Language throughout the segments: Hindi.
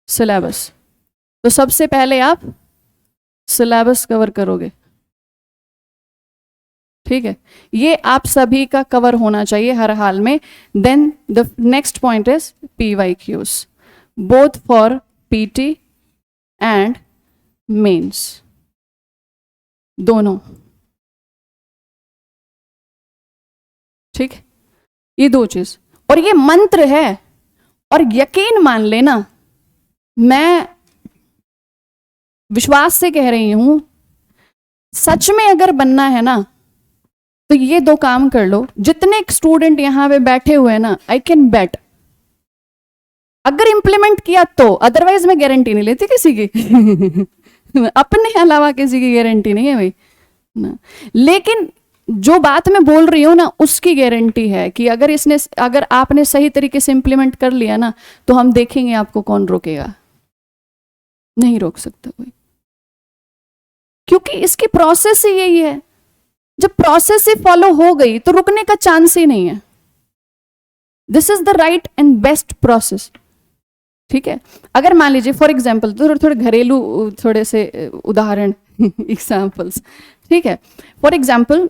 सिलेबस। तो सबसे पहले आप सिलेबस कवर करोगे, ठीक है, ये आप सभी का कवर होना चाहिए हर हाल में। Then the next point is PYQs, both for PT and mains, दोनों, ठीक, ये दो चीज। और ये मंत्र है, और यकीन मान लेना, मैं विश्वास से कह रही हूं, सच में अगर बनना है ना तो ये दो काम कर लो। जितने स्टूडेंट यहां पे बैठे हुए हैं ना, आई कैन बेट, अगर इंप्लीमेंट किया तो, अदरवाइज मैं गारंटी नहीं लेती किसी की अपने अलावा किसी की गारंटी नहीं है भाई ना। लेकिन जो बात मैं बोल रही हूं ना, उसकी गारंटी है कि अगर आपने सही तरीके से इंप्लीमेंट कर लिया ना, तो हम देखेंगे आपको कौन रोकेगा, नहीं रोक सकता कोई, क्योंकि इसकी प्रोसेस ही यही है। जब प्रोसेस ही फॉलो हो गई तो रुकने का चांस ही नहीं है। This is the right and best process, ठीक है। अगर मान लीजिए फॉर एग्जाम्पल, थोड़े घरेलू थोड़े से उदाहरण एग्जाम्पल्स, ठीक है। फॉर एग्जाम्पल,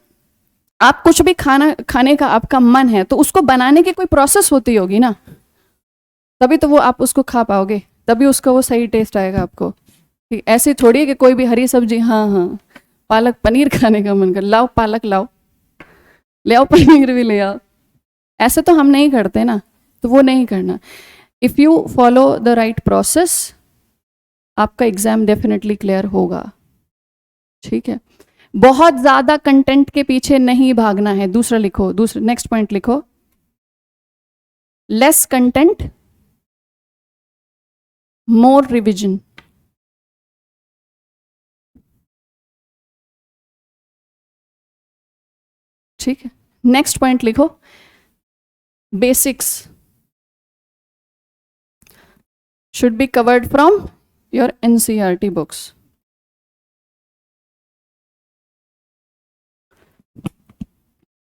आप कुछ भी खाने का आपका मन है, तो उसको बनाने की कोई प्रोसेस होती होगी ना, तभी तो वो आप उसको खा पाओगे, तभी उसका वो सही टेस्ट आएगा आपको। ठीक, ऐसे थोड़ी है कि कोई भी हरी सब्जी, हाँ पालक पनीर खाने का मन कर, लाओ पालक लाओ, ले आओ पनीर भी ले आओ, ऐसे तो हम नहीं करते ना, तो वो नहीं करना। If you follow the right process, आपका एग्जाम डेफिनेटली क्लियर होगा, ठीक है। बहुत ज्यादा कंटेंट के पीछे नहीं भागना है। दूसरा लिखो, दूसरा नेक्स्ट पॉइंट लिखो, लेस कंटेंट मोर रिविजन, ठीक है। नेक्स्ट पॉइंट लिखो, basics should be covered from your NCERT books.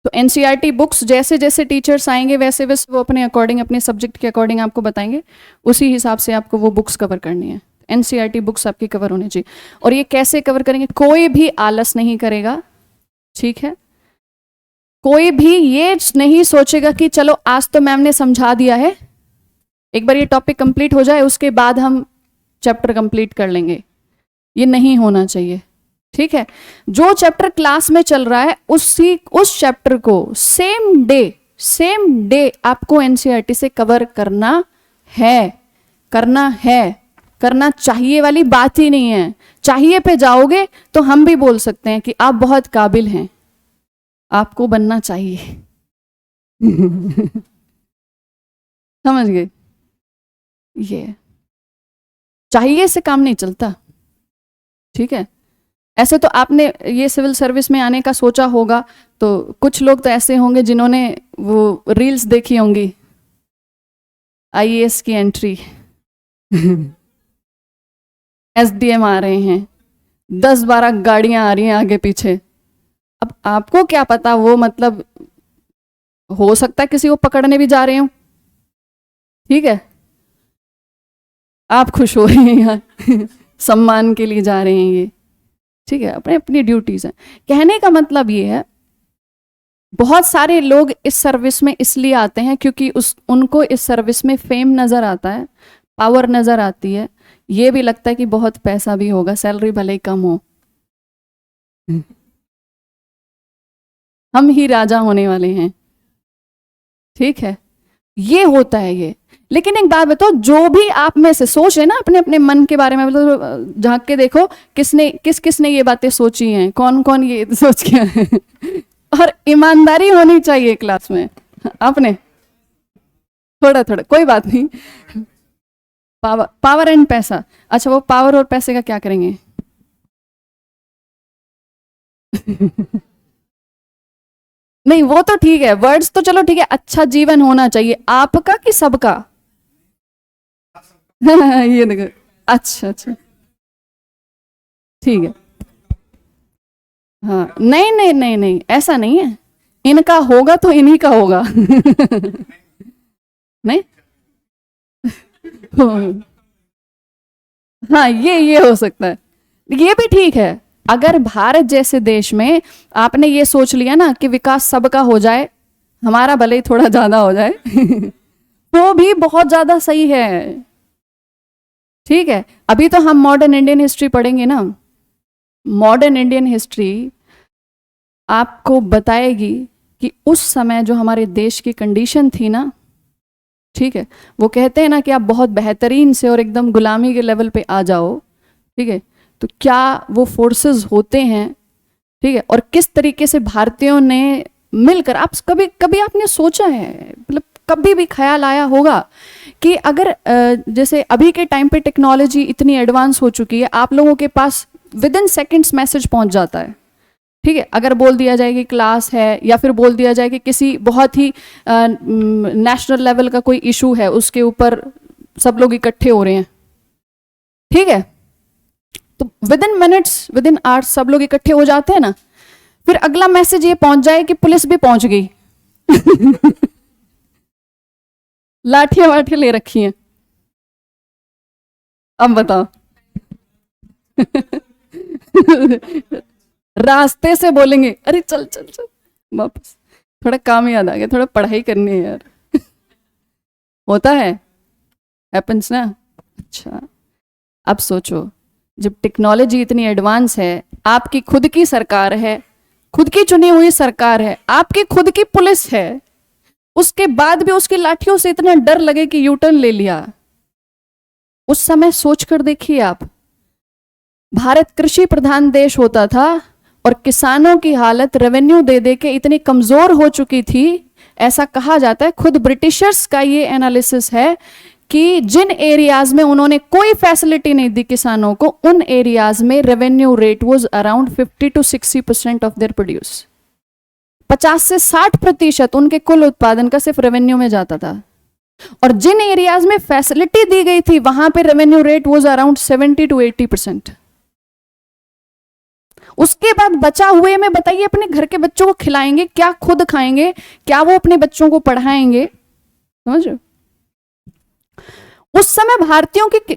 तो NCERT बुक्स जैसे जैसे टीचर्स आएंगे वैसे वैसे वो अपने अकॉर्डिंग, अपने सब्जेक्ट के अकॉर्डिंग आपको बताएंगे, उसी हिसाब से आपको वो बुक्स कवर करनी है। NCERT बुक्स आपकी कवर होनी चाहिए। और ये कैसे कवर करेंगे? कोई भी आलस नहीं करेगा, ठीक है। कोई भी ये नहीं सोचेगा कि चलो आज तो मैम ने समझा दिया है, एक बार ये टॉपिक कंप्लीट हो जाए उसके बाद हम चैप्टर कंप्लीट कर लेंगे, ये नहीं होना चाहिए, ठीक है। जो चैप्टर क्लास में चल रहा है उस चैप्टर को सेम डे आपको एनसीईआरटी से कवर करना है, करना चाहिए वाली बात ही नहीं है। चाहिए पे जाओगे तो हम भी बोल सकते हैं कि आप बहुत काबिल हैं, आपको बनना चाहिए समझ गए? ये चाहिए से काम नहीं चलता, ठीक है। ऐसे तो आपने ये सिविल सर्विस में आने का सोचा होगा, तो कुछ लोग तो ऐसे होंगे जिन्होंने वो रील्स देखी होंगी, आईएएस की एंट्री एसडीएम आ रहे हैं, 10-12 गाड़ियां आ रही हैं आगे पीछे। अब आपको क्या पता, वो मतलब हो सकता है किसी को पकड़ने भी जा रहे हो, ठीक है। आप खुश हो रहे हैं यार सम्मान के लिए जा रहे हैं ये, ठीक है, अपने अपनी ड्यूटीज हैं। कहने का मतलब ये है, बहुत सारे लोग इस सर्विस में इसलिए आते हैं क्योंकि उनको इस सर्विस में फेम नजर आता है, पावर नजर आती है, ये भी लगता है कि बहुत पैसा भी होगा, सैलरी भले ही कम हो, हम ही राजा होने वाले हैं, ठीक है, ये होता है ये। लेकिन एक बात बताओ, जो भी आप में से सोच है ना अपने अपने मन के बारे में, मतलब झांक के देखो किसने ये बातें सोची हैं, कौन कौन ये सोच के है और ईमानदारी होनी चाहिए क्लास में आपने, थोड़ा थोड़ा कोई बात नहीं। पावर एंड पैसा, अच्छा वो पावर और पैसे का क्या करेंगे नहीं वो तो ठीक है, वर्ड्स तो चलो ठीक है, अच्छा जीवन होना चाहिए, आपका कि सबका ये देखो, अच्छा अच्छा ठीक है, हाँ नहीं नहीं नहीं नहीं ऐसा नहीं है, इनका होगा तो इन्हीं का होगा नहीं हाँ, ये हो सकता है, ये भी ठीक है। अगर भारत जैसे देश में आपने ये सोच लिया ना कि विकास सबका हो जाए, हमारा भले ही थोड़ा ज्यादा हो जाए वो भी बहुत ज्यादा सही है। ठीक है, अभी तो हम मॉडर्न इंडियन हिस्ट्री पढ़ेंगे ना। मॉडर्न इंडियन हिस्ट्री आपको बताएगी कि उस समय जो हमारे देश की कंडीशन थी ना, ठीक है, वो कहते हैं ना कि आप बहुत बेहतरीन से और एकदम गुलामी के लेवल पे आ जाओ, ठीक है, तो क्या वो फोर्सेस होते हैं, ठीक है, और किस तरीके से भारतीयों ने मिलकर, आप कभी कभी आपने सोचा है, मतलब कभी भी ख्याल आया होगा कि अगर जैसे अभी के टाइम पे टेक्नोलॉजी इतनी एडवांस हो चुकी है, आप लोगों के पास विद इन सेकेंड्स मैसेज पहुंच जाता है, ठीक है, अगर बोल दिया जाए कि क्लास है, या फिर बोल दिया जाए कि किसी बहुत ही नेशनल लेवल का कोई इशू है, उसके ऊपर सब लोग इकट्ठे हो रहे हैं, ठीक है, तो with in minutes, with in hours सब लोग इकट्ठे हो जाते हैं ना। फिर अगला मैसेज ये पहुंच जाए कि पुलिस भी पहुंच गई लाठियां वाठियां ले रखी हैं, अब बताओ रास्ते से बोलेंगे अरे चल चल चल वापस, थोड़ा काम याद आ गया, थोड़ा पढ़ाई करनी है यार होता है, हैपेंस ना। अच्छा, अब सोचो, जब टेक्नोलॉजी इतनी एडवांस है, आपकी खुद की सरकार है, खुद की चुनी हुई सरकार है, आपकी खुद की पुलिस है, उसके बाद भी उसकी लाठियों से इतना डर लगे कि यू टर्न ले लिया। उस समय सोच कर देखिए आप, भारत कृषि प्रधान देश होता था और किसानों की हालत रेवेन्यू दे दे के इतनी कमजोर हो चुकी थी, ऐसा कहा जाता है, खुद ब्रिटिशर्स का ये एनालिसिस है कि जिन एरियाज में उन्होंने कोई फैसिलिटी नहीं दी किसानों को, उन एरियाज में revenue rate was around 50 to 60% of their produce. 50 से 60% उनके कुल उत्पादन का सिर्फ रेवेन्यू में जाता था, और जिन एरियाज में फैसिलिटी दी गई थी वहां पे revenue rate was around 70 to 80%। उसके बाद बचा हुए में बताइए अपने घर के बच्चों को खिलाएंगे क्या, खुद खाएंगे क्या, वो अपने बच्चों को पढ़ाएंगे, समझ रहे हो? उस समय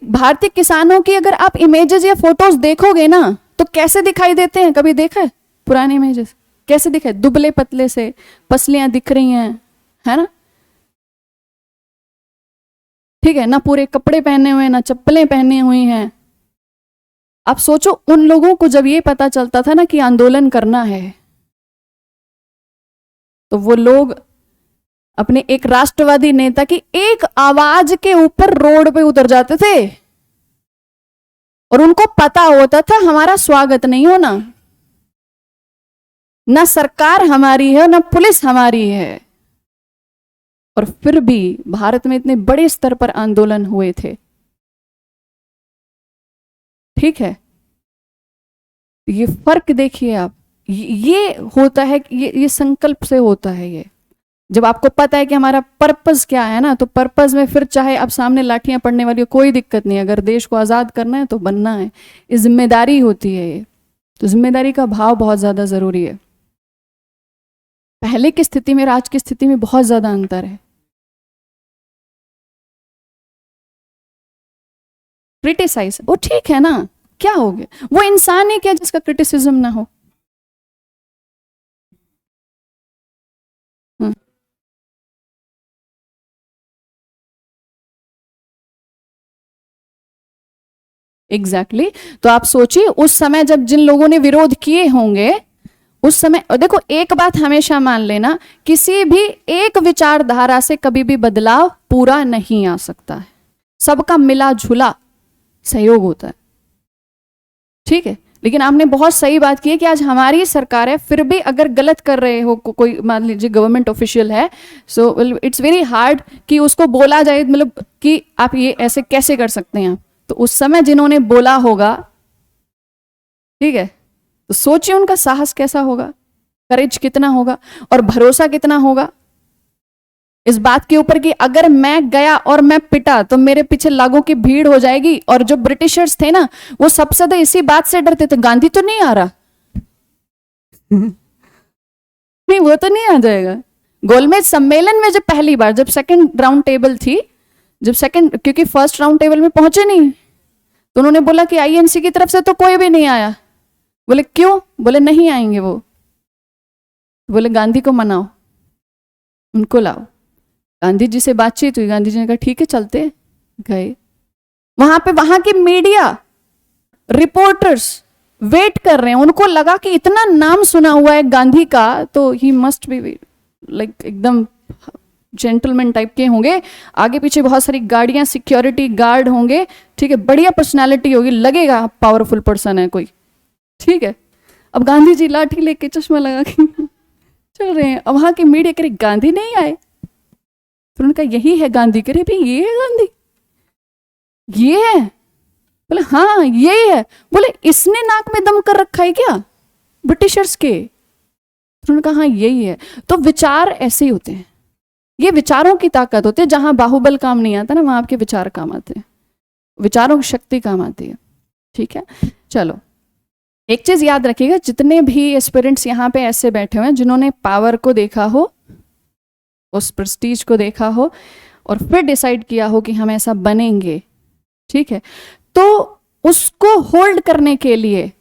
भारतीय किसानों की अगर आप इमेजेस या फोटोज देखोगे ना, तो कैसे दिखाई देते हैं, कभी देखा है पुराने इमेजेस कैसे दिखे, दुबले पतले से, पसलियां दिख रही हैं, है ना, ठीक है ना, पूरे कपड़े पहने हुए, ना चप्पलें पहनी हुई हैं। आप सोचो उन लोगों को जब ये पता चलता था ना कि आंदोलन करना है, तो वो लोग अपने एक राष्ट्रवादी नेता की एक आवाज के ऊपर रोड पे उतर जाते थे, और उनको पता होता था हमारा स्वागत नहीं होना, ना सरकार हमारी है ना पुलिस हमारी है, और फिर भी भारत में इतने बड़े स्तर पर आंदोलन हुए थे, ठीक है। ये फर्क देखिए आप, ये होता है, ये संकल्प से होता है। ये जब आपको पता है कि हमारा पर्पस क्या है ना, तो पर्पस में फिर चाहे अब सामने लाठियां पड़ने वाली हो, कोई दिक्कत नहीं, अगर देश को आजाद करना है तो बनना है, ये जिम्मेदारी होती है, ये तो जिम्मेदारी का भाव बहुत ज्यादा जरूरी है। पहले की स्थिति में और आज की स्थिति में बहुत ज्यादा अंतर है। क्रिटिसाइज, वो ठीक है ना, क्या हो गया, वो इंसान है क्या जिसका क्रिटिसिज्म ना हो। एग्जैक्टली तो आप सोचिए उस समय जब जिन लोगों ने विरोध किए होंगे उस समय, और देखो एक बात हमेशा मान लेना, किसी भी एक विचारधारा से कभी भी बदलाव पूरा नहीं आ सकता है, सबका मिला जुला सहयोग होता है, ठीक है। लेकिन आपने बहुत सही बात की है कि आज हमारी सरकार है, फिर भी अगर गलत कर रहे हो कोई मान लीजिए गवर्नमेंट ऑफिशियल है, सो इट्स वेरी हार्ड कि उसको बोला जाए, मतलब कि आप ये ऐसे कैसे कर सकते हैं। तो उस समय जिन्होंने बोला होगा, ठीक है, तो सोचिए उनका साहस कैसा होगा, करेज कितना होगा, और भरोसा कितना होगा इस बात के ऊपर कि अगर मैं गया और मैं पिटा तो मेरे पीछे लागों की भीड़ हो जाएगी। और जो ब्रिटिशर्स थे ना, वो सबसे ज्यादा इसी बात से डरते थे, गांधी तो नहीं आ रहा नहीं वो तो नहीं आ जाएगा। गोलमेज सम्मेलन में जब पहली बार, जब सेकंड राउंड टेबल थी, जब सेकंड, क्योंकि फर्स्ट राउंड टेबल में पहुंचे नहीं, तो उन्होंने बोला कि आईएनसी की तरफ से तो कोई भी नहीं आया। बोले क्यों? बोले नहीं आएंगे वो। बोले गांधी को मनाओ, उनको लाओ। गांधी जी से बातचीत हुई, गांधी जी ने कहा ठीक है चलते। गए वहां पे, वहां की मीडिया रिपोर्टर्स वेट कर रहे हैं। उनको लगा कि इतना नाम सुना हुआ है गांधी का, तो ही मस्ट बी लाइक एकदम जेंटलमैन टाइप के होंगे। आगे पीछे बहुत सारी गाड़ियां, सिक्योरिटी गार्ड होंगे, ठीक है, बढ़िया पर्सनालिटी होगी, लगेगा पावरफुल पर्सन है कोई, ठीक है। अब गांधी जी लाठी लेके, चश्मा लगा के चल रहे हैं। अब वहां की मीडिया कह रही गांधी नहीं आए, तो उन्होंने कहा यही है गांधी। कह रहे भाई ये है गांधी, ये है? बोले हाँ यही है। बोले इसने नाक में दम कर रखा है क्या ब्रिटिशर्स के? तो उन्होंने कहा हाँ यही है। तो विचार ऐसे ही होते हैं, ये विचारों की ताकत होती है। जहां बाहुबल काम नहीं आता ना, वहां आपके विचार काम आते हैं, विचारों की शक्ति काम आती है, ठीक है। चलो एक चीज याद रखिएगा, जितने भी एस्पिरेंट्स यहाँ पे ऐसे बैठे हुए हैं जिन्होंने पावर को देखा हो, उस प्रेस्टीज को देखा हो और फिर डिसाइड किया हो कि हम ऐसा बनेंगे, ठीक है, तो उसको होल्ड करने के लिए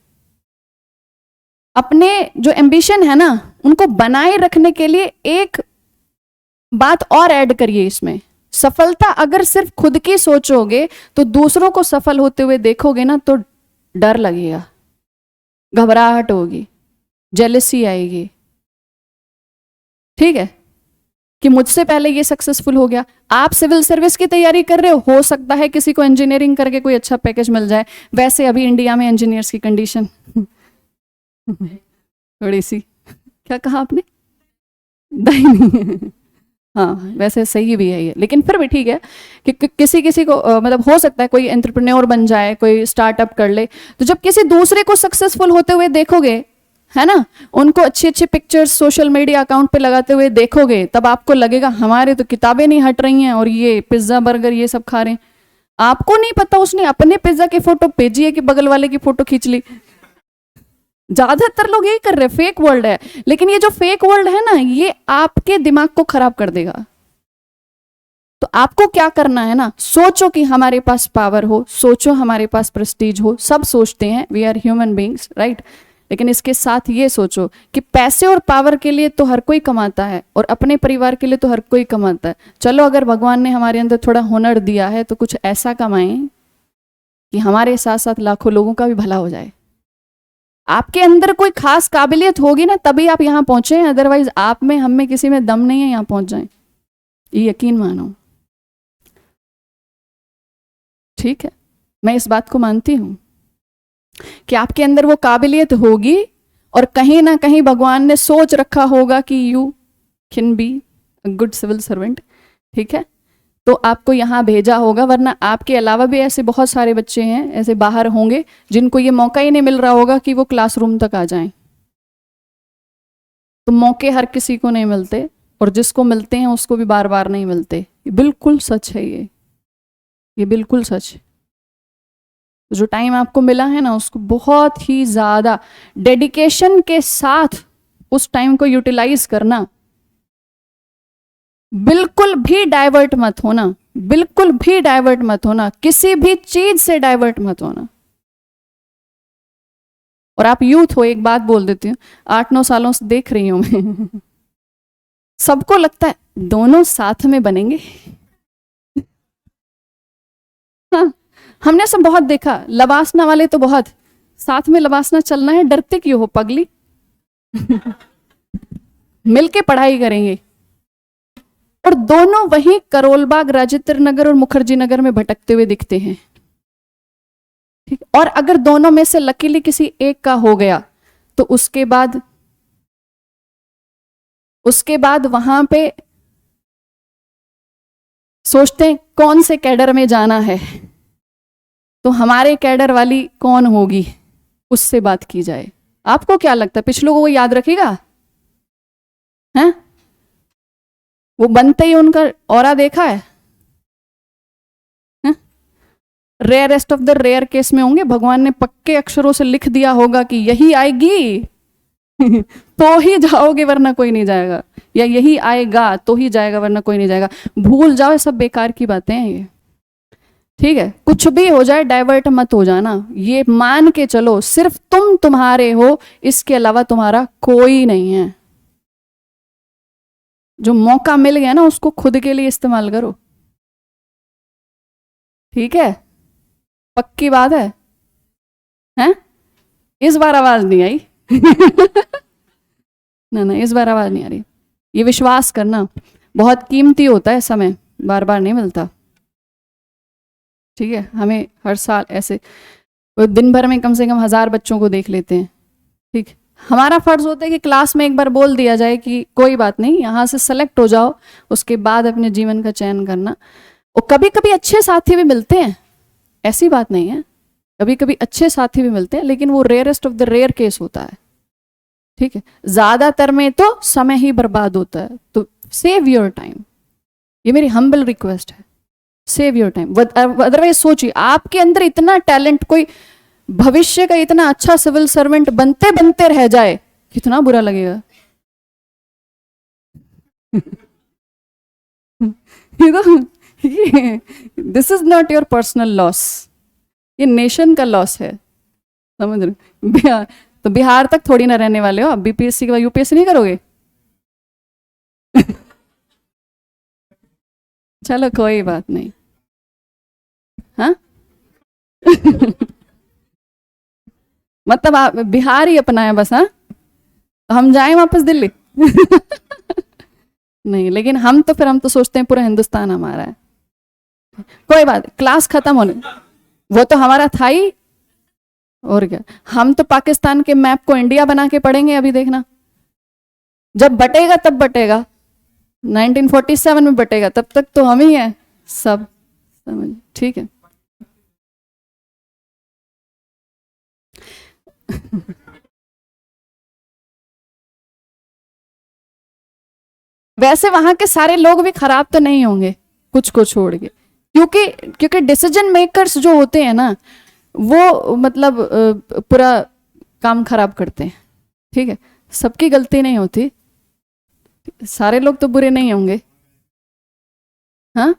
अपने जो एम्बिशन है ना, उनको बनाए रखने के लिए एक बात और ऐड करिए इसमें। सफलता अगर सिर्फ खुद की सोचोगे तो दूसरों को सफल होते हुए देखोगे ना, तो डर लगेगा, घबराहट होगी, जेलसी आएगी, ठीक है, कि मुझसे पहले ये सक्सेसफुल हो गया। आप सिविल सर्विस की तैयारी कर रहे हो सकता है किसी को इंजीनियरिंग करके कोई अच्छा पैकेज मिल जाए। वैसे अभी इंडिया में इंजीनियर्स की कंडीशन थोड़ी सी, क्या कहा आपने, दयनीय। हाँ वैसे सही भी है ये, लेकिन फिर भी ठीक है कि किसी किसी को मतलब हो सकता है कोई एंटरप्रेन्योर बन जाए, कोई स्टार्टअप कर ले। तो जब किसी दूसरे को सक्सेसफुल होते हुए देखोगे, है ना, उनको अच्छी अच्छी पिक्चर्स सोशल मीडिया अकाउंट पे लगाते हुए देखोगे, तब आपको लगेगा हमारे तो किताबें नहीं हट रही हैं और ये पिज्जा बर्गर ये सब खा रहे हैं। आपको नहीं पता उसने अपने पिज्जा की फोटो भेजी है कि बगल वाले की फोटो खींच ली। ज्यादातर लोग यही कर रहे हैं, फेक वर्ल्ड है। लेकिन ये जो फेक वर्ल्ड है ना, ये आपके दिमाग को खराब कर देगा। तो आपको क्या करना है ना, सोचो कि हमारे पास पावर हो, सोचो हमारे पास प्रेस्टीज हो। सब सोचते हैं, we are human beings, right. लेकिन इसके साथ ये सोचो कि पैसे और पावर के लिए तो हर कोई कमाता है और अपने परिवार के लिए तो हर कोई कमाता है। चलो अगर भगवान ने हमारे अंदर थोड़ा हुनर दिया है तो कुछ ऐसा कमाएं कि हमारे साथ साथ लाखों लोगों का भी भला हो जाए। आपके अंदर कोई खास काबिलियत होगी ना, तभी आप यहां पहुंचे, अदरवाइज आप में, हम में, किसी में दम नहीं है यहां पहुंच जाए, ये यकीन मानो, ठीक है। मैं इस बात को मानती हूं कि आपके अंदर वो काबिलियत होगी और कहीं ना कहीं भगवान ने सोच रखा होगा कि you can be a good civil servant, ठीक है, तो आपको यहाँ भेजा होगा। वरना आपके अलावा भी ऐसे बहुत सारे बच्चे हैं, ऐसे बाहर होंगे जिनको ये मौका ही नहीं मिल रहा होगा कि वो क्लासरूम तक आ जाएं। तो मौके हर किसी को नहीं मिलते, और जिसको मिलते हैं उसको भी बार बार नहीं मिलते। ये बिल्कुल सच है, ये बिल्कुल सच है। जो टाइम आपको मिला है ना, उसको बहुत ही ज्यादा डेडिकेशन के साथ उस टाइम को यूटिलाइज करना। बिल्कुल भी डाइवर्ट मत होना, बिल्कुल भी डाइवर्ट मत होना, किसी भी चीज से डाइवर्ट मत होना। और आप यूथ हो, एक बात बोल देती हूँ, 8-9 सालों से देख रही हूं मैं सबको लगता है दोनों साथ में बनेंगे। हाँ, हमने सब बहुत देखा, लबासना वाले तो बहुत साथ में लबासना चलना है, डरते क्यों हो पगली मिलके पढ़ाई करेंगे। और दोनों वहीं करोलबाग, राजेंद्र नगर और मुखर्जी नगर में भटकते हुए दिखते हैं, ठीक। और अगर दोनों में से लकीली किसी एक का हो गया तो उसके बाद वहां पे सोचते हैं कौन से कैडर में जाना है, तो हमारे कैडर वाली कौन होगी, उससे बात की जाए। आपको क्या लगता है पिछलों को वो याद रखेगा? हैं? वो बनते ही उनका ऑरा देखा है? Rarest of the rare case में होंगे, भगवान ने पक्के अक्षरों से लिख दिया होगा कि यही आएगी तो ही जाओगे वरना कोई नहीं जाएगा, या यही आएगा तो ही जाएगा वरना कोई नहीं जाएगा। भूल जाओ, सब बेकार की बातें हैं ये। ठीक है, कुछ भी हो जाए डाइवर्ट मत हो जाना, ये मान के चलो सिर्फ तुम तुम्हारे हो, इसके अलावा तुम्हारा कोई नहीं है। जो मौका मिल गया ना उसको खुद के लिए इस्तेमाल करो, ठीक है, पक्की बात है, हैं? इस बार आवाज नहीं आई ना ना, इस बार आवाज नहीं आ रही। ये विश्वास करना, बहुत कीमती होता है समय, बार बार नहीं मिलता, ठीक है। हमें हर साल ऐसे दिन भर में कम से कम 1000 बच्चों को देख लेते हैं, ठीक। हमारा फर्ज होता है कि क्लास में एक बार बोल दिया जाए कि कोई बात नहीं, यहाँ से सेलेक्ट हो जाओ, उसके बाद अपने जीवन का चयन करना। और कभी कभी अच्छे साथी भी मिलते हैं, ऐसी बात नहीं है, कभी कभी अच्छे साथी भी मिलते हैं, लेकिन वो rarest of the rare case होता है, ठीक है। ज्यादातर में तो समय ही बर्बाद होता है, तो सेव योर टाइम, ये मेरी हम्बल रिक्वेस्ट है, सेव योर टाइम। अदरवाइज सोचिए, आपके अंदर इतना टैलेंट, कोई भविष्य का इतना अच्छा सिविल सर्वेंट बनते बनते रह जाए, कितना बुरा लगेगा this is not your personal loss, ये नेशन का लॉस है, समझ रहे? बिहार तो बिहार तक थोड़ी ना रहने वाले हो आप, बीपीएससी के बाद यूपीएससी नहीं करोगे चलो कोई बात नहीं, हाँ मतलब आप बिहार ही अपना है बस, हाँ, तो हम जाएं वापस दिल्ली नहीं, लेकिन हम तो सोचते हैं पूरा हिंदुस्तान हमारा है। कोई बात, क्लास खत्म होने, वो तो हमारा था ही, और क्या, हम तो पाकिस्तान के मैप को इंडिया बना के पढ़ेंगे, अभी देखना, जब बटेगा तब बटेगा, 1947 में बटेगा, तब तक तो हम ही हैं सब, समझ, ठीक है वैसे वहां के सारे लोग भी खराब तो नहीं होंगे, कुछ को छोड़ के, क्योंकि क्योंकि डिसीजन मेकर्स जो होते हैं ना, वो मतलब पूरा काम खराब करते हैं, ठीक है। सबकी गलती नहीं होती, सारे लोग तो बुरे नहीं होंगे, हाँ,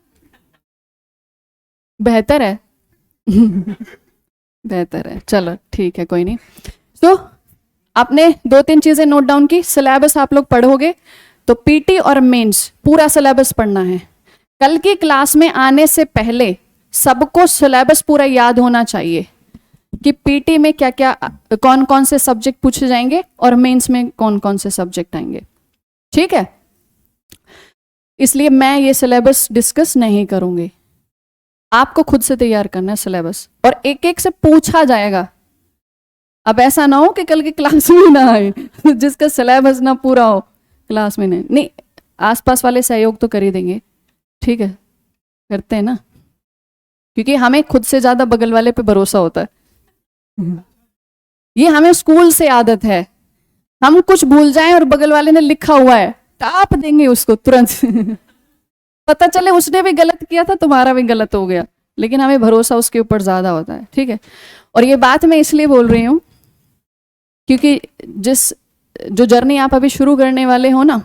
बेहतर है बेहतर है, चलो ठीक है, कोई नहीं। तो आपने 2-3 चीजें नोट डाउन की, सिलेबस आप लोग पढ़ोगे तो पीटी और मेंस पूरा सिलेबस पढ़ना है। कल की क्लास में आने से पहले सबको सिलेबस पूरा याद होना चाहिए कि पीटी में क्या क्या, कौन कौन से सब्जेक्ट पूछे जाएंगे और मेंस में कौन कौन से सब्जेक्ट आएंगे, ठीक है। इसलिए मैं ये सिलेबस डिस्कस नहीं करूंगी, आपको खुद से तैयार करना है सिलेबस, और एक एक से पूछा जाएगा। अब ऐसा ना हो कि कल की क्लास में ना आए जिसका सिलेबस ना पूरा हो, क्लास में नहीं, आसपास वाले सहयोग तो कर ही देंगे, ठीक है, करते हैं ना, क्योंकि हमें खुद से ज्यादा बगल वाले पे भरोसा होता है। ये हमें स्कूल से आदत है, हम कुछ भूल जाएं और बगल वाले ने लिखा हुआ है, टाप देंगे उसको तुरंत पता चले उसने भी गलत किया था, तुम्हारा भी गलत हो गया, लेकिन हमें भरोसा उसके ऊपर ज्यादा होता है, ठीक है। और ये बात मैं इसलिए बोल रही हूं क्योंकि जो जर्नी आप अभी शुरू करने वाले हो ना,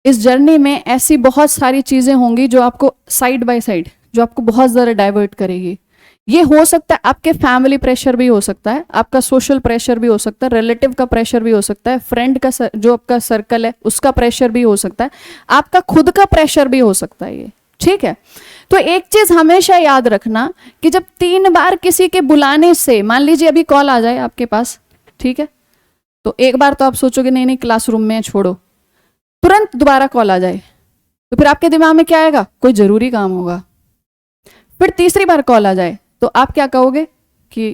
इस जर्नी में ऐसी बहुत सारी चीजें होंगी जो आपको साइड बाय साइड, जो आपको बहुत ज्यादा डाइवर्ट करेगी। ये हो सकता है आपके फैमिली प्रेशर भी हो सकता है, आपका सोशल प्रेशर भी हो सकता है, रिलेटिव का प्रेशर भी हो सकता है, फ्रेंड का जो आपका सर्कल है उसका प्रेशर भी हो सकता है, आपका खुद का प्रेशर भी हो सकता है, ये ठीक है। तो एक चीज हमेशा याद रखना कि जब 3 बार किसी के बुलाने से, मान लीजिए अभी कॉल आ जाए आपके पास, ठीक है, तो एक बार तो आप सोचोगे नहीं नहीं क्लासरूम में छोड़ो, तुरंत दोबारा कॉल आ जाए तो फिर आपके दिमाग में क्या आएगा, कोई जरूरी काम होगा। फिर तीसरी बार कॉल आ जाए तो आप क्या कहोगे कि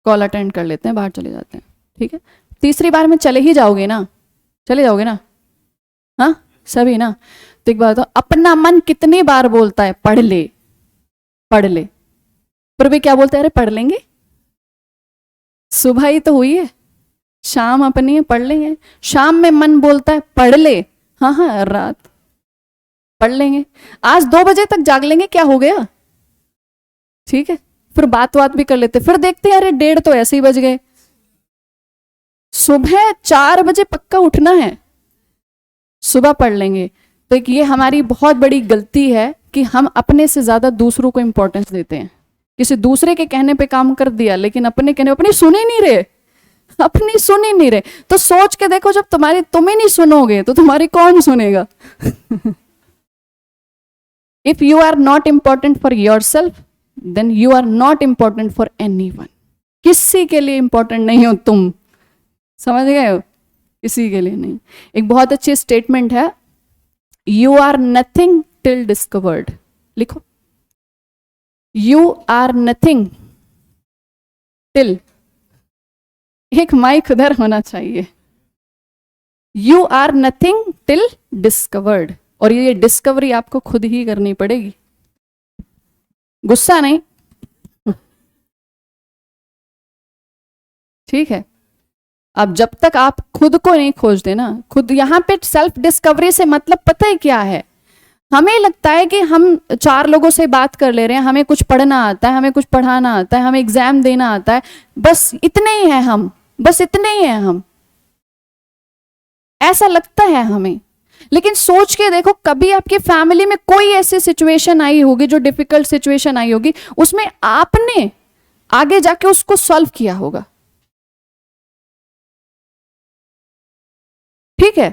कॉल अटेंड कर लेते हैं, बाहर चले जाते हैं, ठीक है। तीसरी बार में चले ही जाओगे ना, चले जाओगे ना, हाँ सभी ना। तो एक बात, तो अपना मन कितनी बार बोलता है पढ़ ले पढ़ ले, फिर भी क्या बोलते हैं, अरे पढ़ लेंगे, सुबह ही तो हुई है, शाम अपनी है, पढ़ लेंगे। शाम में मन बोलता है पढ़ ले, हाँ हाँ रात पढ़ लेंगे, आज 2 बजे तक जाग लेंगे, क्या हो गया, ठीक है। फिर बात भी कर लेते, फिर देखते हैं अरे 1:30 तो ऐसे ही बज गए। सुबह 4 बजे पक्का उठना है, सुबह पढ़ लेंगे। तो एक ये हमारी बहुत बड़ी गलती है कि हम अपने से ज्यादा दूसरों को इंपॉर्टेंस देते हैं। किसी दूसरे के कहने पे काम कर दिया, लेकिन अपने कहने अपनी सुन ही नहीं रहे, अपनी सुन ही नहीं रहे। तो सोच के देखो, जब तुम ही नहीं सुनोगे तो तुम्हारी कौन सुनेगा? If you are not important for yourself, then you are not important for anyone. किसी के लिए इंपॉर्टेंट नहीं हो तुम, समझ गए हो? किसी के लिए नहीं। एक बहुत अच्छी स्टेटमेंट है, you are nothing till discovered. लिखो, यू आर नथिंग टिल, एक माइक उधर होना चाहिए, you are nothing till discovered. और ये डिस्कवरी आपको खुद ही करनी पड़ेगी, गुस्सा नहीं, ठीक है? अब जब तक आप खुद को नहीं खोजते ना, खुद, यहां पे सेल्फ डिस्कवरी से मतलब पता है क्या है? हमें लगता है कि हम 4 लोगों से बात कर ले रहे हैं, हमें कुछ पढ़ना आता है, हमें कुछ पढ़ाना आता है, हमें एग्जाम देना आता है, बस इतने ही हैं हम, बस इतने ही हैं हम, ऐसा लगता है हमें। लेकिन सोच के देखो, कभी आपकी फैमिली में कोई ऐसी सिचुएशन आई होगी, जो डिफिकल्ट सिचुएशन आई होगी, उसमें आपने आगे जाके उसको सॉल्व किया होगा, ठीक है?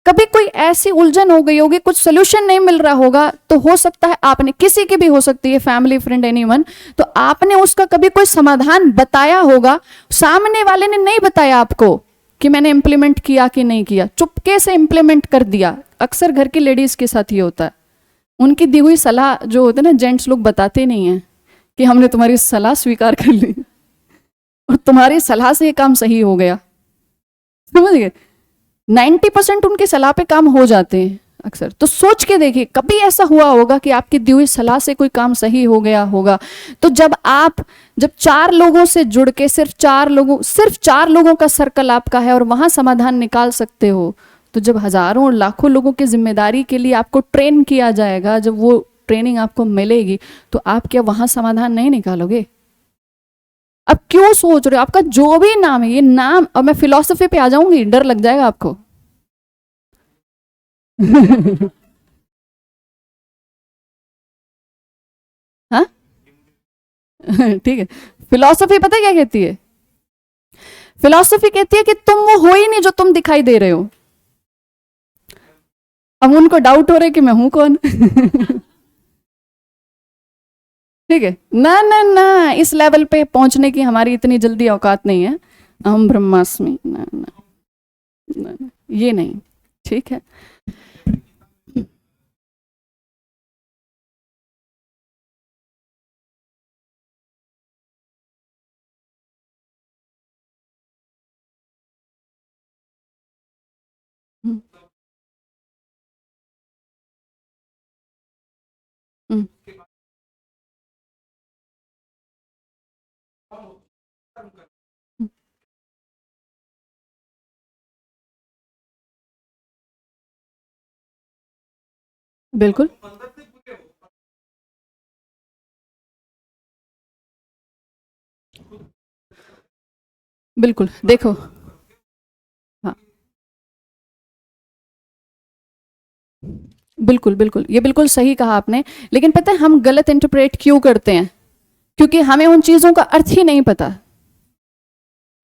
कभी कोई ऐसी उलझन हो गई होगी, कुछ सोल्यूशन नहीं मिल रहा होगा, तो हो सकता है आपने, किसी की भी हो सकती है, फैमिली, फ्रेंड, एनीवन, तो आपने उसका कभी कोई समाधान बताया होगा, सामने वाले ने नहीं बताया आपको कि मैंने इंप्लीमेंट किया कि नहीं किया, चुपके से इंप्लीमेंट कर दिया। अक्सर घर की लेडीज के साथ ये होता है, उनकी दी हुई सलाह जो होती है ना, जेंट्स लोग बताते नहीं है कि हमने तुम्हारी सलाह स्वीकार कर ली और तुम्हारी सलाह से ये काम सही हो गया, समझ गए? 90% उनकी सलाह पे काम हो जाते हैं अक्सर। तो सोच के देखिए, कभी ऐसा हुआ होगा कि आपकी दी हुई सलाह से कोई काम सही हो गया होगा? तो जब 4 लोगों से जुड़ के, सिर्फ 4 लोगों का सर्कल आपका है और वहां समाधान निकाल सकते हो, तो जब हजारों और लाखों लोगों की जिम्मेदारी के लिए आपको ट्रेन किया जाएगा, जब वो ट्रेनिंग आपको मिलेगी, तो आप क्या वहां समाधान नहीं निकालोगे? अब क्यों सोच रहे हो? आपका जो भी नाम है, ये नाम, और मैं फिलॉसफी पे आ जाऊंगी, डर लग जाएगा आपको। हाँ, ठीक है। फिलॉसफी पता क्या कहती है? फिलॉसफी कहती है कि तुम वो हो ही नहीं जो तुम दिखाई दे रहे हो। अब उनको डाउट हो रहा है कि मैं हूं कौन। ठीक है ना, ना ना, इस लेवल पे पहुंचने की हमारी इतनी जल्दी औकात नहीं है। अहम ब्रह्मास्मि, ना ना ना, ना ये नहीं, ठीक है? हम्म, हम्म, हम्म, बिल्कुल बिल्कुल, देखो, हाँ, बिल्कुल बिल्कुल, ये बिल्कुल सही कहा आपने। लेकिन पता है हम गलत इंटरप्रेट क्यों करते हैं? क्योंकि हमें उन चीजों का अर्थ ही नहीं पता।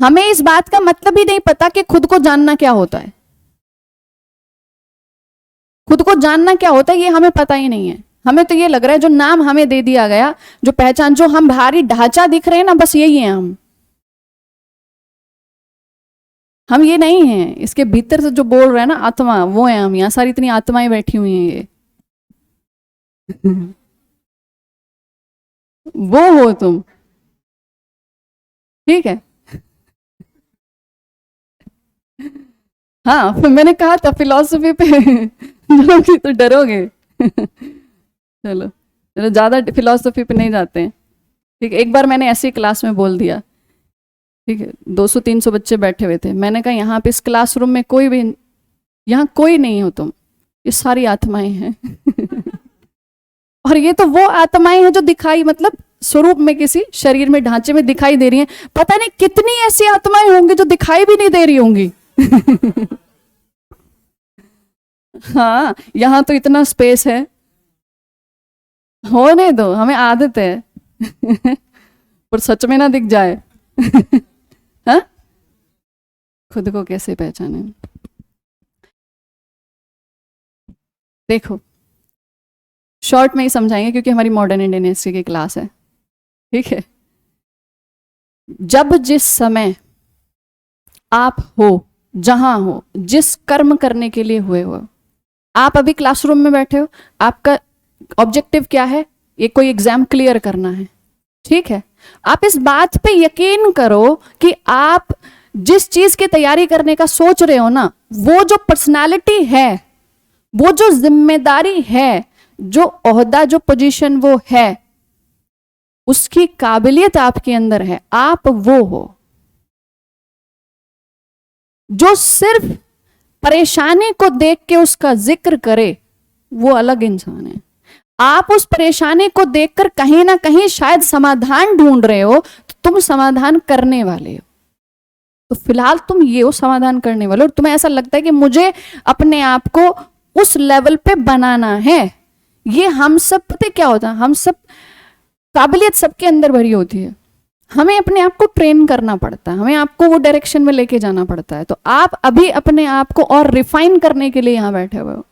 हमें इस बात का मतलब ही नहीं पता कि खुद को जानना क्या होता है। खुद को जानना क्या होता है ये हमें पता ही नहीं है। हमें तो ये लग रहा है जो नाम हमें दे दिया गया, जो पहचान, जो हम बाहरी ढांचा दिख रहे हैं ना, बस यही है हम ये नहीं है। इसके भीतर से जो बोल रहे हैं ना आत्मा, वो है हम। यहाँ सारी इतनी आत्माएं बैठी हुई हैं ये। वो हो तुम, ठीक है? हाँ, फिर मैंने कहा था फिलॉसफी पे जाओगे तो डरोगे। चलो चलो, ज्यादा फिलॉसफी पे नहीं जाते हैं, ठीक है? एक बार मैंने ऐसी क्लास में बोल दिया, ठीक है, 200-300 बच्चे बैठे हुए थे, मैंने कहा यहाँ पे इस क्लासरूम में कोई भी, यहाँ कोई नहीं हो तुम, ये सारी आत्माएं हैं। और ये तो वो आत्माएं हैं जो दिखाई, मतलब स्वरूप में, किसी शरीर में, ढांचे में दिखाई दे रही हैं। पता नहीं कितनी ऐसी आत्माएं होंगी जो दिखाई भी नहीं दे रही होंगी। हाँ, यहाँ तो इतना स्पेस है, होने दो, हमें आदत है। पर सच में ना दिख जाए। हाँ, खुद को कैसे पहचाने। देखो, शॉर्ट में ही समझाएंगे क्योंकि हमारी मॉडर्न इंडियन हिस्ट्री की क्लास है, ठीक है। जब जिस समय आप हो, जहां हो, जिस कर्म करने के लिए हुए हो, आप अभी क्लासरूम में बैठे हो, आपका ऑब्जेक्टिव क्या है? ये कोई एग्जाम क्लियर करना है, ठीक है। आप इस बात पे यकीन करो कि आप जिस चीज की तैयारी करने का सोच रहे हो ना, वो जो पर्सनालिटी है, वो जो जिम्मेदारी है, जो ओहदा, जो पोजीशन वो है, उसकी काबिलियत आपके अंदर है, आप वो हो। जो सिर्फ परेशानी को देख के उसका जिक्र करे, वो अलग इंसान है। आप उस परेशानी को देखकर कहीं ना कहीं शायद समाधान ढूंढ रहे हो, तो तुम समाधान करने वाले हो। तो फिलहाल तुम ये हो, समाधान करने वाले हो, और तुम्हें ऐसा लगता है कि मुझे अपने आप को उस लेवल पे बनाना है। ये हम सब, पता क्या होता है, हम सब, काबिलियत सबके अंदर भरी होती है, हमें अपने आप को ट्रेन करना पड़ता है, हमें आपको वो डायरेक्शन में लेके जाना पड़ता है। तो आप अभी अपने आप को और रिफाइन करने के लिए यहां बैठे हुए हो,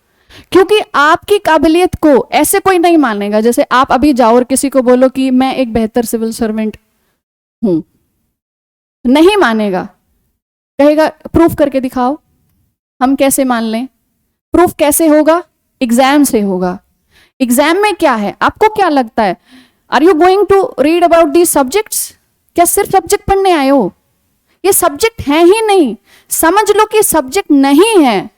क्योंकि आपकी काबिलियत को ऐसे कोई नहीं मानेगा। जैसे आप अभी जाओ और किसी को बोलो कि मैं एक बेहतर सिविल सर्वेंट हूं, नहीं मानेगा, कहेगा प्रूफ करके दिखाओ। हम कैसे मान लें? प्रूफ कैसे होगा? एग्जाम से होगा। एग्जाम में क्या है, आपको क्या लगता है? Are you going to read about the subjects? क्या सिर्फ सब्जेक्ट पढ़ने आए हो? ये सब्जेक्ट है ही नहीं, समझ लो कि सब्जेक्ट नहीं है।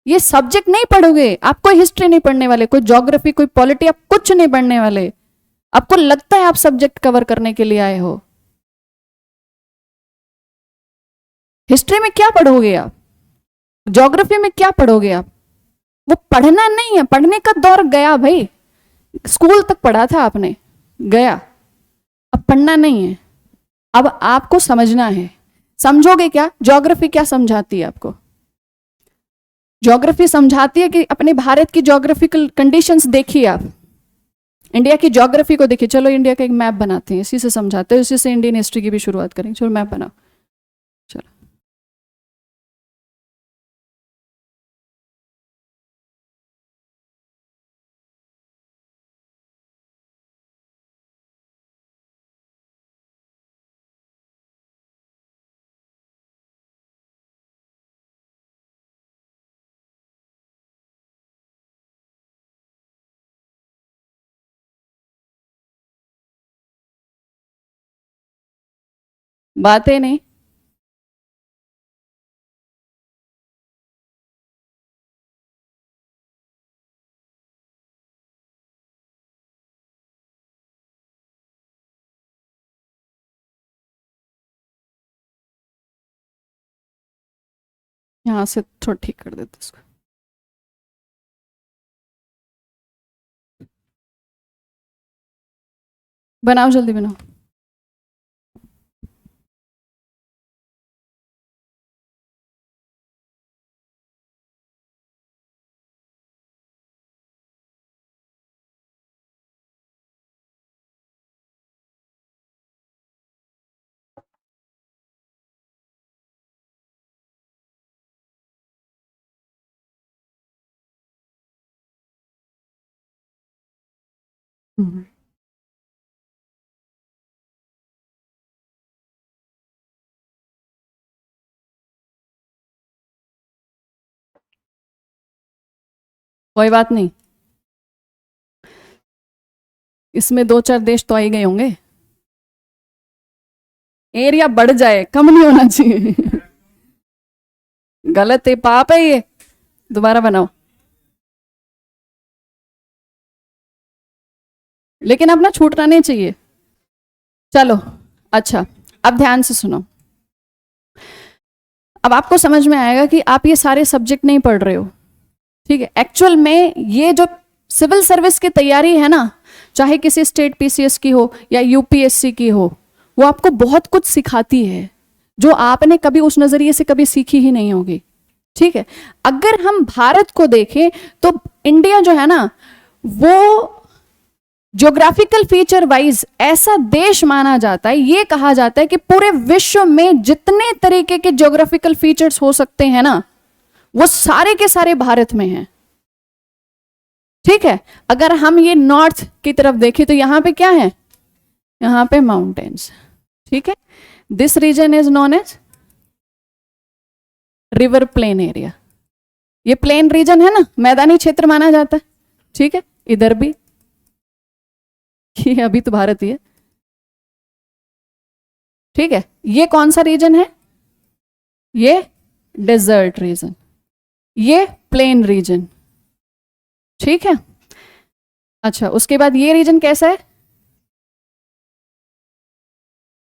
ये सब्जेक्ट नहीं पढ़ोगे, आप कोई हिस्ट्री नहीं पढ़ने वाले, कोई ज्योग्राफी, कोई पॉलिटी, आप कुछ नहीं पढ़ने वाले। आपको लगता है आप सब्जेक्ट कवर करने के लिए आए हो। हिस्ट्री में क्या पढ़ोगे आप? ज्योग्राफी में क्या पढ़ोगे आप? वो पढ़ना नहीं है, पढ़ने का दौर गया भाई। स्कूल तक पढ़ा था आपने, गया। अब पढ़ना नहीं है, अब आपको समझना है। समझोगे क्या? ज्योग्राफी क्या समझाती है आपको? ज्योग्राफी समझाती है कि अपने भारत की ज्योग्राफिकल कंडीशंस देखिए आप, इंडिया की ज्योग्राफी को देखिए। चलो इंडिया का एक मैप बनाते हैं, इसी से समझाते हैं, इसी से इंडियन हिस्ट्री की भी शुरुआत करेंगे। चलो मैप बनाओ, चलो। बातें नहीं, यहां से थोड़ा ठीक कर देते इसको। बनाओ, जल्दी बनाओ। कोई बात नहीं, इसमें 2-4 देश तो आ ही गए होंगे। एरिया बढ़ जाए, कम नहीं होना चाहिए। गलत है, पाप है ये। दोबारा बनाओ, लेकिन अपना छूटना नहीं चाहिए। चलो, अच्छा, अब ध्यान से सुनो। अब आपको समझ में आएगा कि आप ये सारे सब्जेक्ट नहीं पढ़ रहे हो, ठीक है। एक्चुअल में ये जो सिविल सर्विस की तैयारी है ना, चाहे किसी स्टेट पीसीएस की हो या यूपीएससी की हो, वो आपको बहुत कुछ सिखाती है जो आपने कभी उस नजरिए से कभी सीखी ही नहीं होगी, ठीक है। अगर हम भारत को देखें तो इंडिया जो है ना, वो ज्योग्राफिकल फीचर वाइज ऐसा देश माना जाता है, ये कहा जाता है कि पूरे विश्व में जितने तरीके के ज्योग्राफिकल फीचर्स हो सकते हैं ना, वो सारे के सारे भारत में हैं। ठीक है, अगर हम ये नॉर्थ की तरफ देखें तो यहां पे क्या है, यहां पे माउंटेन्स। ठीक है, this region is known as river plain area. ये प्लेन रीजन है ना, मैदानी क्षेत्र माना जाता है। ठीक है, इधर भी ये अभी तो भारत ही है। ठीक है, ये कौन सा रीजन है, ये डेजर्ट रीजन, ये प्लेन रीजन। ठीक है, अच्छा उसके बाद ये रीजन कैसा है,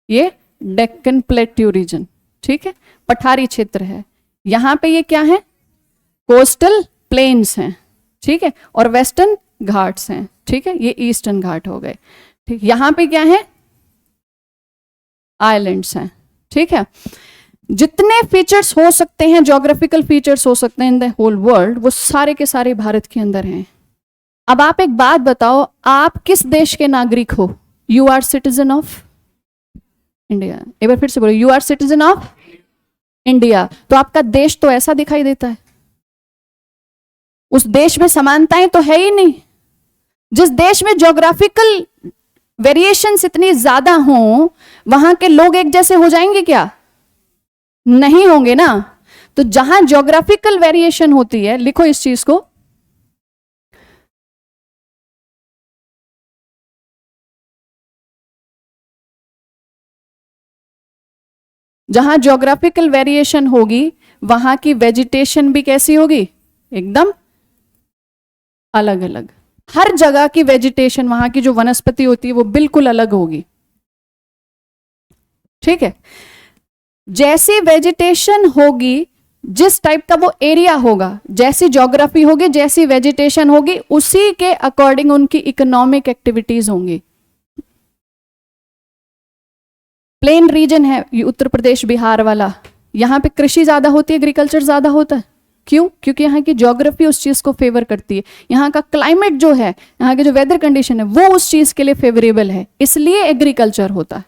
ये डेक्कन प्लेट्यू रीजन। ठीक है, पठारी क्षेत्र है। यहां पे ये क्या है, कोस्टल प्लेन्स हैं। ठीक है, और वेस्टर्न घाट्स हैं। ठीक है, ये ईस्टर्न घाट हो गए। ठीक, यहां पे क्या है, आइलैंड्स हैं। ठीक है, जितने फीचर्स हो सकते हैं, ज्योग्राफिकल फीचर्स हो सकते हैं इन द होल वर्ल्ड, वो सारे के सारे भारत के अंदर हैं। अब आप एक बात बताओ, आप किस देश के नागरिक हो, you are citizen of India. एक बार फिर से बोलो, you are citizen of India. तो आपका देश तो ऐसा दिखाई देता है, उस देश में समानताएं तो है ही नहीं। जिस देश में ज्योग्राफिकल वेरिएशंस इतनी ज्यादा हों, वहां के लोग एक जैसे हो जाएंगे क्या, नहीं होंगे ना। तो जहां ज्योग्राफिकल वेरिएशन होती है, लिखो इस चीज को, जहां ज्योग्राफिकल वेरिएशन होगी, वहां की वेजिटेशन भी कैसी होगी, एकदम अलग अलग। हर जगह की वेजिटेशन, वहां की जो वनस्पति होती है वो बिल्कुल अलग होगी। ठीक है, जैसी वेजिटेशन होगी, जिस टाइप का वो एरिया होगा, जैसी ज्योग्राफी होगी, जैसी वेजिटेशन होगी, उसी के अकॉर्डिंग उनकी इकोनॉमिक एक्टिविटीज होंगी। प्लेन रीजन है ये उत्तर प्रदेश बिहार वाला, यहां पे कृषि ज्यादा होती है, एग्रीकल्चर ज्यादा होता है। क्यों, क्योंकि यहाँ की ज्योग्राफी उस चीज को फेवर करती है। यहाँ का क्लाइमेट जो है, यहाँ की जो वेदर कंडीशन है, वो उस चीज के लिए फेवरेबल है, इसलिए एग्रीकल्चर होता है।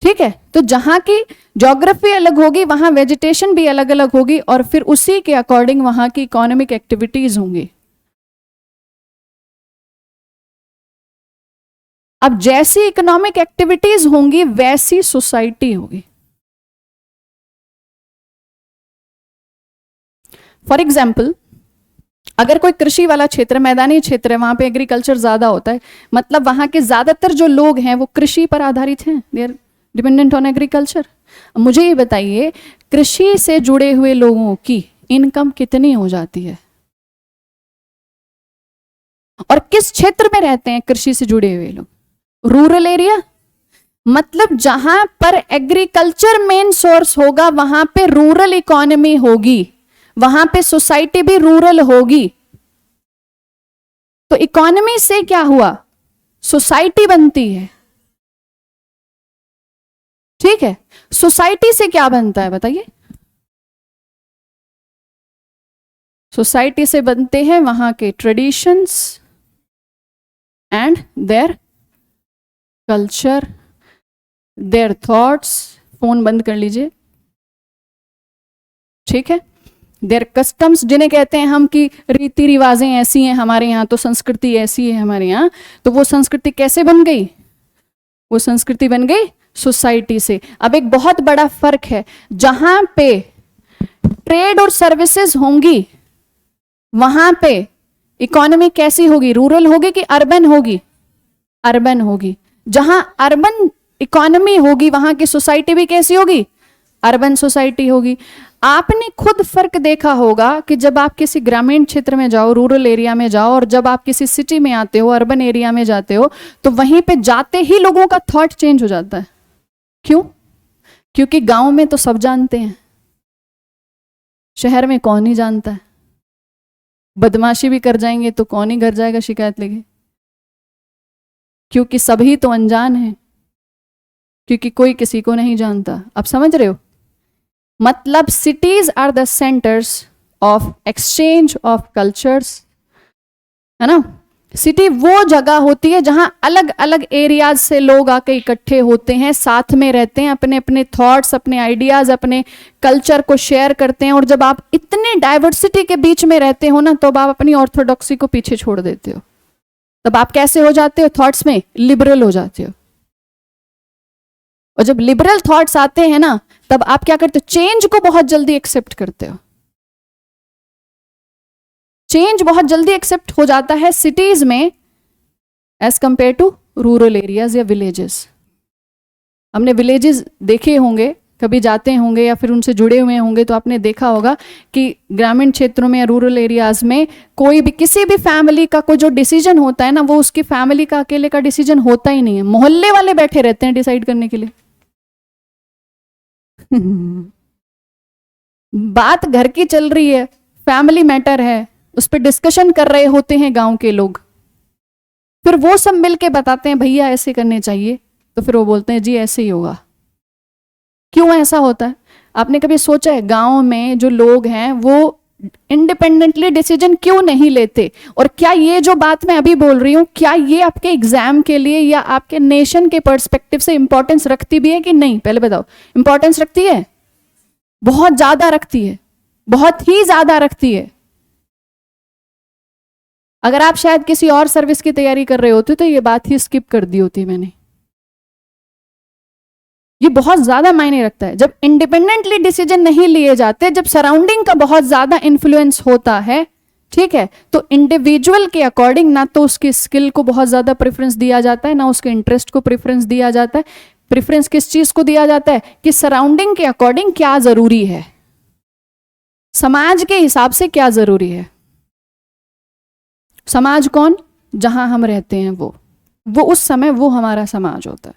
ठीक है, तो जहां की ज्योग्राफी अलग होगी, वहां वेजिटेशन भी अलग अलग होगी, और फिर उसी के अकॉर्डिंग वहां की इकोनॉमिक एक्टिविटीज होंगी। अब जैसी इकोनॉमिक एक्टिविटीज होंगी, वैसी सोसाइटी होगी। फॉर एग्जाम्पल, अगर कोई कृषि वाला क्षेत्र, मैदानी क्षेत्र है, वहां पे एग्रीकल्चर ज्यादा होता है, मतलब वहां के ज्यादातर जो लोग हैं वो कृषि पर आधारित हैं, they are dependent on agriculture. मुझे ये बताइए, कृषि से जुड़े हुए लोगों की इनकम कितनी हो जाती है, और किस क्षेत्र में रहते हैं कृषि से जुड़े हुए लोग, रूरल एरिया। मतलब जहां पर एग्रीकल्चर मेन सोर्स होगा, वहां पे रूरल इकोनॉमी होगी, वहां पे सोसाइटी भी रूरल होगी। तो इकोनॉमी से क्या हुआ, सोसाइटी बनती है। ठीक है, सोसाइटी से क्या बनता है बताइए, सोसाइटी से बनते हैं वहां के traditions and their culture, their thoughts. Phone बंद कर लीजिए। ठीक है, देयर कस्टम्स, जिन्हें कहते हैं हम कि रीति रिवाजें ऐसी हैं हमारे यहाँ, तो संस्कृति ऐसी है हमारे यहाँ। तो वो संस्कृति कैसे बन गई, वो संस्कृति बन गई सोसाइटी से। अब एक बहुत बड़ा फर्क है, जहां पे ट्रेड और सर्विसेज होंगी, वहां पे इकोनॉमी कैसी होगी, रूरल होगी कि अर्बन होगी, अर्बन होगी। जहां अर्बन इकोनॉमी होगी, वहां की सोसाइटी भी कैसी होगी, अर्बन सोसाइटी होगी। आपने खुद फर्क देखा होगा कि जब आप किसी ग्रामीण क्षेत्र में जाओ, रूरल एरिया में जाओ, और जब आप किसी सिटी में आते हो, अर्बन एरिया में जाते हो, तो वहीं पे जाते ही लोगों का थॉट चेंज हो जाता है। क्यों, क्योंकि गांव में तो सब जानते हैं, शहर में कौन ही जानता है। बदमाशी भी कर जाएंगे तो कौन ही घर जाएगा शिकायत लेके, क्योंकि सभी तो अनजान हैं, क्योंकि कोई किसी को नहीं जानता। आप समझ रहे हो, मतलब cities are the centers of exchange of cultures, है ना। सिटी वो जगह होती है जहां अलग अलग एरियाज से लोग आके इकट्ठे होते हैं, साथ में रहते हैं, अपने अपने थॉट्स, अपने आइडियाज, अपने कल्चर को शेयर करते हैं। और जब आप इतने डाइवर्सिटी के बीच में रहते हो ना, तो आप अपनी ऑर्थोडॉक्सी को पीछे छोड़ देते हो। तब आप कैसे हो जाते हो थॉट्स में? लिबरल हो जाते हो। और जब लिबरल थॉट्स आते हैं ना, तब आप क्या करते हो? चेंज को बहुत जल्दी एक्सेप्ट करते हो। चेंज बहुत जल्दी एक्सेप्ट हो जाता है सिटीज में as compare to rural areas या विलेजेस। हमने विलेजेस देखे होंगे, कभी जाते होंगे या फिर उनसे जुड़े हुए होंगे, तो आपने देखा होगा कि ग्रामीण क्षेत्रों में या रूरल एरियाज में कोई भी, किसी भी फैमिली का कोई जो डिसीजन होता है ना, वो उसकी फैमिली का अकेले का डिसीजन होता ही नहीं है, मोहल्ले वाले बैठे रहते हैं डिसाइड करने के लिए। बात घर की चल रही है, फैमिली मैटर है, उस पर डिस्कशन कर रहे होते हैं गांव के लोग, फिर वो सब मिलके बताते हैं भैया ऐसे करने चाहिए, तो फिर वो बोलते हैं जी ऐसे ही होगा। क्यों ऐसा होता है? आपने कभी सोचा है गांव में जो लोग हैं वो इंडिपेंडेंटली डिसीजन क्यों नहीं लेते? और क्या ये जो बात मैं अभी बोल रही हूं, क्या ये आपके एग्जाम के लिए या आपके नेशन के पर्सपेक्टिव से इंपॉर्टेंस रखती भी है कि नहीं? पहले बताओ। इंपॉर्टेंस रखती है? बहुत ज्यादा रखती है, बहुत ही ज्यादा रखती है। अगर आप शायद किसी और सर्विस की तैयारी कर रहे होते तो ये बात ही स्किप कर दी होती मैंने। ये बहुत ज्यादा मायने रखता है। जब इंडिपेंडेंटली डिसीजन नहीं लिए जाते, जब सराउंडिंग का बहुत ज्यादा इन्फ्लुएंस होता है, ठीक है, तो इंडिविजुअल के अकॉर्डिंग ना तो उसकी स्किल को बहुत ज्यादा प्रेफरेंस दिया जाता है, ना उसके इंटरेस्ट को प्रेफरेंस दिया जाता है। प्रेफरेंस किस चीज को दिया जाता है? कि सराउंडिंग के अकॉर्डिंग क्या जरूरी है, समाज के हिसाब से क्या जरूरी है। समाज कौन? जहां हम रहते हैं वो उस समय वो हमारा समाज होता है।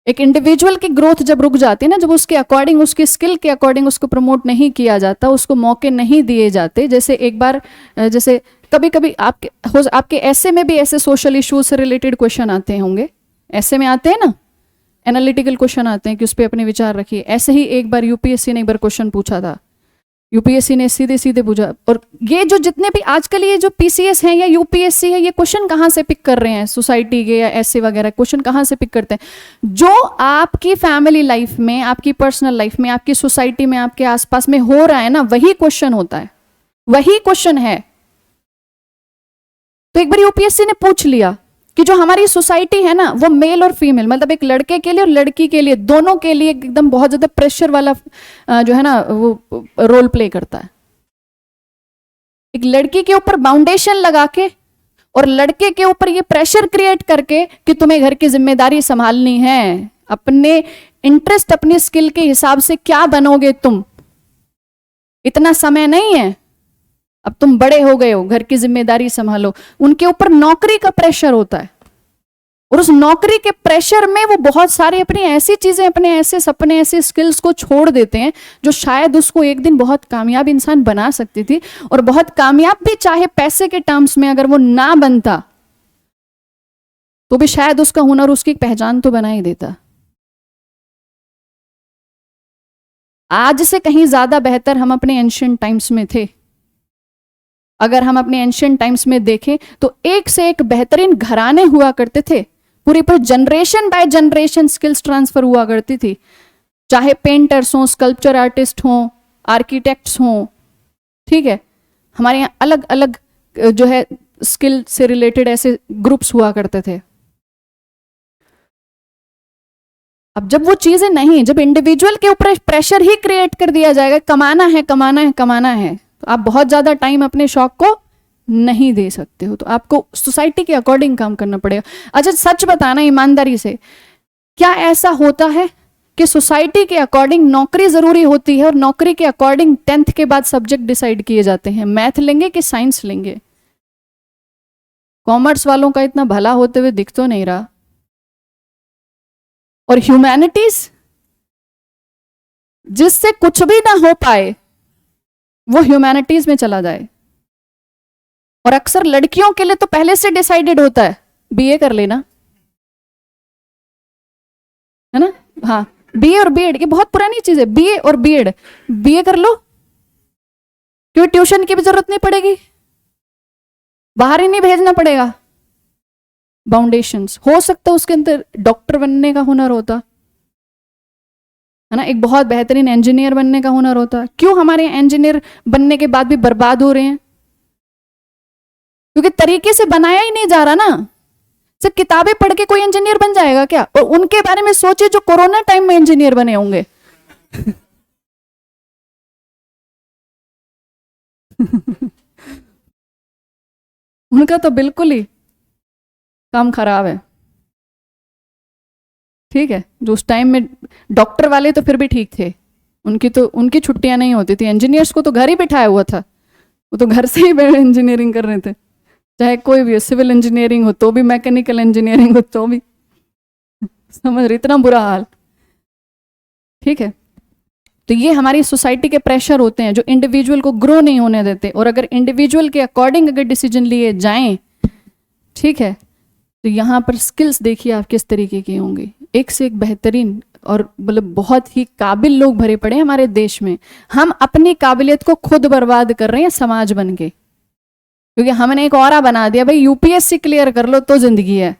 एक इंडिविजुअल की ग्रोथ जब रुक जाती है ना, जब उसके अकॉर्डिंग, उसकी स्किल के अकॉर्डिंग उसको प्रमोट नहीं किया जाता, उसको मौके नहीं दिए जाते। जैसे एक बार, जैसे कभी कभी आपके ऐसे में भी ऐसे सोशल इश्यूज से रिलेटेड क्वेश्चन आते होंगे, ऐसे में आते हैं ना, एनालिटिकल क्वेश्चन आते हैं कि उस पर अपने विचार रखिए। ऐसे ही एक बार यूपीएससी ने एक बार क्वेश्चन पूछा था, यूपीएससी ने सीधे सीधे पूछा। और ये जो जितने भी आजकल ये जो पीसीएस हैं या यूपीएससी है, ये क्वेश्चन कहाँ से पिक कर रहे हैं? सोसाइटी के या ऐसे वगैरह क्वेश्चन कहाँ से पिक करते हैं? जो आपकी फैमिली लाइफ में, आपकी पर्सनल लाइफ में, आपकी सोसाइटी में, आपके आसपास में हो रहा है ना, वही क्वेश्चन होता है, वही क्वेश्चन है। तो एक बार यूपीएससी ने पूछ लिया कि जो हमारी सोसाइटी है ना, वो मेल और फीमेल, मतलब एक लड़के के लिए और लड़की के लिए, दोनों के लिए एकदम बहुत ज्यादा प्रेशर वाला जो है ना वो रोल प्ले करता है। एक लड़की के ऊपर बाउंडेशन लगा के और लड़के के ऊपर ये प्रेशर क्रिएट करके कि तुम्हें घर की जिम्मेदारी संभालनी है, अपने इंटरेस्ट, अपनी स्किल के हिसाब से क्या बनोगे तुम, इतना समय नहीं है, अब तुम बड़े हो गए हो, घर की जिम्मेदारी संभालो। उनके ऊपर नौकरी का प्रेशर होता है, और उस नौकरी के प्रेशर में वो बहुत सारी अपनी ऐसी चीजें, अपने ऐसे सपने, ऐसे स्किल्स को छोड़ देते हैं जो शायद उसको एक दिन बहुत कामयाब इंसान बना सकती थी। और बहुत कामयाब भी चाहे पैसे के टर्म्स में अगर वो ना बनता, तो भी शायद उसका हुनर उसकी पहचान तो बना ही देता। आज से कहीं ज्यादा बेहतर हम अपने एंशिएंट टाइम्स में थे। अगर हम अपने एंशिएंट टाइम्स में देखें तो एक से एक बेहतरीन घराने हुआ करते थे, पूरी पर generation by generation skills transfer हुआ करती थी। चाहे पेंटर्स हों, स्कल्पचर आर्टिस्ट हों, आर्किटेक्ट्स हों, ठीक है, हमारे यहाँ अलग अलग जो है स्किल से रिलेटेड ऐसे ग्रुप्स हुआ करते थे। अब जब वो चीजें नहीं, जब इंडिविजुअल के ऊपर प्रेशर ही क्रिएट कर दिया जाएगा, कमाना है कमाना है कमाना है, तो आप बहुत ज्यादा टाइम अपने शौक को नहीं दे सकते हो। तो आपको सोसाइटी के अकॉर्डिंग काम करना पड़ेगा। अच्छा, सच बताना ईमानदारी से, क्या ऐसा होता है कि सोसाइटी के अकॉर्डिंग नौकरी जरूरी होती है और नौकरी के अकॉर्डिंग 10th के बाद सब्जेक्ट डिसाइड किए जाते हैं, मैथ लेंगे कि साइंस लेंगे? कॉमर्स वालों का इतना भला होते हुए दिख तो नहीं रहा। और ह्यूमैनिटीज, जिससे कुछ भी ना हो पाए वो ह्यूमैनिटीज में चला जाए। और अक्सर लड़कियों के लिए तो पहले से डिसाइडेड होता है बीए कर लेना, है ना। हाँ, बीए और बीएड ये बहुत पुरानी चीज है। बीए और बीएड, बीए कर लो क्यों, ट्यूशन की भी जरूरत नहीं पड़ेगी, बाहर ही नहीं भेजना पड़ेगा। फाउंडेशंस हो सकता है उसके अंदर डॉक्टर बनने का हुनर होता है ना, एक बहुत बेहतरीन इंजीनियर बनने का हुनर होता। क्यों हमारे इंजीनियर बनने के बाद भी बर्बाद हो रहे हैं? क्योंकि तरीके से बनाया ही नहीं जा रहा ना। सिर्फ किताबें पढ़ के कोई इंजीनियर बन जाएगा क्या? और उनके बारे में सोचिए जो कोरोना टाइम में इंजीनियर बने होंगे। उनका तो बिल्कुल ही काम खराब है। ठीक है, जो उस टाइम में डॉक्टर वाले तो फिर भी ठीक थे, उनकी छुट्टियां नहीं होती थी। इंजीनियर्स को तो घर ही बिठाया हुआ था, वो तो घर से ही इंजीनियरिंग कर रहे थे, चाहे कोई भी हो, सिविल इंजीनियरिंग हो तो भी, मैकेनिकल इंजीनियरिंग हो तो भी। समझ रहे, इतना बुरा हाल। ठीक है, तो ये हमारी सोसाइटी के प्रेशर होते हैं जो इंडिविजुअल को ग्रो नहीं होने देते। और अगर इंडिविजुअल के अकॉर्डिंग अगर डिसीजन लिए जाएं, ठीक है, तो यहाँ पर स्किल्स देखिए आप किस तरीके की होंगी। एक से एक बेहतरीन और मतलब बहुत ही काबिल लोग भरे पड़े हैं हमारे देश में। हम अपनी काबिलियत को खुद बर्बाद कर रहे हैं समाज बन के, क्योंकि हमने एक ऑरा बना दिया, भाई यूपीएससी क्लियर कर लो तो जिंदगी है,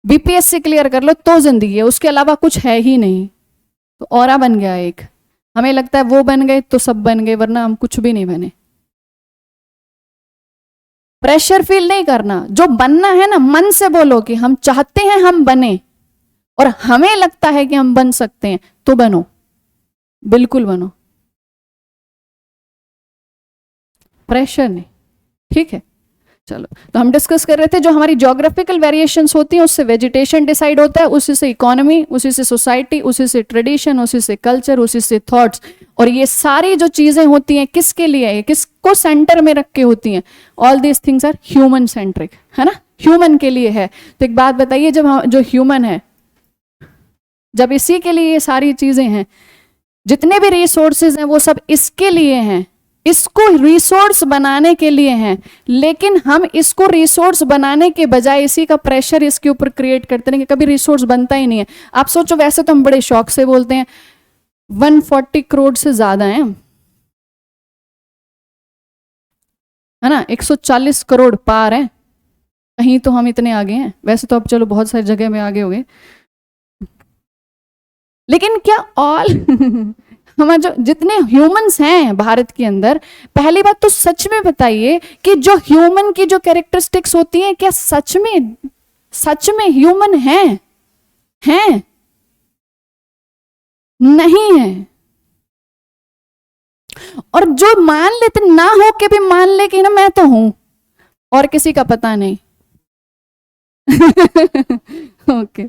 बीपीएससी क्लियर कर लो तो जिंदगी है, उसके अलावा कुछ है ही नहीं। तो ऑरा बन गया एक, हमें लगता है वो बन गए तो सब बन गए, वरना हम कुछ भी नहीं बने। प्रेशर फील नहीं करना, जो बनना है ना मन से बोलो कि हम चाहते हैं हम बने, और हमें लगता है कि हम बन सकते हैं तो बनो, बिल्कुल बनो, प्रेशर नहीं। ठीक है, चलो, तो हम डिस्कस कर रहे थे जो हमारी ज्योग्राफिकल वेरिएशंस होती हैं उससे वेजिटेशन डिसाइड होता है, उसी से इकोनॉमी, उसी से सोसाइटी, उसी से ट्रेडिशन, उसी से कल्चर, उसी से थॉट्स। और ये सारी जो चीजें होती हैं किसके लिए है, किसको सेंटर में रख के होती हैं? All these things are human centric, है ना, ह्यूमन के लिए है। तो एक बात बताइए, जब हम जो ह्यूमन है, जब इसी के लिए ये सारी चीजें हैं, जितने भी रिसोर्सेज हैं वो सब इसके लिए हैं, इसको रिसोर्स बनाने के लिए हैं। लेकिन हम इसको रिसोर्स बनाने के बजाय इसी का प्रेशर इसके ऊपर क्रिएट करते हैं कि कभी रिसोर्स बनता ही नहीं है। आप सोचो, वैसे तो हम बड़े शौक से बोलते हैं 140 करोड़ से ज्यादा हैं, है ना, 140 करोड़ पार हैं, कहीं तो हम इतने आगे हैं। वैसे तो अब चलो बहुत सारी जगह में आगे हो गए, लेकिन क्या ऑल हमारे जो जितने ह्यूमंस हैं भारत के अंदर, पहली बात तो सच में बताइए कि जो ह्यूमन की जो कैरेक्टरिस्टिक्स होती हैं, क्या सच में ह्यूमन हैं? नहीं है। और जो मान लेते ना हो के भी मान ले कि ना मैं तो हूं और किसी का पता नहीं। ओके,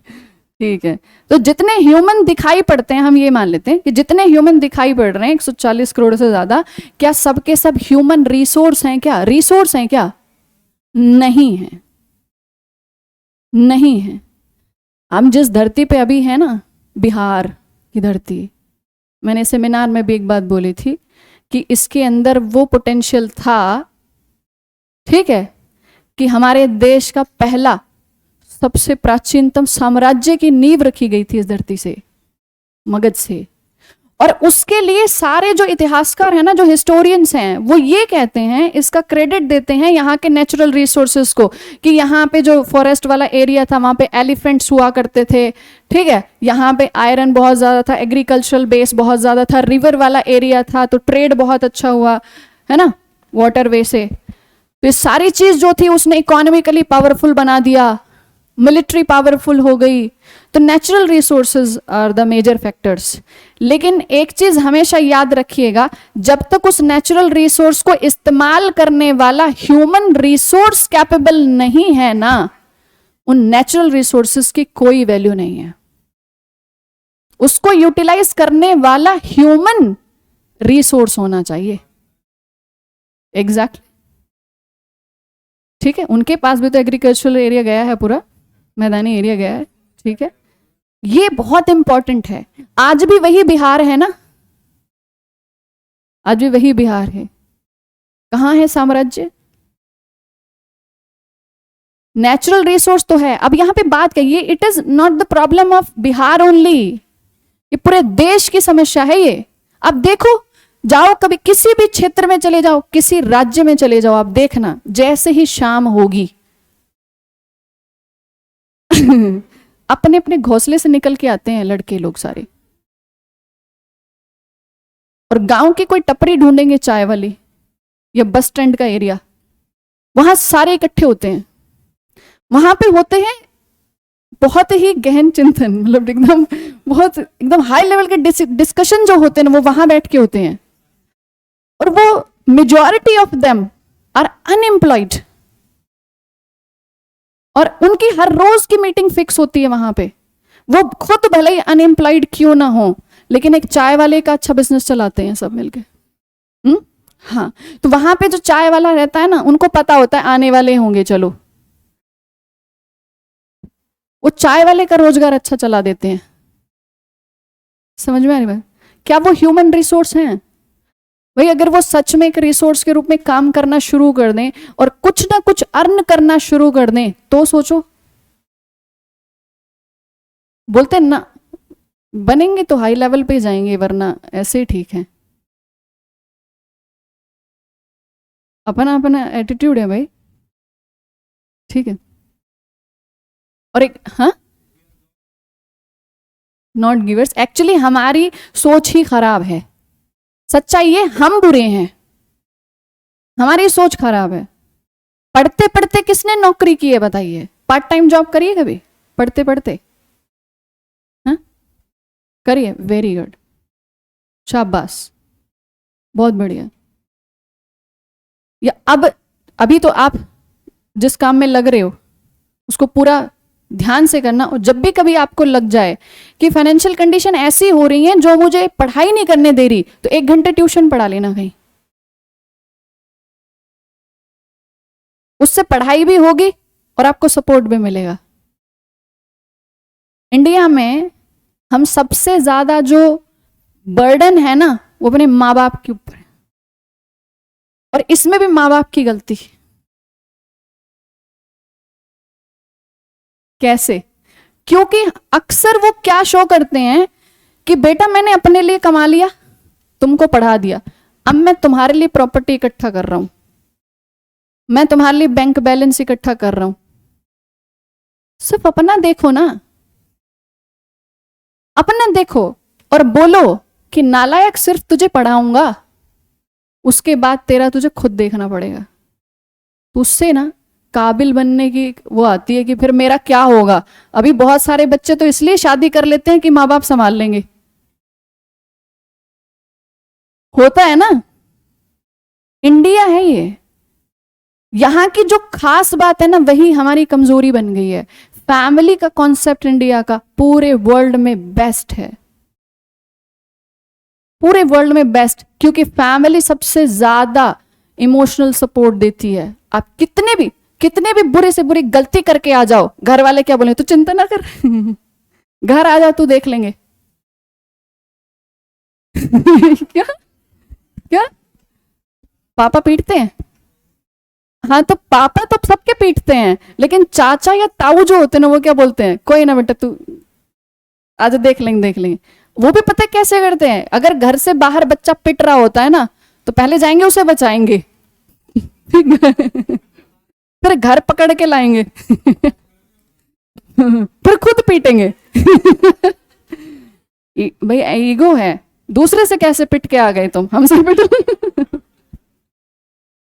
ठीक है, तो जितने ह्यूमन दिखाई पड़ते हैं, हम ये मान लेते हैं कि जितने ह्यूमन दिखाई पड़ रहे हैं 140 करोड़ से ज्यादा, क्या सबके सब ह्यूमन रिसोर्स हैं क्या? रिसोर्स हैं क्या? नहीं है, नहीं है। हम जिस धरती पे अभी है ना, बिहार की धरती, मैंने सेमिनार में भी एक बात बोली थी कि इसके अंदर वो पोटेंशियल था, ठीक है, कि हमारे देश का पहला सबसे प्राचीनतम साम्राज्य की नींव रखी गई थी इस धरती से, मगध से। और उसके लिए सारे जो इतिहासकार हैं ना, जो हिस्टोरियंस हैं, वो ये कहते हैं, इसका क्रेडिट देते हैं यहाँ के नेचुरल रिसोर्सेज को, कि यहाँ पे जो फॉरेस्ट वाला एरिया था वहाँ पे एलिफेंट्स हुआ करते थे, ठीक है, यहाँ पे आयरन बहुत ज़्यादा था, एग्रीकल्चरल बेस बहुत ज़्यादा था, रिवर वाला एरिया था तो ट्रेड बहुत अच्छा हुआ, है ना, वाटरवे से। तो ये सारी चीज़ जो थी उसने इकोनॉमिकली पावरफुल बना दिया, मिलिट्री पावरफुल हो गई। तो natural resources are the major factors. लेकिन एक चीज हमेशा याद रखिएगा, जब तक उस नेचुरल रिसोर्स को इस्तेमाल करने वाला ह्यूमन रिसोर्स कैपेबल नहीं है ना, उन नेचुरल रिसोर्सेज की कोई वैल्यू नहीं है। उसको यूटिलाइज करने वाला ह्यूमन रिसोर्स होना चाहिए। एग्जैक्टली, ठीक है, उनके पास भी तो एग्रीकल्चरल एरिया गया है, पूरा मैदानी एरिया गया है, ठीक है, ये बहुत इंपॉर्टेंट है। आज भी वही बिहार है ना, आज भी वही बिहार है। कहां है साम्राज्य? नेचुरल रिसोर्स तो है। अब यहां पे बात कहिए, it is not the problem of Bihar only, ये पूरे देश की समस्या है ये। अब देखो, जाओ कभी किसी भी क्षेत्र में चले जाओ, किसी राज्य में चले जाओ, आप देखना जैसे ही शाम होगी अपने अपने घोंसले से निकल के आते हैं लड़के लोग सारे, और गांव की कोई टपरी ढूंढेंगे चाय वाली या बस स्टैंड का एरिया, वहां सारे इकट्ठे होते हैं। वहां पे होते हैं बहुत ही गहन चिंतन, मतलब एकदम बहुत एकदम हाई लेवल के डिस्कशन जो होते हैं वो वहां बैठ के होते हैं, और वो majority of them are unemployed, और उनकी हर रोज की मीटिंग फिक्स होती है वहां पे। वो खुद भले ही अनएम्प्लॉयड क्यों ना हो, लेकिन एक चाय वाले का अच्छा बिजनेस चलाते हैं सब मिलके। हाँ, तो वहां पे जो चाय वाला रहता है ना, उनको पता होता है आने वाले होंगे, चलो वो चाय वाले का रोजगार अच्छा चला देते हैं। समझ में आ रही बात? क्या वो ह्यूमन रिसोर्स हैं भाई? अगर वो सच में एक रिसोर्स के रूप में काम करना शुरू कर दें और कुछ ना कुछ अर्न करना शुरू कर दें, तो सोचो। बोलते हैं ना, बनेंगे तो हाई लेवल पे जाएंगे, वरना ऐसे ही ठीक है। अपना अपना एटीट्यूड है भाई, ठीक है। और एक हाँ, नॉट गिवर्स, एक्चुअली हमारी सोच ही खराब है। सच्चाई ये हम बुरे हैं, हमारी सोच खराब है। पढ़ते पढ़ते किसने नौकरी की है बताइए? पार्ट टाइम जॉब करिए कभी पढ़ते पढ़ते? हाँ करिए, वेरी गुड, शाबाश, बहुत बढ़िया। या अब अभी तो आप जिस काम में लग रहे हो उसको पूरा ध्यान से करना, और जब भी कभी आपको लग जाए कि फाइनेंशियल कंडीशन ऐसी हो रही है जो मुझे पढ़ाई नहीं करने दे रही, तो 1 घंटे ट्यूशन पढ़ा लेना कहीं, उससे पढ़ाई भी होगी और आपको सपोर्ट भी मिलेगा। इंडिया में हम सबसे ज्यादा जो बर्डन है ना, वो अपने माँ बाप के ऊपर है, और इसमें भी माँ बाप की गलती। कैसे? क्योंकि अक्सर वो क्या शो करते हैं कि बेटा मैंने अपने लिए कमा लिया, तुमको पढ़ा दिया, अब मैं तुम्हारे लिए प्रॉपर्टी इकट्ठा कर रहा हूं, मैं तुम्हारे लिए बैंक बैलेंस इकट्ठा कर रहा हूं। सिर्फ अपना देखो ना, अपना देखो और बोलो कि नालायक सिर्फ तुझे पढ़ाऊंगा, उसके बाद तेरा तुझे खुद देखना पड़ेगा। तो उससे ना काबिल बनने की वो आती है कि फिर मेरा क्या होगा। अभी बहुत सारे बच्चे तो इसलिए शादी कर लेते हैं कि माँ बाप संभाल लेंगे, होता है ना। इंडिया है ये, यहां की जो खास बात है ना, वही हमारी कमजोरी बन गई है। फैमिली का कॉन्सेप्ट इंडिया का पूरे वर्ल्ड में बेस्ट है, पूरे वर्ल्ड में बेस्ट, क्योंकि फैमिली सबसे ज्यादा इमोशनल सपोर्ट देती है। आप कितने भी बुरे से बुरी गलती करके आ जाओ, घर वाले क्या बोले, तू चिंता ना कर घर आ जा, तू देख लेंगे क्या क्या पापा पीटते हैं? हाँ, तो पापा तो सबके पीटते हैं, लेकिन चाचा या ताऊ जो होते हैं ना, वो क्या बोलते हैं, कोई ना बेटा तू आज देख लेंगे देख लेंगे। वो भी पता है कैसे करते हैं? अगर घर से बाहर बच्चा पिट रहा होता है ना, तो पहले जाएंगे उसे बचाएंगे फिर घर पकड़ के लाएंगे फिर खुद पीटेंगे भाई ईगो है, दूसरे से कैसे पिट के आ गए तुम, हमसे पिटो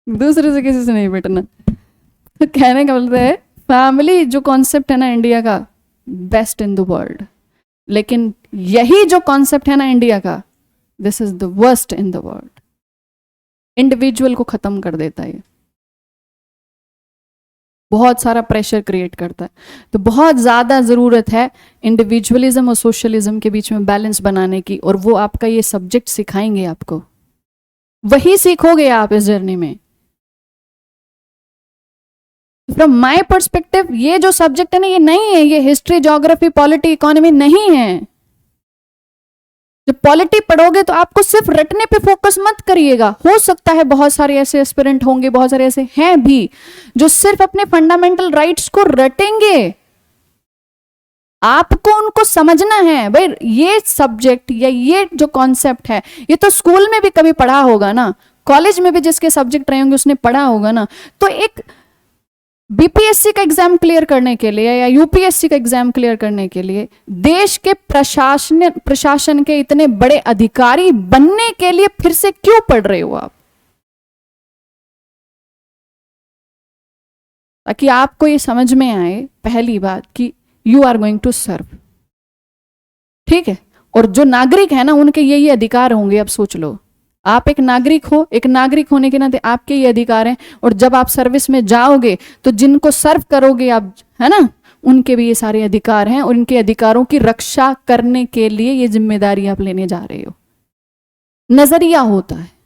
दूसरे से किसी से नहीं पिटना। तो कहने का मतलब है, फैमिली जो कॉन्सेप्ट है ना इंडिया का, बेस्ट इन द वर्ल्ड। लेकिन यही जो कॉन्सेप्ट है ना इंडिया का, this is the worst in the world. Individual को खत्म कर देता है, बहुत सारा प्रेशर क्रिएट करता है। तो बहुत ज्यादा जरूरत है इंडिविजुअलिज्म और सोशलिज्म के बीच में बैलेंस बनाने की, और वो आपका ये सब्जेक्ट सिखाएंगे आपको, वही सीखोगे आप इस जर्नी में। फ्रॉम माई पर्सपेक्टिव ये जो सब्जेक्ट है ना, ये नहीं है, ये हिस्ट्री, ज्योग्राफी, पॉलिटी, इकोनॉमी नहीं है। जब पॉलिटी पढ़ोगे तो आपको सिर्फ रटने पे फोकस मत करिएगा। हो सकता है बहुत सारे ऐसे एस्पिरेंट होंगे, बहुत सारे ऐसे हैं भी जो सिर्फ अपने फंडामेंटल राइट्स को रटेंगे, आपको उनको समझना है भाई, ये सब्जेक्ट या ये जो कॉन्सेप्ट है ये तो स्कूल में भी कभी पढ़ा होगा ना, कॉलेज में भी जिसके सब्जेक्ट रहे होंगे उसने पढ़ा होगा ना। तो एक बीपीएससी का एग्जाम क्लियर करने के लिए या यूपीएससी का एग्जाम क्लियर करने के लिए देश के प्रशासन के इतने बड़े अधिकारी बनने के लिए फिर से क्यों पढ़ रहे हो आप? ताकि आपको ये समझ में आए पहली बात कि you are going to serve, ठीक है। और जो नागरिक है ना उनके ये अधिकार होंगे। अब सोच लो, आप एक नागरिक हो, एक नागरिक होने के नाते आपके ये अधिकार हैं, और जब आप सर्विस में जाओगे तो जिनको सर्व करोगे आप, है ना, उनके भी ये सारे अधिकार हैं, और उनके अधिकारों की रक्षा करने के लिए ये जिम्मेदारी आप लेने जा रहे हो। नजरिया होता है।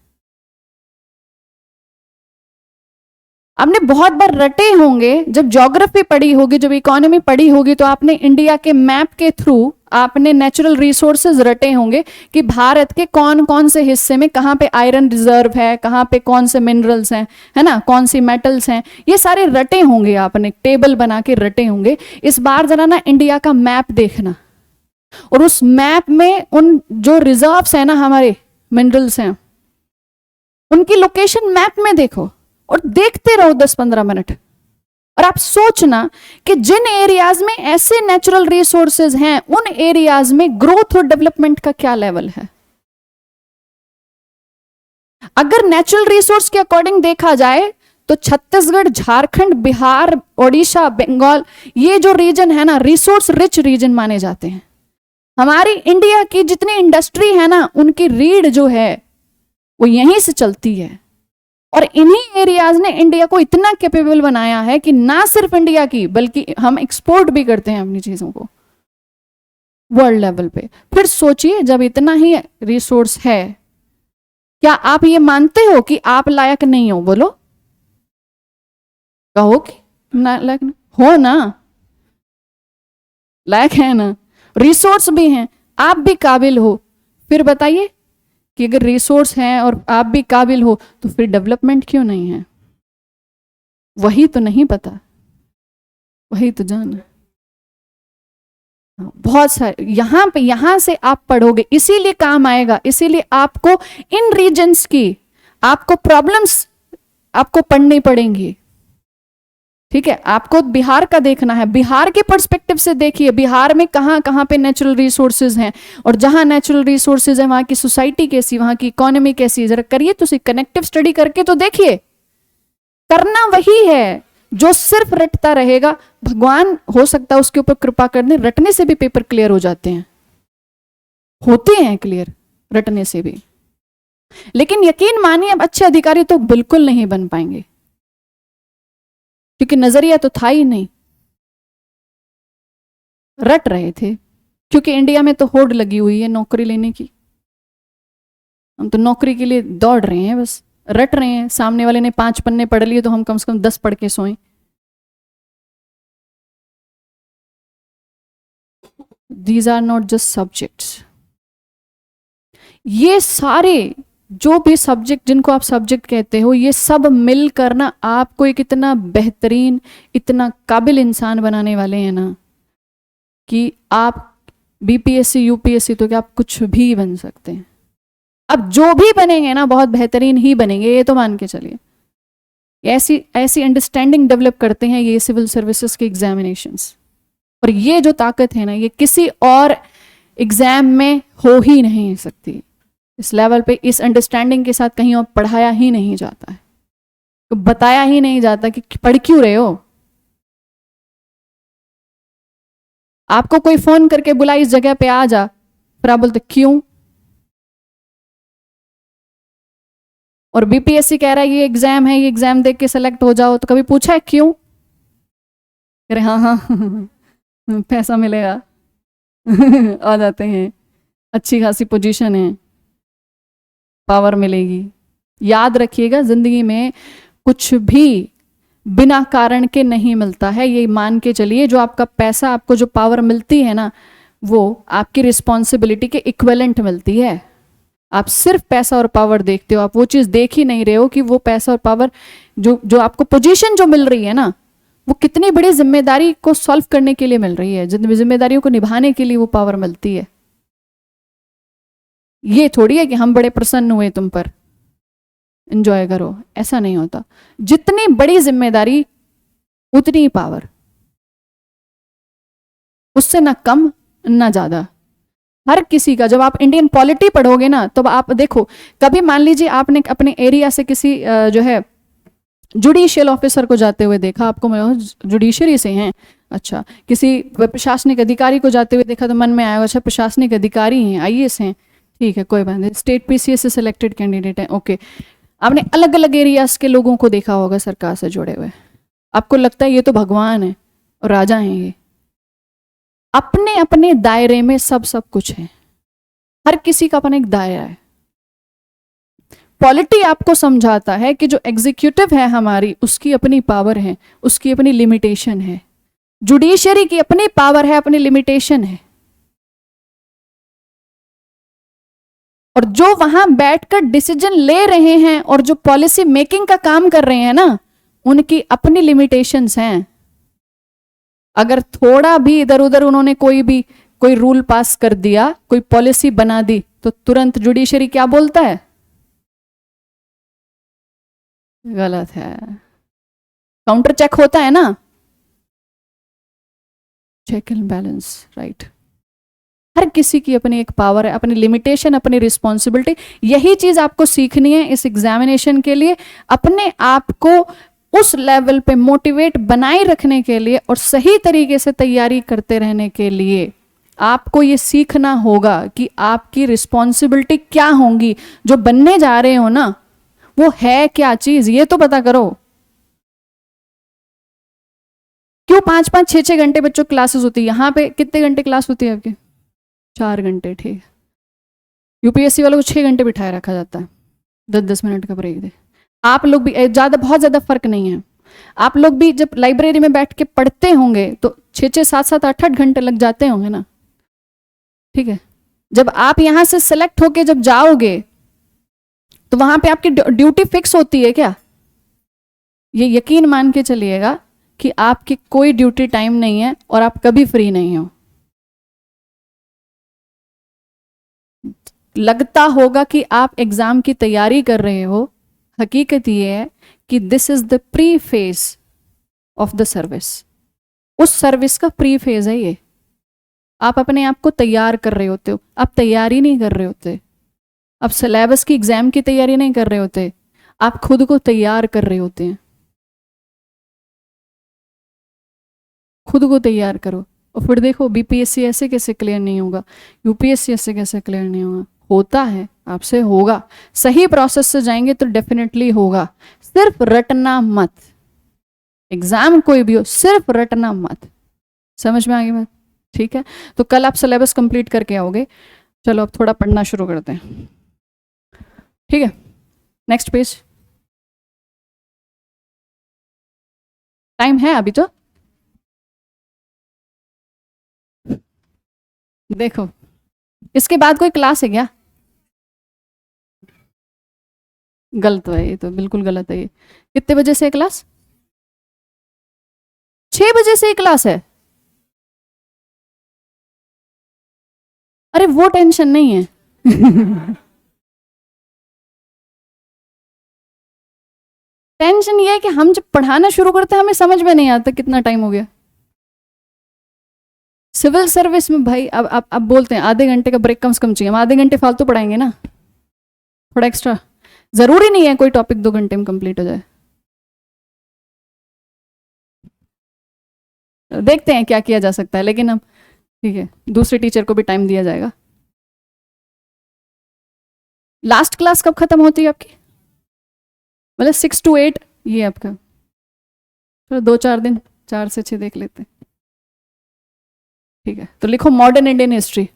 आपने बहुत बार रटे होंगे, जब ज्योग्राफी पढ़ी होगी, जब इकोनॉमी पढ़ी होगी, तो आपने इंडिया के मैप के थ्रू आपने नेचुरल रिसोर्सेज रटे होंगे कि भारत के कौन कौन से हिस्से में कहाँ पे आयरन रिजर्व है, कहाँ पे कौन से मिनरल्स हैं, है ना, कौन सी मेटल्स हैं, ये सारे रटे होंगे, आपने टेबल बना के रटे होंगे। इस बार जरा ना इंडिया का मैप देखना, और उस मैप में उन जो रिजर्व्स है ना, हमारे मिनरल्स हैं, उनकी लोकेशन मैप में देखो, और देखते रहो 10-15 मिनट, और आप सोचना कि जिन एरियाज में ऐसे नेचुरल रिसोर्सेज हैं उन एरियाज में ग्रोथ और डेवलपमेंट का क्या लेवल है। अगर नेचुरल रिसोर्स के अकॉर्डिंग देखा जाए तो छत्तीसगढ़, झारखंड, बिहार, ओडिशा, बंगाल, ये जो रीजन है ना, रिसोर्स रिच रीजन माने जाते हैं। हमारी इंडिया की जितनी इंडस्ट्री है ना, उनकी रीढ़ जो है वो यहीं से चलती है, और इन्हीं एरियाज ने इंडिया को इतना कैपेबल बनाया है कि ना सिर्फ इंडिया की बल्कि हम एक्सपोर्ट भी करते हैं अपनी चीजों को वर्ल्ड लेवल पे। फिर सोचिए, जब इतना ही रिसोर्स है, क्या आप ये मानते हो कि आप लायक नहीं हो? बोलो, कहो कि ना लायक हो ना, लायक है ना, रिसोर्स भी हैं, आप भी काबिल हो। फिर बताइए कि अगर रिसोर्स हैं और आप भी काबिल हो तो फिर डेवलपमेंट क्यों नहीं है? वही तो नहीं पता, वही तो जाना। बहुत सारे यहां से आप पढ़ोगे, इसीलिए काम आएगा, इसीलिए आपको इन रीजन्स की आपको प्रॉब्लम्स आपको पढ़नी पड़ेंगी, ठीक है। आपको बिहार का देखना है, बिहार के पर्सपेक्टिव से देखिए, बिहार में कहाँ कहाँ पे नेचुरल रिसोर्सेज हैं, और जहां नेचुरल रिसोर्सेज हैं वहां की सोसाइटी कैसी, वहां की इकोनॉमी कैसी, जरा करिए तो कनेक्टिव स्टडी करके तो देखिए। करना वही है जो सिर्फ रटता रहेगा, भगवान हो सकता है उसके ऊपर कृपा करने, रटने से भी पेपर क्लियर हो जाते हैं, होते हैं क्लियर रटने से भी, लेकिन यकीन मानिए अब अच्छे अधिकारी तो बिल्कुल नहीं बन पाएंगे, क्योंकि नजरिया तो था ही नहीं, रट रहे थे। क्योंकि इंडिया में तो होड़ लगी हुई है नौकरी लेने की, हम तो नौकरी के लिए दौड़ रहे हैं, बस रट रहे हैं। सामने वाले ने 5 पन्ने पढ़ लिए तो हम कम से कम 10 पढ़ के सोएं। These are not just subjects, ये सारे जो भी सब्जेक्ट जिनको आप सब्जेक्ट कहते हो, ये सब मिलकर ना आपको एक इतना बेहतरीन, इतना काबिल इंसान बनाने वाले हैं ना कि आप बीपीएससी यूपीएससी तो क्या आप कुछ भी बन सकते हैं। अब जो भी बनेंगे ना बहुत बेहतरीन ही बनेंगे, ये तो मान के चलिए। ऐसी ऐसी अंडरस्टैंडिंग डेवलप करते हैं ये सिविल सर्विसेज के एग्जामिनेशंस, और ये जो ताकत है ना ये किसी और एग्जाम में हो ही नहीं सकती। इस लेवल पे इस अंडरस्टैंडिंग के साथ कहीं और पढ़ाया ही नहीं जाता है, तो बताया ही नहीं जाता कि पढ़ क्यों रहे हो। आपको कोई फोन करके बुला इस जगह पे आ जा, फिर आप बोलते क्यों, और बीपीएससी कह रहा है ये एग्जाम है, ये एग्जाम देख के सेलेक्ट हो जाओ, तो कभी पूछा है क्यों? अरे हाँ हाँ पैसा मिलेगा आ जाते हैं, अच्छी खासी पोजीशन है, पावर मिलेगी। याद रखिएगा, जिंदगी में कुछ भी बिना कारण के नहीं मिलता है, ये मान के चलिए। जो आपका पैसा, आपको जो पावर मिलती है ना, वो आपकी रिस्पॉन्सिबिलिटी के इक्विवेलेंट मिलती है। आप सिर्फ पैसा और पावर देखते हो, आप वो चीज देख ही नहीं रहे हो कि वो पैसा और पावर जो आपको पोजीशन जो मिल रही है ना, वो कितनी बड़ी जिम्मेदारी को सॉल्व करने के लिए मिल रही है, जिन जिम्मेदारियों को निभाने के लिए वो पावर मिलती है। ये थोड़ी है कि हम बड़े प्रसन्न हुए तुम पर, एंजॉय करो, ऐसा नहीं होता। जितनी बड़ी जिम्मेदारी उतनी ही पावर, उससे ना कम ना ज्यादा। हर किसी का, जब आप इंडियन पॉलिटी पढ़ोगे ना, तो आप देखो, कभी मान लीजिए आपने अपने एरिया से किसी जो है जुडिशियल ऑफिसर को जाते हुए देखा, आपको जुडिशरी से हैं, अच्छा, किसी प्रशासनिक अधिकारी को जाते हुए देखा तो मन में आएगा अच्छा प्रशासनिक अधिकारी हैं, आईएएस हैं, ठीक है कोई बात नहीं, स्टेट पीसीएस से सिलेक्टेड कैंडिडेट है, ओके। आपने अलग अलग एरियाज के लोगों को देखा होगा सरकार से जुड़े हुए, आपको लगता है ये तो भगवान है और राजा हैं, ये अपने अपने दायरे में सब सब कुछ है, हर किसी का अपना एक दायरा है। पॉलिटी आपको समझाता है कि जो एग्जीक्यूटिव है हमारी, उसकी अपनी पावर है, उसकी अपनी लिमिटेशन है, जुडिशरी की अपनी पावर है, अपनी लिमिटेशन है, और जो वहां बैठकर डिसीजन ले रहे हैं और जो पॉलिसी मेकिंग का काम कर रहे हैं ना, उनकी अपनी लिमिटेशंस हैं। अगर थोड़ा भी इधर उधर उन्होंने कोई रूल पास कर दिया, कोई पॉलिसी बना दी, तो तुरंत जुडिशरी क्या बोलता है, गलत है, काउंटर चेक होता है ना, चेक एंड बैलेंस, राइट। हर किसी की अपनी एक पावर है, अपनी लिमिटेशन, अपनी रिस्पॉन्सिबिलिटी। यही चीज आपको सीखनी है इस एग्जामिनेशन के लिए, अपने आप को उस लेवल पे मोटिवेट बनाए रखने के लिए और सही तरीके से तैयारी करते रहने के लिए आपको ये सीखना होगा कि आपकी रिस्पॉन्सिबिलिटी क्या होंगी, जो बनने जा रहे हो ना वो है क्या चीज, ये तो पता करो। क्यों 5-5 6-6 घंटे बच्चों क्लासेस होती है, यहाँ पे कितने घंटे क्लास होती है आपकी, 4 घंटे, ठीक। यूपीएससी वालों को 6 घंटे बिठाए रखा जाता है, 10-10 मिनट का ब्रेक दे। आप लोग भी बहुत ज्यादा फर्क नहीं है, आप लोग भी जब लाइब्रेरी में बैठ के पढ़ते होंगे तो 6-6 7-7 8-8 घंटे लग जाते होंगे ना, ठीक है। जब आप यहां से सेलेक्ट होके जब जाओगे तो वहां पे आपकी ड्यूटी फिक्स होती है क्या, ये यकीन मान के चलिएगा कि आपकी कोई ड्यूटी टाइम नहीं है और आप कभी फ्री नहीं हो। लगता होगा कि आप एग्जाम की तैयारी कर रहे हो, हकीकत ये है कि this is the pre phase of the service, उस सर्विस का प्री फेज है ये। आप अपने आप को तैयार कर रहे होते हो, आप तैयारी नहीं कर रहे होते, आप सिलेबस की एग्जाम की तैयारी नहीं कर रहे होते, आप खुद को तैयार कर रहे होते हैं। खुद को तैयार करो और फिर देखो बीपीएससी ऐसे कैसे क्लियर नहीं होगा, यूपीएससी ऐसे कैसे क्लियर नहीं होगा, होता है, आपसे होगा, सही प्रोसेस से जाएंगे तो डेफिनेटली होगा। सिर्फ रटना मत, एग्जाम कोई भी हो सिर्फ रटना मत, समझ में आ गई बात, ठीक है। तो कल आप सिलेबस कंप्लीट करके आओगे, चलो अब थोड़ा पढ़ना शुरू करते हैं, ठीक है। नेक्स्ट पेज, टाइम है अभी तो, देखो इसके बाद कोई क्लास है क्या, गलत है ये तो, बिल्कुल गलत है ये। कितने बजे से क्लास, 6 बजे से क्लास है, अरे वो टेंशन नहीं है टेंशन ये है कि हम जब पढ़ाना शुरू करते हैं हमें समझ में नहीं आता कितना टाइम हो गया। सिविल सर्विस में भाई अब बोलते हैं आधे घंटे का ब्रेक कम से कम चाहिए, हम आधे घंटे फालतू पढ़ाएंगे ना, थोड़ा एक्स्ट्रा, जरूरी नहीं है कोई टॉपिक 2 घंटे में कंप्लीट हो जाए। देखते हैं क्या किया जा सकता है, लेकिन हम, ठीक है, दूसरे टीचर को भी टाइम दिया जाएगा। लास्ट क्लास कब खत्म होती है आपकी, मतलब 6 to 8, ये आपका, चलो 2-4 दिन, 4 से 6 देख लेते हैं, ठीक है। तो लिखो modern Indian history,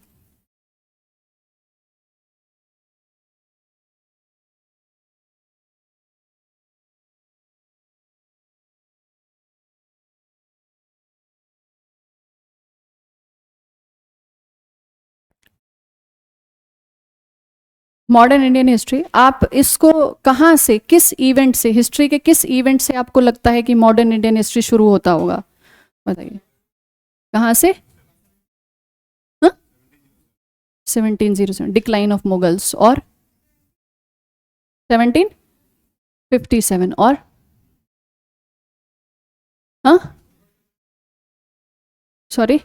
modern Indian history, आप इसको कहाँ से, किस इवेंट से, हिस्ट्री के किस इवेंट से आपको लगता है कि मॉडर्न इंडियन हिस्ट्री शुरू होता होगा, बताइए कहाँ से? 1707 डिक्लाइन ऑफ मुगल्स, और 1757, और हाँ सॉरी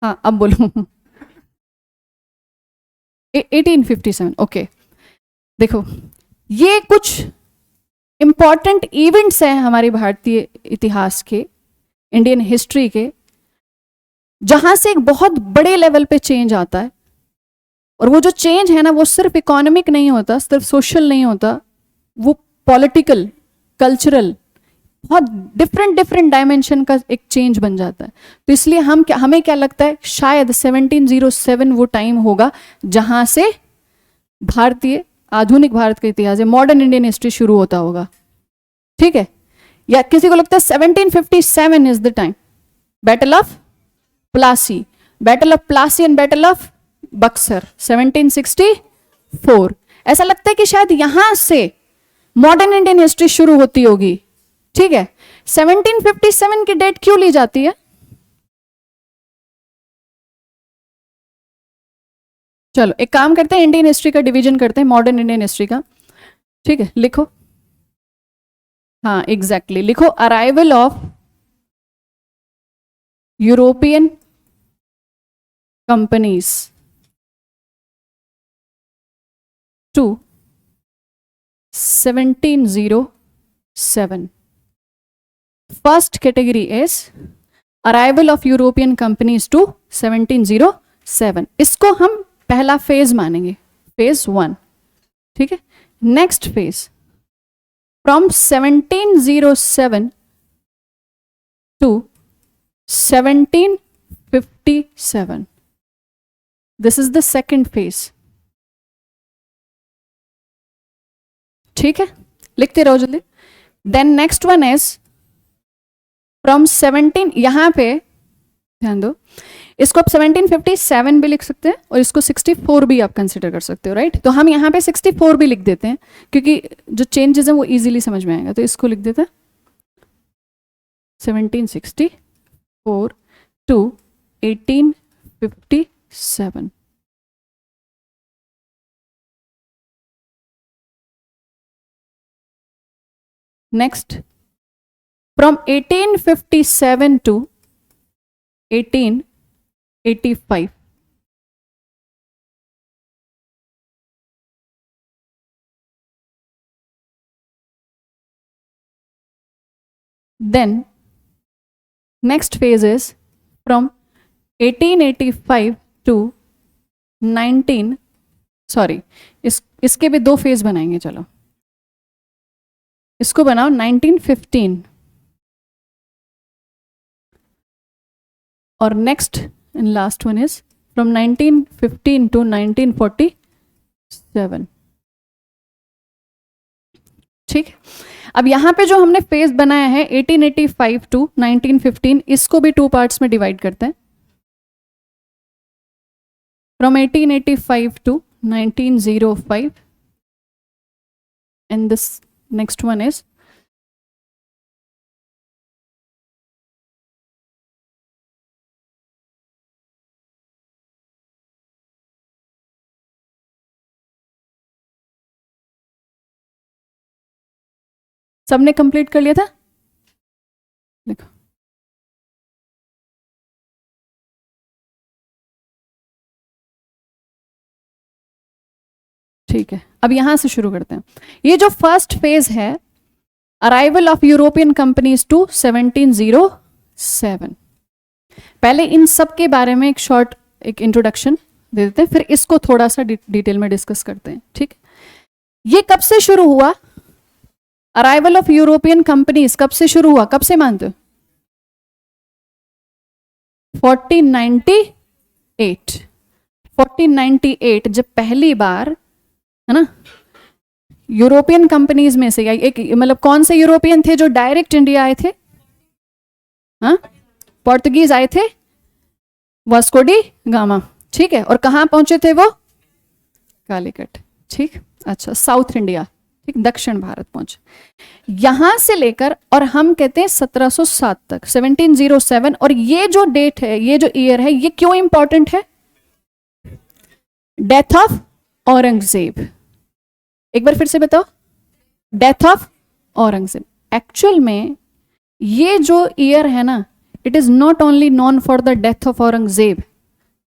हाँ अब बोलो 1857, ओके। देखो ये कुछ इंपॉर्टेंट इवेंट्स हैं हमारे भारतीय इतिहास के, इंडियन हिस्ट्री के, जहां से एक बहुत बड़े लेवल पे चेंज आता है। और वो जो चेंज है ना, वो सिर्फ इकोनॉमिक नहीं होता, सिर्फ सोशल नहीं होता, वो पॉलिटिकल, कल्चरल, बहुत डिफरेंट डिफरेंट डायमेंशन का एक चेंज बन जाता है। तो इसलिए हमें क्या लगता है, शायद 1707 वो टाइम होगा जहां से भारतीय, आधुनिक भारत का इतिहास है, मॉडर्न इंडियन हिस्ट्री शुरू होता होगा, ठीक है। या किसी को लगता है 1757 is the time, battle of Plassey, battle of Plassey and battle of Buxar 1764, ऐसा लगता है कि शायद यहां से मॉडर्न इंडियन हिस्ट्री शुरू होती होगी, ठीक है। 1757 की डेट क्यों ली जाती है? चलो एक काम करते हैं, इंडियन हिस्ट्री का डिवीजन करते हैं, मॉडर्न इंडियन हिस्ट्री का, ठीक है। लिखो, हाँ एग्जैक्टली लिखो, arrival of European companies to 1707. First category is arrival of European companies to 1707. इसको हम पहला फेज मानेंगे, फेज 1, ठीक है। Next phase from 1707 to 1757, this is the second phase, ठीक है। लिखते रहो जल्दी। Then next one is from 17, यहां पे ध्यान दो, इसको आप 1757 भी लिख सकते हैं और इसको 64 भी आप कंसिडर कर सकते हो, राइट। तो हम यहाँ पे 64 भी लिख देते हैं क्योंकि जो चेंजेस हैं वो इजीली समझ में आएगा, तो इसको लिख देते हैं 1764 to 1857। Next from 1857 to 1885, then next phase is from 1885 to 19, sorry इसके भी दो फेज बनाएंगे, चलो इसको बनाओ 1915, और next and last one is from 1915 to 1947, ठीक है। अब यहां पे जो हमने फेज बनाया है 1885 टू 1915, इसको भी टू पार्ट्स में डिवाइड करते हैं, from 1885 to 1905, and this next one is सबने कंप्लीट कर लिया था? देखो ठीक है, अब यहां से शुरू करते हैं। ये जो फर्स्ट फेज है, arrival of European companies to 1707, पहले इन सब के बारे में एक शॉर्ट एक इंट्रोडक्शन दे देते हैं, फिर इसको थोड़ा सा डिटेल में डिस्कस करते हैं, ठीक। ये कब से शुरू हुआ? अराइवल ऑफ यूरोपियन कंपनीज कब से शुरू हुआ, कब से मानते हो? 1498, 1498 जब पहली बार, है ना, यूरोपियन कंपनीज में से एक, मतलब कौन से यूरोपियन थे जो डायरेक्ट इंडिया आए थे? हाँ, पोर्तुगीज आए थे, वास्को डी गामा, ठीक है, और कहाँ पहुंचे थे वो? कालीकट, ठीक, अच्छा, साउथ इंडिया, ठीक, दक्षिण भारत पहुंचे। यहां से लेकर और हम कहते हैं 1707 तक, 1707, और ये जो डेट है, ये जो ईयर है, ये क्यों इंपॉर्टेंट है? Death of Aurangzeb. एक बार फिर से बताओ, डेथ ऑफ औरंगजेब। एक्चुअल में ये जो ईयर है ना, it is not only known for the death of Aurangzeb,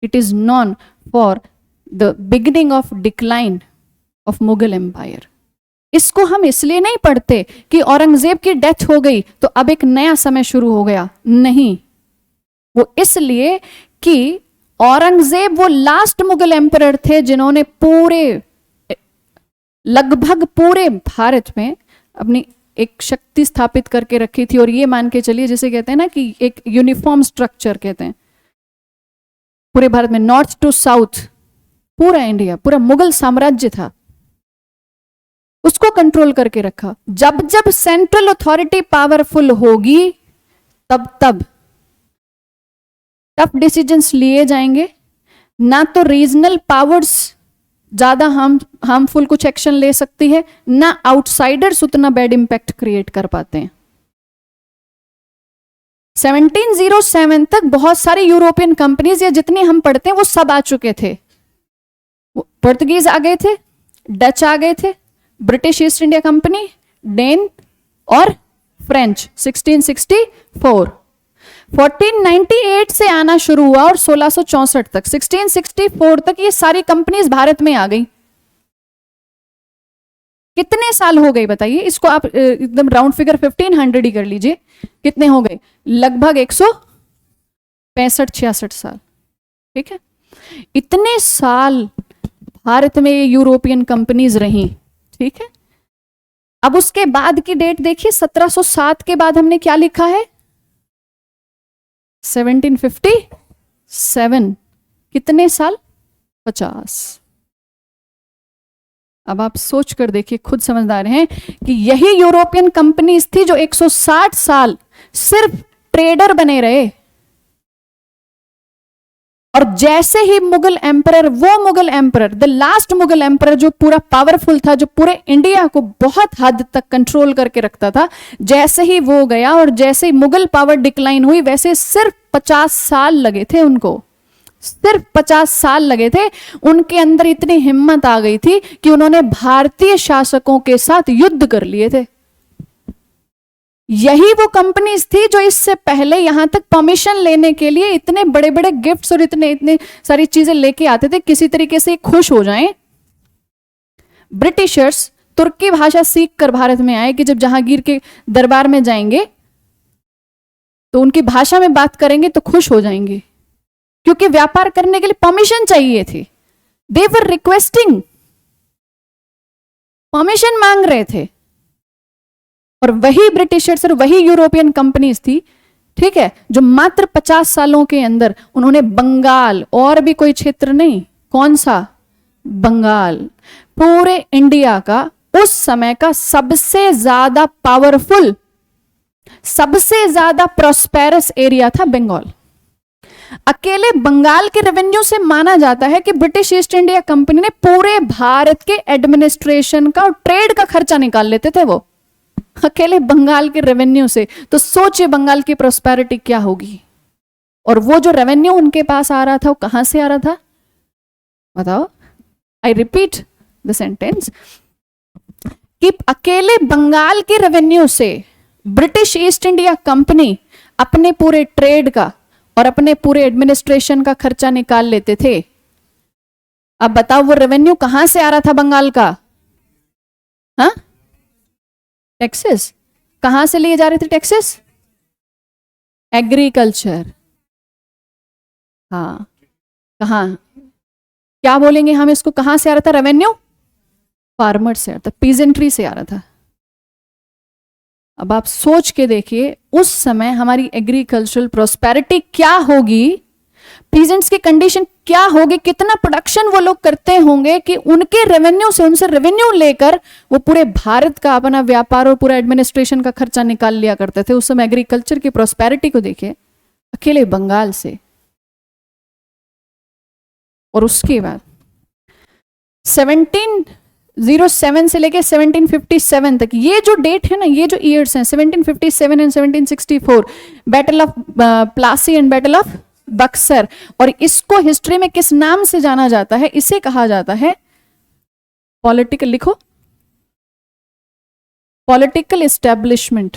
it is known for the beginning of decline of Mughal empire. इसको हम इसलिए नहीं पढ़ते कि औरंगजेब की डेथ हो गई तो अब एक नया समय शुरू हो गया, नहीं, वो इसलिए कि औरंगजेब वो लास्ट मुगल एम्परर थे जिन्होंने लगभग पूरे भारत में अपनी एक शक्ति स्थापित करके रखी थी। और ये मान के चलिए, जिसे कहते हैं ना कि एक यूनिफॉर्म स्ट्रक्चर कहते हैं, पूरे भारत में नॉर्थ टू साउथ पूरा इंडिया, पूरा मुगल साम्राज्य था, उसको कंट्रोल करके रखा। जब जब सेंट्रल अथॉरिटी पावरफुल होगी तब तब टफ डिसीजंस लिए जाएंगे, ना तो रीजनल पावर्स ज्यादा हार्मफुल कुछ एक्शन ले सकती है, ना आउटसाइडर्स उतना बैड इंपैक्ट क्रिएट कर पाते हैं। 1707 तक बहुत सारी यूरोपियन कंपनीज या जितने हम पढ़ते हैं वो सब आ चुके थे। पुर्तगीज आ गए थे, डच आ गए थे, British East India Company, Dane और फ्रेंच 1664। 1498 से आना शुरू हुआ और 1664 तक, 1664 तक ये सारी कंपनीज भारत में आ गई। कितने साल हो गए बताइए? इसको आप एकदम राउंड फिगर 1500 ही कर लीजिए, कितने हो गए? लगभग 165-66 साल, ठीक है। इतने साल भारत में ये यूरोपियन कंपनीज रही, ठीक है। अब उसके बाद की डेट देखिए, 1707 के बाद हमने क्या लिखा है? 1757। कितने साल? 50। अब आप सोच कर देखिए, खुद समझदार हैं कि यही यूरोपियन कंपनीज थी जो 160 साल सिर्फ ट्रेडर बने रहे। और जैसे ही मुगल एम्परर, वो Mughal emperor, the last Mughal emperor जो पूरा पावरफुल था, जो पूरे इंडिया को बहुत हद तक कंट्रोल करके रखता था, जैसे ही वो गया और जैसे ही मुगल पावर डिक्लाइन हुई, वैसे सिर्फ 50 साल लगे थे उनको, सिर्फ 50 साल लगे थे। उनके अंदर इतनी हिम्मत आ गई थी कि उन्होंने भारतीय शासकों के साथ युद्ध कर लिए थे। यही वो कंपनीज थी जो इससे पहले यहां तक परमिशन लेने के लिए इतने बड़े बड़े गिफ्ट्स और इतने सारी चीजें लेके आते थे, किसी तरीके से खुश हो जाएं। ब्रिटिशर्स तुर्की भाषा सीख कर भारत में आए कि जब जहांगीर के दरबार में जाएंगे तो उनकी भाषा में बात करेंगे तो खुश हो जाएंगे, क्योंकि व्यापार करने के लिए परमिशन चाहिए थी। दे वर रिक्वेस्टिंग, परमिशन मांग रहे थे। और वही ब्रिटिशर्स और वही यूरोपियन कंपनीज थी, ठीक है, जो मात्र 50 सालों के अंदर उन्होंने बंगाल, और भी कोई क्षेत्र नहीं, कौन सा? बंगाल, पूरे इंडिया का उस समय का सबसे ज्यादा पावरफुल, सबसे ज्यादा प्रॉस्पेरस एरिया था बंगाल। अकेले बंगाल के रेवेन्यू से माना जाता है कि ब्रिटिश ईस्ट इंडिया कंपनी ने पूरे भारत के एडमिनिस्ट्रेशन का और ट्रेड का खर्चा निकाल लेते थे वो, अकेले बंगाल के रेवेन्यू से। तो सोचिए बंगाल की प्रॉस्पेरिटी क्या होगी। और वो जो रेवेन्यू उनके पास आ रहा था, वो कहां से आ रहा था बताओ? आई रिपीट द सेंटेंस, कि अकेले बंगाल के रेवेन्यू से ब्रिटिश ईस्ट इंडिया कंपनी अपने पूरे ट्रेड का और अपने पूरे एडमिनिस्ट्रेशन का खर्चा निकाल लेते थे। अब बताओ वो रेवेन्यू कहां से आ रहा था बंगाल का? हाँ, टैक्सेस। कहां से लिए जा रहे थे टैक्सेस? एग्रीकल्चर। हाँ, कहां, क्या बोलेंगे हम इसको? कहां से आ रहा था रेवेन्यू? फार्मर से आ रहा था, पीजेंट्री से आ रहा था। अब आप सोच के देखिए उस समय हमारी एग्रीकल्चरल प्रोस्पेरिटी क्या होगी, पीजेंट्स की कंडीशन क्या होगी, कितना प्रोडक्शन वो लोग करते होंगे कि उनके रेवेन्यू से, उनसे रेवेन्यू लेकर वो पूरे भारत का अपना व्यापार और पूरा एडमिनिस्ट्रेशन का खर्चा निकाल लिया करते थे। उस समय एग्रीकल्चर की प्रोस्पेरिटी को देखिए, अकेले बंगाल से। और उसके बाद 1707 से लेके 1757 तक, ये जो डेट है ना, ये जो ईयर्स हैं 1757 and 1764, battle of Plassey and battle of Buxar, और इसको हिस्ट्री में किस नाम से जाना जाता है? इसे कहा जाता है पॉलिटिकल, लिखो, political establishment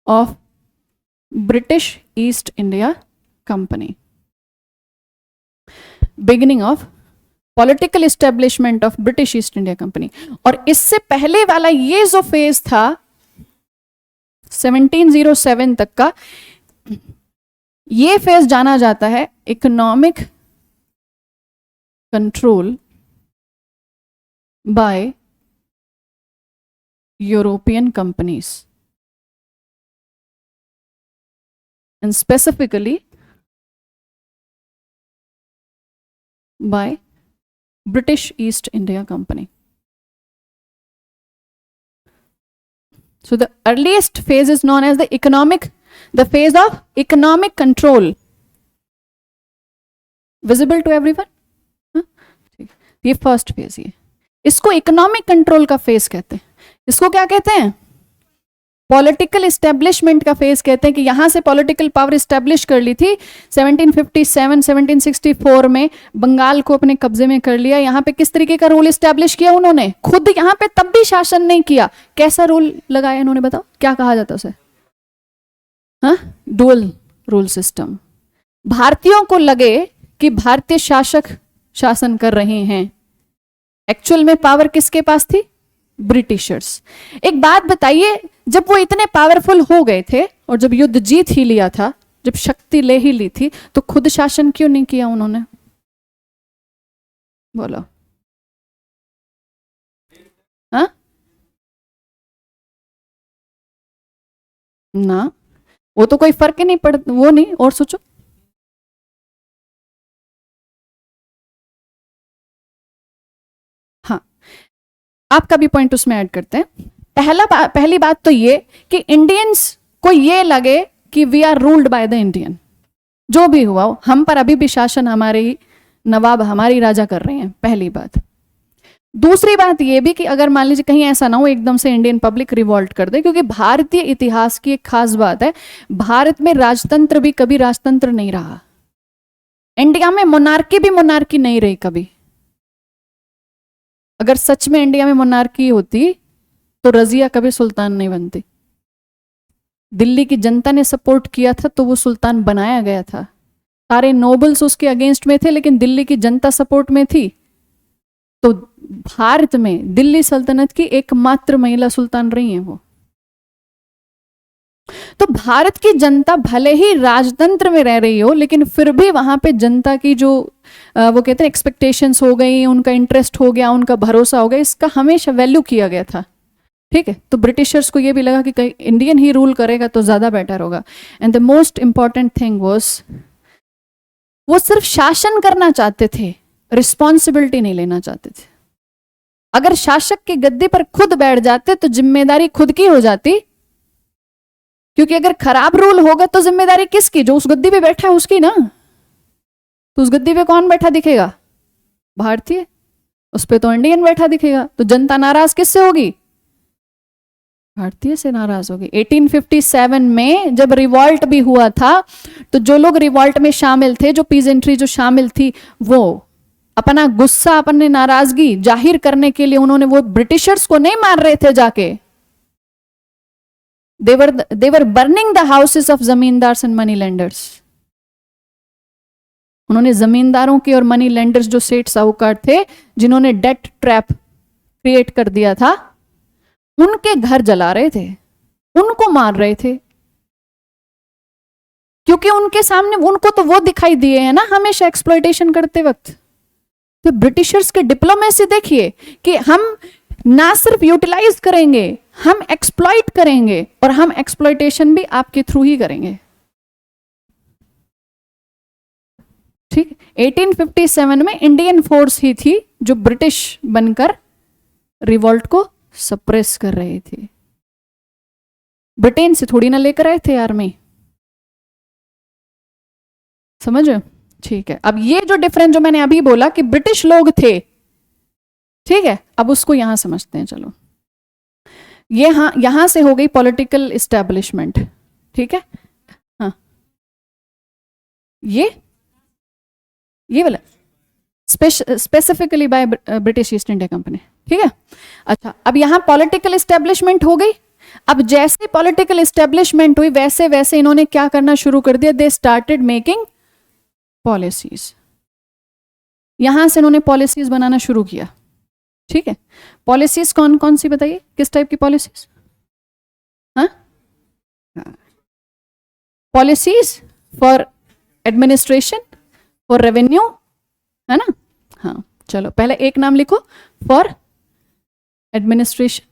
of British East India company, beginning of political establishment of British East India company. और इससे पहले वाला ये जो फेज था 1707 तक का, ये फेज जाना जाता है economic control by European companies, and specifically by British East India Company. So the earliest phase is known as the phase of economic control. Visible to everyone? हाँ? ये फर्स्ट फेज, ये इसको इकोनॉमिक कंट्रोल का फेज कहते हैं। इसको क्या कहते हैं? पॉलिटिकल एस्टेब्लिशमेंट का फेज कहते हैं, कि यहां से पॉलिटिकल पावर एस्टेब्लिश कर ली थी 1757 1764 में, बंगाल को अपने कब्जे में कर लिया। यहां पे किस तरीके का रूल एस्टेब्लिश किया उन्होंने? खुद यहां पे तब भी शासन नहीं किया, कैसा रूल लगाया इन्होंने? बताओ क्या कहा जाता है उसे? हाँ, डुअल रूल सिस्टम। भारतीयों को लगे कि भारतीय शासक शासन कर रहे हैं, एक्चुअल में पावर किसके पास थी? ब्रिटिशर्स। एक बात बताइए, जब वो इतने पावरफुल हो गए थे और जब युद्ध जीत ही लिया था, जब शक्ति ले ही ली थी, तो खुद शासन क्यों नहीं किया उन्होंने? बोलो। हाँ ना, वो तो कोई फर्क ही नहीं पड़, वो नहीं। और सोचो, हाँ, आपका भी पॉइंट उसमें ऐड करते हैं। पहली बात तो ये कि इंडियंस को ये लगे कि we are ruled by the Indian, जो भी हुआ हो, हम पर अभी भी शासन हमारे ही नवाब, हमारी राजा कर रहे हैं, पहली बात। दूसरी बात ये भी कि अगर मान लीजिए कहीं ऐसा ना हो एकदम से इंडियन पब्लिक रिवॉल्ट कर दे, क्योंकि भारतीय इतिहास की एक खास बात है, भारत में राजतंत्र भी कभी राजतंत्र नहीं रहा। इंडिया में मोनार्की भी मोनार्की नहीं रही कभी। अगर सच में इंडिया में मोनार्की होती तो रजिया कभी सुल्तान नहीं बनती। दिल्ली की जनता ने सपोर्ट किया था तो वो सुल्तान बनाया गया था। सारे नोबल्स उसके अगेंस्ट में थे, लेकिन दिल्ली की जनता सपोर्ट में थी। तो भारत में दिल्ली सल्तनत की एकमात्र महिला सुल्तान रही हैं वो। तो भारत की जनता भले ही राजतंत्र में रह रही हो, लेकिन फिर भी वहां पे जनता की जो वो कहते हैं एक्सपेक्टेशंस हो गई, उनका इंटरेस्ट हो गया, उनका भरोसा हो गया, इसका हमेशा वैल्यू किया गया था। ठीक है, तो ब्रिटिशर्स को ये भी लगा कि कहीं इंडियन ही रूल करेगा तो ज्यादा बेटर होगा। And the most important thing was, वो सिर्फ शासन करना चाहते थे, रिस्पॉन्सिबिलिटी नहीं लेना चाहते थे। अगर शासक की गद्दी पर खुद बैठ जाते तो जिम्मेदारी खुद की हो जाती, क्योंकि अगर खराब रूल होगा तो जिम्मेदारी किसकी? जो उस गद्दी पे बैठा है उसकी ना। तो उस गद्दी पे कौन बैठा दिखेगा? भारतीय। उस पे तो इंडियन बैठा दिखेगा। तो जनता नाराज किससे होगी? भारतीय से नाराज होगी। 1857 में जब रिवॉल्ट भी हुआ था, तो जो लोग रिवॉल्ट में शामिल थे, जो पीजेंट्री जो शामिल थी, वो अपना गुस्सा, अपने नाराजगी जाहिर करने के लिए उन्होंने वो ब्रिटिशर्स को नहीं मार रहे थे जाके, they were burning the houses of zamindars and money lenders. उन्होंने जमींदारों की और मनी लेंडर्स, जो सेठ साहूकार थे, जिन्होंने डेट ट्रैप क्रिएट कर दिया था, उनके घर जला रहे थे, उनको मार रहे थे, क्योंकि उनके सामने उनको तो वो दिखाई दिए हैं ना हमेशा एक्सप्लॉयटेशन करते वक्त। तो ब्रिटिशर्स के डिप्लोमेसी देखिए कि हम ना सिर्फ यूटिलाइज करेंगे, हम एक्सप्लॉइट करेंगे, और हम एक्सप्लॉयटेशन भी आपके थ्रू ही करेंगे। ठीक, 1857 में इंडियन फोर्स ही थी जो ब्रिटिश बनकर रिवॉल्ट को सप्रेस कर रहे थे। ब्रिटेन से थोड़ी ना लेकर आए थे आर्मी। समझ रहे हो? ठीक है, अब ये जो डिफरेंस जो मैंने अभी बोला कि ब्रिटिश लोग थे, ठीक है, अब उसको यहां समझते हैं। चलो, ये हाँ, यहां से हो गई पॉलिटिकल इस्टेब्लिशमेंट, ठीक है। हाँ, ये वाला specifically by British East India company, ठीक है। अच्छा, अब यहां पॉलिटिकल इस्टेब्लिशमेंट हो गई। अब जैसे पॉलिटिकल इस्टेब्लिशमेंट हुई वैसे वैसे इन्होंने क्या करना शुरू कर दिया, दे स्टार्टेड मेकिंग पॉलिसीज। यहां से इन्होंने पॉलिसीज बनाना शुरू किया, ठीक है। पॉलिसीज कौन कौन सी बताइए, किस टाइप की पॉलिसीज? हाँ, policies for administration, for revenue, है ना। हाँ, चलो पहले एक नाम लिखो, फॉर एडमिनिस्ट्रेशन,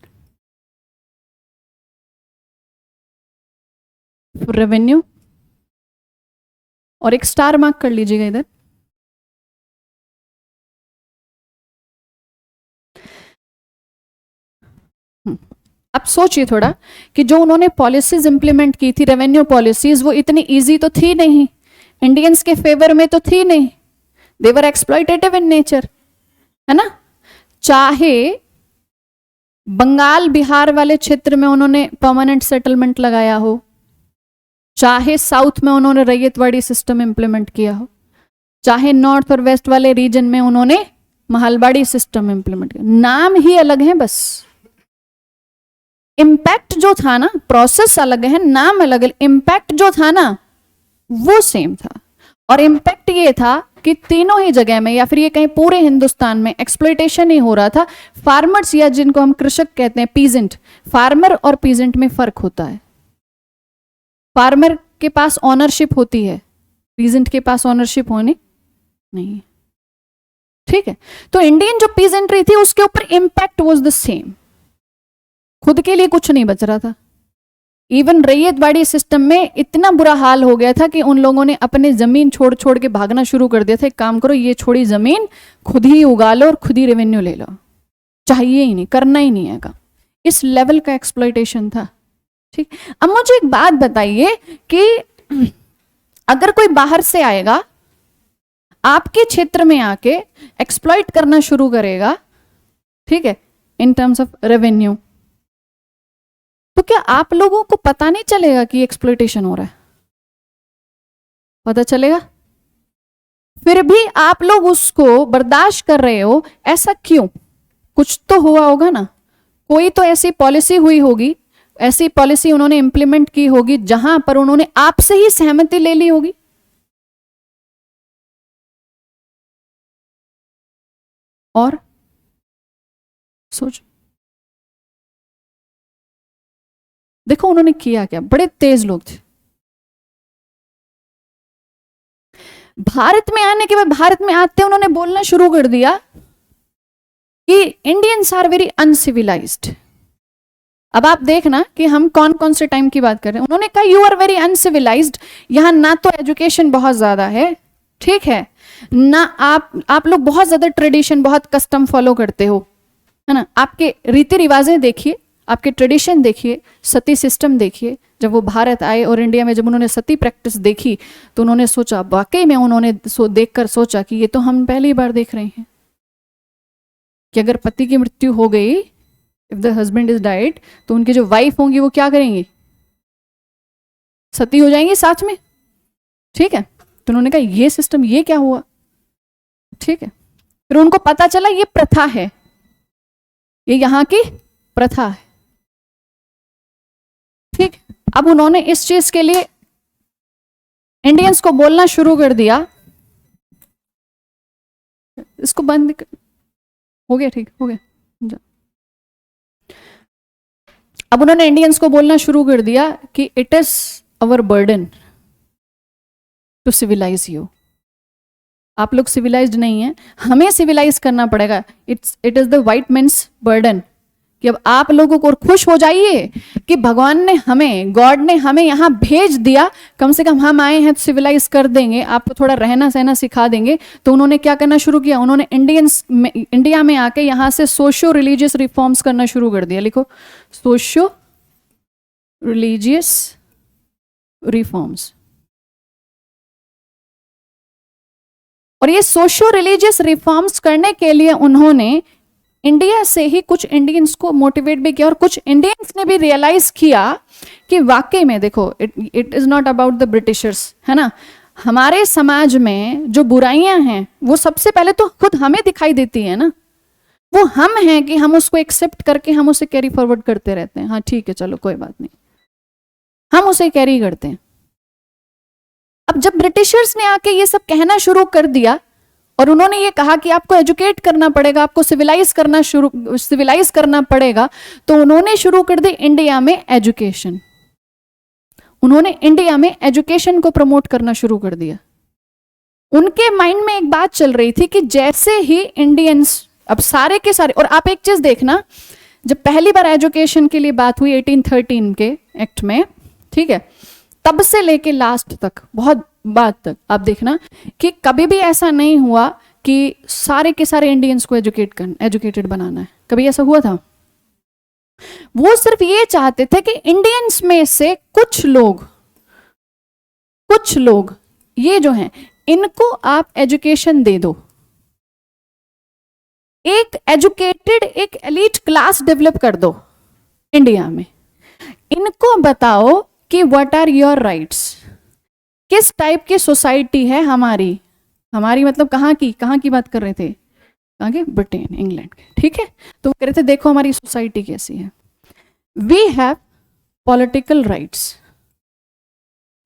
फॉर रेवेन्यू, और एक स्टार मार्क कर लीजिएगा इधर। अब सोचिए थोड़ा कि जो उन्होंने पॉलिसीज इंप्लीमेंट की थी, रेवेन्यू पॉलिसीज, वो इतनी इजी तो थी नहीं, इंडियंस के फेवर में तो थी नहीं, दे वर एक्सप्लॉइटेटिव इन नेचर, है ना। चाहे बंगाल बिहार वाले क्षेत्र में उन्होंने परमानेंट सेटलमेंट लगाया हो, चाहे साउथ में उन्होंने रैयतवाड़ी सिस्टम इंप्लीमेंट किया हो, चाहे नॉर्थ और वेस्ट वाले रीजन में उन्होंने महलबाड़ी सिस्टम इंप्लीमेंट किया, नाम ही अलग है बस। इम्पैक्ट जो था ना, प्रोसेस अलग है, नाम अलग है, इम्पैक्ट जो था ना वो सेम था। और इम्पैक्ट ये था कि तीनों ही जगह में, या फिर ये कहीं पूरे हिंदुस्तान में एक्सप्लॉइटेशन ही हो रहा था। फार्मर्स, या जिनको हम कृषक कहते हैं, पीजेंट, फार्मर और पीजेंट में फर्क होता है। फार्मर के पास ऑनरशिप होती है, पीजेंट के पास ऑनरशिप होनी नहीं है, ठीक है। तो इंडियन जो पीजेंट्री थी उसके ऊपर इम्पैक्ट वाज द सेम, खुद के लिए कुछ नहीं बच रहा था। इवन रैयतवाड़ी सिस्टम में इतना बुरा हाल हो गया था कि उन लोगों ने अपने जमीन छोड़ छोड़ के भागना शुरू कर दिया था। एक काम करो, ये छोड़ी जमीन, खुद ही उगा लो और खुद ही रेवेन्यू ले लो, चाहिए ही नहीं, करना ही नहीं है काम। इस लेवल का एक्सप्लॉइटेशन था, ठीक। अब मुझे एक बात बताइए कि अगर कोई बाहर से आएगा, आपके क्षेत्र में आके एक्सप्लॉइट करना शुरू करेगा, ठीक है, इन टर्म्स ऑफ रेवेन्यू, तो क्या आप लोगों को पता नहीं चलेगा कि एक्सप्लॉइटेशन हो रहा है? पता चलेगा। फिर भी आप लोग उसको बर्दाश्त कर रहे हो, ऐसा क्यों? कुछ तो हुआ होगा ना, कोई तो ऐसी पॉलिसी हुई होगी, ऐसी पॉलिसी उन्होंने इंप्लीमेंट की होगी जहां पर उन्होंने आपसे ही सहमति ले ली होगी। और सोच, देखो उन्होंने किया क्या, बड़े तेज लोग थे। भारत में आने के बाद, भारत में आते उन्होंने बोलना शुरू कर दिया कि इंडियंस आर वेरी अनसिविलाइज्ड। अब आप देखना कि हम कौन कौन से टाइम की बात कर रहे हैं। उन्होंने कहा यू आर वेरी अनसिविलाइज्ड, यहां ना तो एजुकेशन बहुत ज्यादा है, ठीक है, ना आप लोग बहुत ज्यादा ट्रेडिशन, बहुत कस्टम फॉलो करते हो, है ना। आपके रीति रिवाजें देखिए, आपके ट्रेडिशन देखिए, सती सिस्टम देखिए। जब वो भारत आए और इंडिया में जब उन्होंने सती प्रैक्टिस देखी तो उन्होंने सोचा, वाकई में उन्होंने देखकर सोचा कि ये तो हम पहली बार देख रहे हैं कि अगर पति की मृत्यु हो गई, if the husband is died, तो उनकी जो वाइफ होंगी वो क्या करेंगी, सती हो जाएंगी साथ में, ठीक है। तो उन्होंने कहा ये सिस्टम, ये क्या हुआ, ठीक है। फिर उनको पता चला ये प्रथा है, ये यहां की प्रथा है, ठीक। अब उन्होंने इस चीज के लिए इंडियंस को बोलना शुरू कर दिया, इसको बंद हो गया, ठीक हो गया। अब उन्होंने इंडियंस को बोलना शुरू कर दिया कि it is our burden to civilise you, आप लोग सिविलाइज्ड नहीं है, हमें सिविलाइज करना पड़ेगा। It is the white man's burden, कि अब आप लोगों को खुश हो जाइए कि भगवान ने हमें, गॉड ने हमें यहां भेज दिया, कम से कम हम आए हैं तो सिविलाइज कर देंगे, आपको थोड़ा रहना सहना सिखा देंगे। तो उन्होंने क्या करना शुरू किया, उन्होंने इंडिया में आके यहां से सोशियो रिलीजियस रिफॉर्म्स करना शुरू कर दिया। लिखो, सोशियो रिलीजियस रिफॉर्म्स। और ये सोशो रिलीजियस रिफॉर्म्स करने के लिए उन्होंने इंडिया से ही कुछ इंडियंस को मोटिवेट भी किया, और कुछ इंडियंस ने भी रियलाइज किया कि वाकई में देखो it is not about the Britishers, है ना। हमारे समाज में जो बुराइयां हैं वो सबसे पहले तो खुद हमें दिखाई देती है ना, वो हम हैं कि हम उसको एक्सेप्ट करके हम उसे कैरी फॉरवर्ड करते रहते हैं। हाँ ठीक है चलो कोई बात नहीं, हम उसे कैरी करते हैं। अब जब ब्रिटिशर्स ने आके ये सब कहना शुरू कर दिया और उन्होंने ये कहा कि आपको एजुकेट करना पड़ेगा, आपको सिविलाइज करना पड़ेगा, तो उन्होंने शुरू कर दी इंडिया में एजुकेशन। उन्होंने इंडिया में एजुकेशन को प्रमोट करना शुरू कर दिया। उनके माइंड में एक बात चल रही थी कि जैसे ही इंडियंस अब सारे के सारे, और आप एक चीज देखना, जब पहली बार एजुकेशन के लिए बात हुई 1813 के एक्ट में, ठीक है, तब से लेके लास्ट तक, बहुत बाद तक आप देखना कि कभी भी ऐसा नहीं हुआ कि सारे के सारे इंडियंस को एजुकेटेड बनाना है। कभी ऐसा हुआ था? वो सिर्फ ये चाहते थे कि इंडियंस में से कुछ लोग ये जो हैं इनको आप एजुकेशन दे दो, एक एजुकेटेड एक एलीट क्लास डेवलप कर दो इंडिया में। इनको बताओ कि व्हाट आर योर राइट्स, किस टाइप की सोसाइटी है हमारी मतलब कहाँ की बात कर रहे थे, कहाँ के? ब्रिटेन, इंग्लैंड के, ठीक है। तो वो कह रहे थे देखो हमारी सोसाइटी कैसी है, वी हैव पॉलिटिकल राइट्स,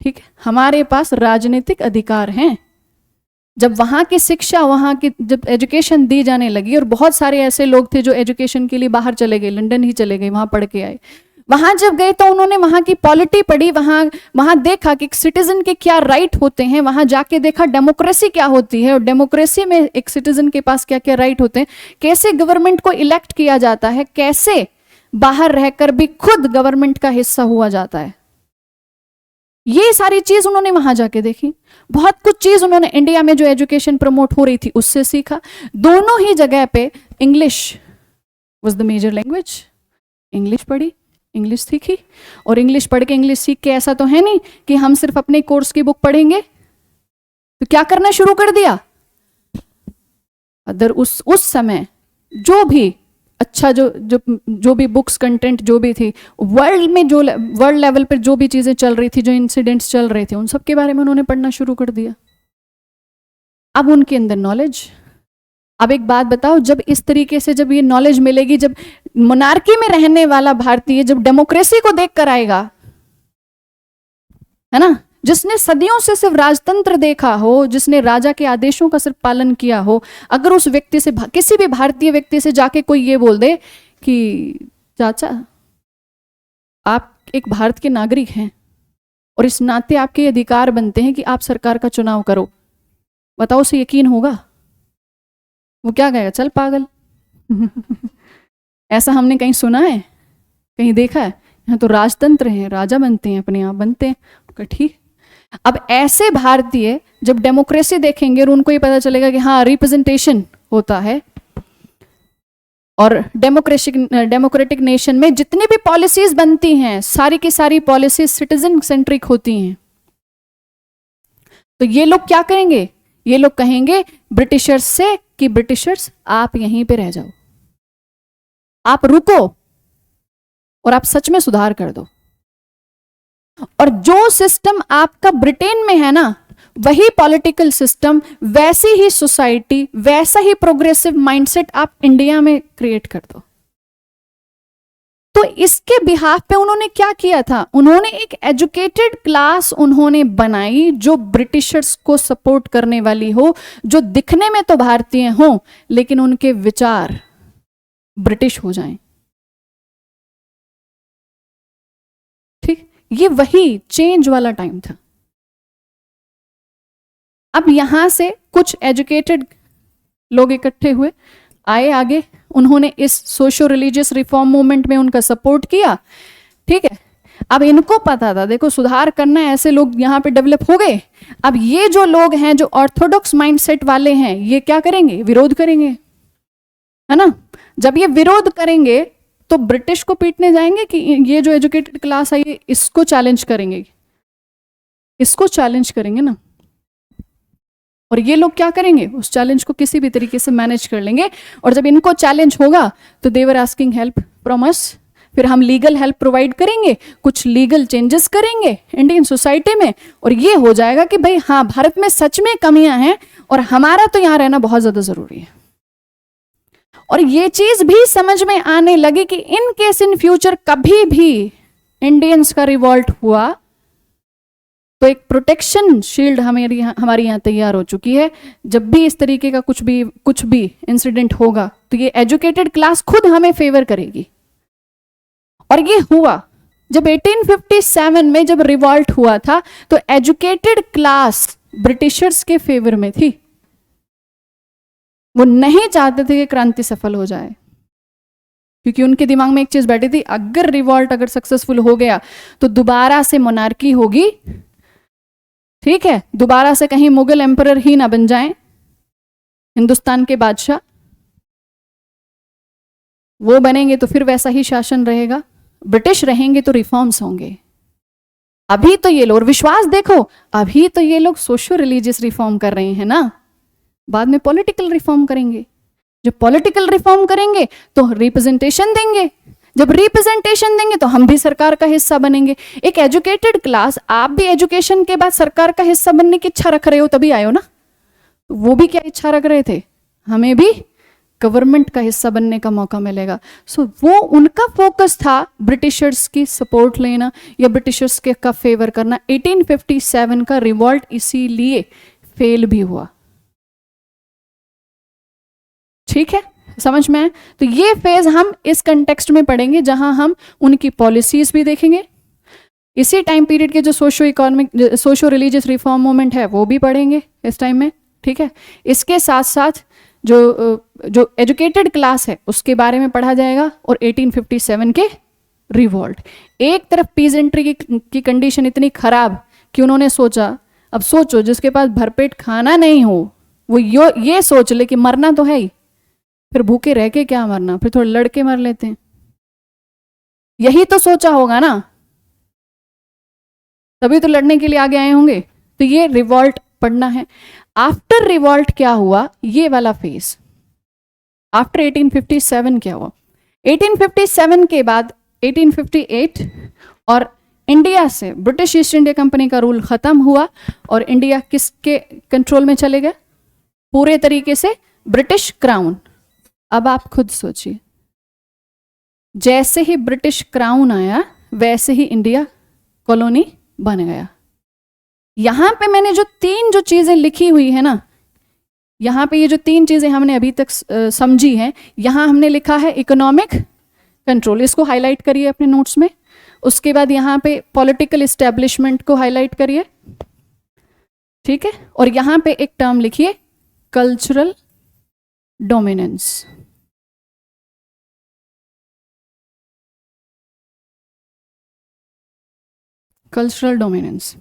ठीक है, हमारे पास राजनीतिक अधिकार हैं। जब वहां की शिक्षा, वहां की जब एजुकेशन दी जाने लगी, और बहुत सारे ऐसे लोग थे जो एजुकेशन के लिए बाहर चले गए, लंदन ही चले गए, वहां पढ़ के आए। वहां जब गए तो उन्होंने वहां की पॉलिटी पढ़ी, वहां देखा कि सिटीजन के क्या राइट होते हैं, वहां जाके देखा डेमोक्रेसी क्या होती है, और डेमोक्रेसी में एक सिटीजन के पास क्या क्या राइट होते हैं, कैसे गवर्नमेंट को इलेक्ट किया जाता है, कैसे बाहर रहकर भी खुद गवर्नमेंट का हिस्सा हुआ जाता है। ये सारी चीज उन्होंने वहां जाके देखी। बहुत कुछ चीज उन्होंने इंडिया में जो एजुकेशन प्रमोट हो रही थी उससे सीखा। दोनों ही जगह पे English was the major language. English पढ़ी, इंग्लिश सीखी, और इंग्लिश पढ़ के इंग्लिश सीख के ऐसा तो है नहीं कि हम सिर्फ अपने कोर्स की बुक पढ़ेंगे। तो क्या करना शुरू कर दिया, अदर उस समय जो भी अच्छा जो भी बुक्स कंटेंट जो भी थी वर्ल्ड में, जो वर्ल्ड लेवल पर जो भी चीजें चल रही थी, जो इंसिडेंट्स चल रहे थे, उन सब के बारे में उन्होंने पढ़ना शुरू कर दिया। अब उनके अंदर नॉलेज। अब एक बात बताओ, जब इस तरीके से जब ये नॉलेज मिलेगी, जब मोनार्की में रहने वाला भारतीय जब डेमोक्रेसी को देख कर आएगा, है ना, जिसने सदियों से सिर्फ राजतंत्र देखा हो, जिसने राजा के आदेशों का सिर्फ पालन किया हो, अगर उस व्यक्ति से, किसी भी भारतीय व्यक्ति से जाके कोई ये बोल दे कि चाचा आप एक भारत के नागरिक हैं और इस नाते आपके अधिकार बनते हैं कि आप सरकार का चुनाव करो, बताओ उसे यकीन होगा? वो क्या कहेगा, चल पागल। ऐसा हमने कहीं सुना है, कहीं देखा है? यहाँ तो राजतंत्र है, राजा बनते हैं, अपने आप बनते हैं। ठीक। अब ऐसे भारतीय जब डेमोक्रेसी देखेंगे और उनको ये पता चलेगा कि हाँ रिप्रेजेंटेशन होता है, और डेमोक्रेटिक नेशन में जितनी भी पॉलिसीज बनती हैं सारी की सारी पॉलिसीज सिटीजन सेंट्रिक होती हैं, तो ये लोग क्या करेंगे, ये लोग कहेंगे ब्रिटिशर्स से कि ब्रिटिशर्स आप यहीं पे रह जाओ, आप रुको और आप सच में सुधार कर दो। और जो सिस्टम आपका ब्रिटेन में है ना, वही पॉलिटिकल सिस्टम, वैसी ही सोसाइटी, वैसा ही प्रोग्रेसिव माइंडसेट आप इंडिया में क्रिएट कर दो। तो इसके बिहाफ पे उन्होंने क्या किया था, उन्होंने एक एजुकेटेड क्लास उन्होंने बनाई जो ब्रिटिशर्स को सपोर्ट करने वाली हो, जो दिखने में तो भारतीय हो लेकिन उनके विचार ब्रिटिश हो जाएं। ठीक, ये वही चेंज वाला टाइम था। अब यहां से कुछ एजुकेटेड लोग इकट्ठे हुए, आए आगे, उन्होंने इस सोशो रिलीजियस रिफॉर्म मूवमेंट में उनका सपोर्ट किया। ठीक है, अब इनको पता था देखो सुधार करना है, ऐसे लोग यहां पे डेवलप हो गए। अब ये जो लोग हैं जो ऑर्थोडॉक्स माइंडसेट वाले हैं, ये क्या करेंगे, विरोध करेंगे, है ना। जब ये विरोध करेंगे तो ब्रिटिश को पीटने जाएंगे कि ये जो एजुकेटेड क्लास है ये इसको चैलेंज करेंगे, इसको चैलेंज करेंगे ना। और ये लोग क्या करेंगे, उस चैलेंज को किसी भी तरीके से मैनेज कर लेंगे। और जब इनको चैलेंज होगा तो they were asking help from us, फिर हम लीगल हेल्प प्रोवाइड करेंगे, कुछ लीगल चेंजेस करेंगे इंडियन सोसाइटी में, और ये हो जाएगा कि भाई हाँ, भारत में सच में कमियां हैं और हमारा तो यहां रहना बहुत ज्यादा जरूरी है। और ये चीज भी समझ में आने लगी कि इन केस इन फ्यूचर कभी भी इंडियंस का रिवॉल्ट हुआ तो एक प्रोटेक्शन शील्ड हमारी यहाँ तैयार हो चुकी है। जब भी इस तरीके का कुछ भी इंसिडेंट होगा तो ये एजुकेटेड क्लास खुद हमें फेवर करेगी। और ये हुआ जब 1857 में जब रिवॉल्ट हुआ था तो एजुकेटेड क्लास ब्रिटिशर्स के फेवर में थी। वो नहीं चाहते थे कि क्रांति सफल हो जाए, क्योंकि उनके दिमाग में एक चीज बैठी थी, अगर रिवॉल्ट अगर सक्सेसफुल हो गया तो दोबारा से मोनार्की होगी, ठीक है, दोबारा से कहीं मुगल एम्परर ही ना बन जाएं हिंदुस्तान के बादशाह, वो बनेंगे तो फिर वैसा ही शासन रहेगा, ब्रिटिश रहेंगे तो रिफॉर्म्स होंगे। अभी तो ये लोग, विश्वास देखो, अभी तो ये लोग सोशो रिलीजियस रिफॉर्म कर रहे हैं ना, बाद में पॉलिटिकल रिफॉर्म करेंगे। जब पॉलिटिकल रिफॉर्म करेंगे तो रिप्रेजेंटेशन देंगे, जब रिप्रेजेंटेशन देंगे तो हम भी सरकार का हिस्सा बनेंगे। एक एजुकेटेड क्लास, आप भी एजुकेशन के बाद सरकार का हिस्सा बनने की इच्छा रख रहे हो, तभी आए हो ना। वो भी क्या इच्छा रख रहे थे, हमें भी गवर्नमेंट का हिस्सा बनने का मौका मिलेगा। सो वो उनका फोकस था ब्रिटिशर्स की सपोर्ट लेना या ब्रिटिशर्स के का फेवर करना। 1857 का रिवॉल्ट इसीलिए फेल भी हुआ। ठीक है, समझ में आए? तो ये फेज हम इस कंटेक्स्ट में पढ़ेंगे जहां हम उनकी पॉलिसीज भी देखेंगे, इसी टाइम पीरियड के जो socio economic socio religious reform movement है वो भी पढ़ेंगे इस टाइम में। ठीक है, इसके साथ साथ जो एजुकेटेड क्लास है उसके बारे में पढ़ा जाएगा और 1857 के रिवॉल्ट। एक तरफ पीजेंट्री की कंडीशन इतनी खराब कि उन्होंने सोचा, अब सोचो जिसके पास भरपेट खाना नहीं हो वो ये सोच ले कि मरना तो है ही, फिर भूखे रह के क्या मरना, फिर थोड़े लड़के मर लेते हैं, यही तो सोचा होगा ना, तभी तो लड़ने के लिए आगे आए होंगे। तो ये रिवॉल्ट पढ़ना है। आफ्टर रिवॉल्ट क्या हुआ, ये वाला फेज आफ्टर 1857 क्या हुआ। 1857 के बाद 1858 और इंडिया से ब्रिटिश ईस्ट इंडिया कंपनी का रूल खत्म हुआ और इंडिया किसके कंट्रोल में चले गए, पूरे तरीके से ब्रिटिश क्राउन। अब आप खुद सोचिए, जैसे ही ब्रिटिश क्राउन आया वैसे ही इंडिया कॉलोनी बन गया। यहां पे मैंने जो चीजें लिखी हुई है ना, यहां पे ये जो 3 चीजें हमने अभी तक समझी हैं, यहां हमने लिखा है इकोनॉमिक कंट्रोल, इसको हाईलाइट करिए अपने नोट्स में। उसके बाद यहां पे पॉलिटिकल एस्टेब्लिशमेंट को हाईलाइट करिए, ठीक है, और यहां पे एक टर्म लिखिए कल्चरल डोमिनेंस। कल्चरल डोमिनेंस,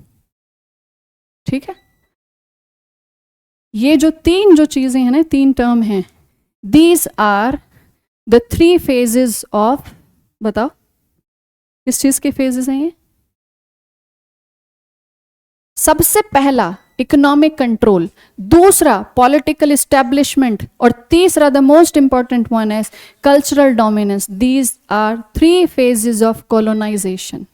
ठीक है। ये जो 3 चीजें हैं ना, 3 टर्म हैं, these are the 3 phases of, बताओ किस चीज के फेजेस हैं ये। सबसे पहला इकोनॉमिक कंट्रोल, दूसरा पॉलिटिकल एस्टेब्लिशमेंट और तीसरा the most important one is cultural dominance. These are 3 phases of colonisation.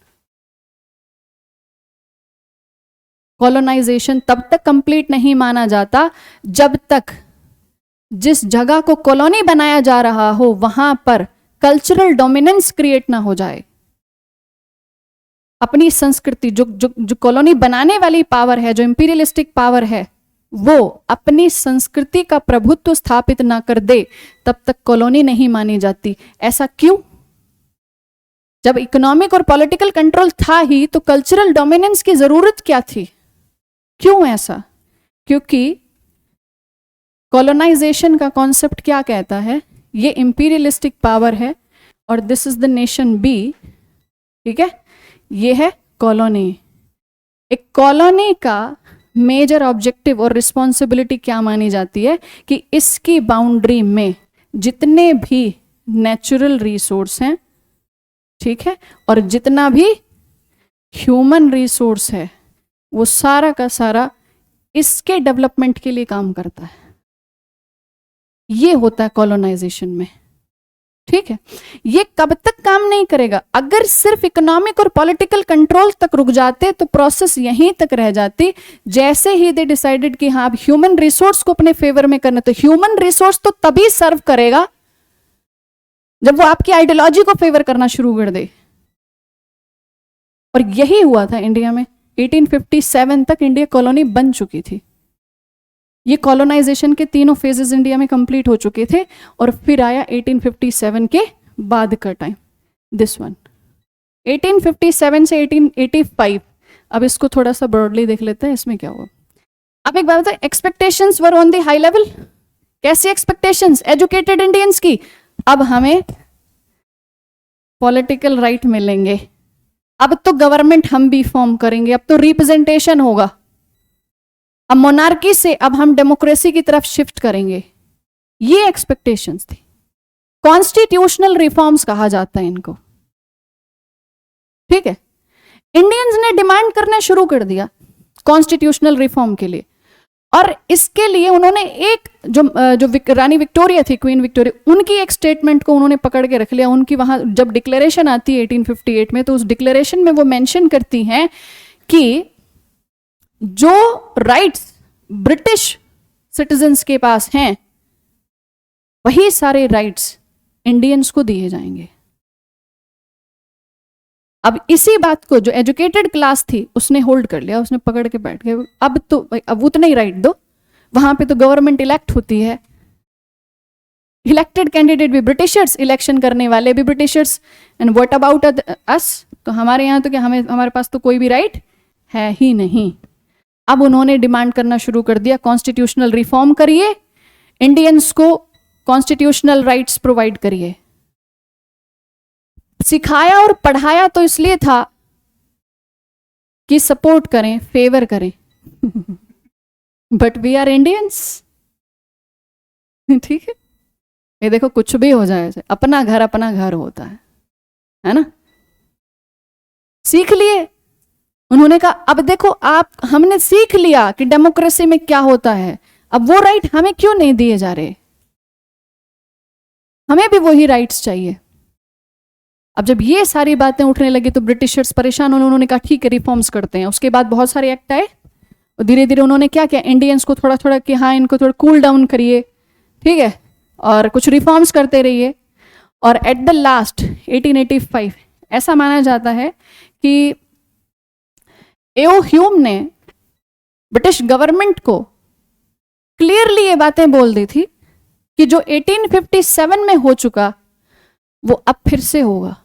Colonisation तब तक कंप्लीट नहीं माना जाता जब तक जिस जगह को कॉलोनी बनाया जा रहा हो वहां पर कल्चरल डोमिनेंस क्रिएट ना हो जाए। अपनी संस्कृति, जो कॉलोनी बनाने वाली पावर है, जो इंपीरियलिस्टिक पावर है, वो अपनी संस्कृति का प्रभुत्व स्थापित ना कर दे तब तक कॉलोनी नहीं मानी जाती। ऐसा क्यों? जब इकोनॉमिक और पॉलिटिकल कंट्रोल था ही तो कल्चरल डोमिनेंस की जरूरत क्या थी? क्यों ऐसा? क्योंकि कॉलोनाइजेशन का कॉन्सेप्ट क्या कहता है, ये इंपीरियलिस्टिक पावर है और this is the nation B, ठीक है, ये है कॉलोनी। एक कॉलोनी का मेजर ऑब्जेक्टिव और रिस्पॉन्सिबिलिटी क्या मानी जाती है कि इसकी बाउंड्री में जितने भी नेचुरल रिसोर्स हैं, ठीक है, और जितना भी ह्यूमन रिसोर्स है वो सारा का सारा इसके डेवलपमेंट के लिए काम करता है। ये होता है कॉलोनाइजेशन में, ठीक है। ये कब तक काम नहीं करेगा? अगर सिर्फ इकोनॉमिक और पॉलिटिकल कंट्रोल तक रुक जाते तो प्रोसेस यहीं तक रह जाती। जैसे ही दे डिसाइडेड कि हाँ अब ह्यूमन रिसोर्स को अपने फेवर में करना, तो ह्यूमन रिसोर्स तो तभी सर्व करेगा जब वो आपकी आइडियोलॉजी को फेवर करना शुरू कर दे। और यही हुआ था इंडिया में। 1857 तक इंडिया कॉलोनी बन चुकी थी। ये कॉलोनाइजेशन के तीनों फेजेस इंडिया में कंप्लीट हो चुके थे। और फिर आया 1857 के बाद का टाइम, दिस वन 1857 से 1885। अब इसको थोड़ा सा ब्रॉडली देख लेते हैं, इसमें क्या हुआ। अब एक बात बताए, expectations were on the high level. कैसी एक्सपेक्टेशंस? एजुकेटेड इंडियंस की, अब हमें पॉलिटिकल राइट मिलेंगे, अब तो गवर्नमेंट हम भी फॉर्म करेंगे, अब तो रिप्रेजेंटेशन होगा, अब मोनार्की से अब हम डेमोक्रेसी की तरफ शिफ्ट करेंगे। ये एक्सपेक्टेशंस थी। कॉन्स्टिट्यूशनल रिफॉर्म्स कहा जाता है इनको, ठीक है। इंडियंस ने डिमांड करना शुरू कर दिया कॉन्स्टिट्यूशनल रिफॉर्म के लिए। और इसके लिए उन्होंने एक जो रानी विक्टोरिया थी, क्वीन विक्टोरिया, उनकी एक स्टेटमेंट को उन्होंने पकड़ के रख लिया। उनकी वहां जब डिक्लेरेशन आती है 1858 में, तो उस डिक्लेरेशन में वो मेंशन करती हैं कि जो राइट्स ब्रिटिश सिटीजन्स के पास हैं वही सारे राइट्स इंडियंस को दिए जाएंगे। अब इसी बात को जो एजुकेटेड क्लास थी उसने होल्ड कर लिया, उसने पकड़ के बैठ गए। अब उतना ही राइट दो। वहां पे तो गवर्नमेंट इलेक्ट होती है, इलेक्टेड कैंडिडेट भी ब्रिटिशर्स, इलेक्शन करने वाले भी Britishers. And what about us? तो हमारे यहाँ तो क्या, हमारे पास तो कोई भी राइट है ही नहीं। अब उन्होंने डिमांड करना शुरू कर दिया, कॉन्स्टिट्यूशनल रिफॉर्म करिए, इंडियंस को कॉन्स्टिट्यूशनल राइट्स प्रोवाइड करिए। सिखाया और पढ़ाया तो इसलिए था कि सपोर्ट करें, फेवर करें। बट वी आर इंडियंस, ठीक है। ये देखो, कुछ भी हो जाए, अपना घर होता है ना। सीख लिए उन्होंने कहा, अब देखो आप, हमने सीख लिया कि डेमोक्रेसी में क्या होता है, अब वो राइट हमें क्यों नहीं दिए जा रहे? हमें भी वही राइट्स चाहिए। अब जब ये सारी बातें उठने लगी तो ब्रिटिशर्स परेशान होने, उन्होंने कहा ठीक है रिफॉर्म्स करते हैं। उसके बाद बहुत सारे एक्ट आए और धीरे धीरे उन्होंने क्या किया, इंडियंस को थोड़ा थोड़ा कि हाँ इनको थोड़ा कूल डाउन करिए, ठीक है, और कुछ रिफॉर्म्स करते रहिए। और एट द लास्ट 1885 ऐसा माना जाता है कि एओ ह्यूम ने ब्रिटिश गवर्नमेंट को क्लियरली ये बातें बोल दी थी कि जो 1857 में हो चुका वो अब फिर से होगा।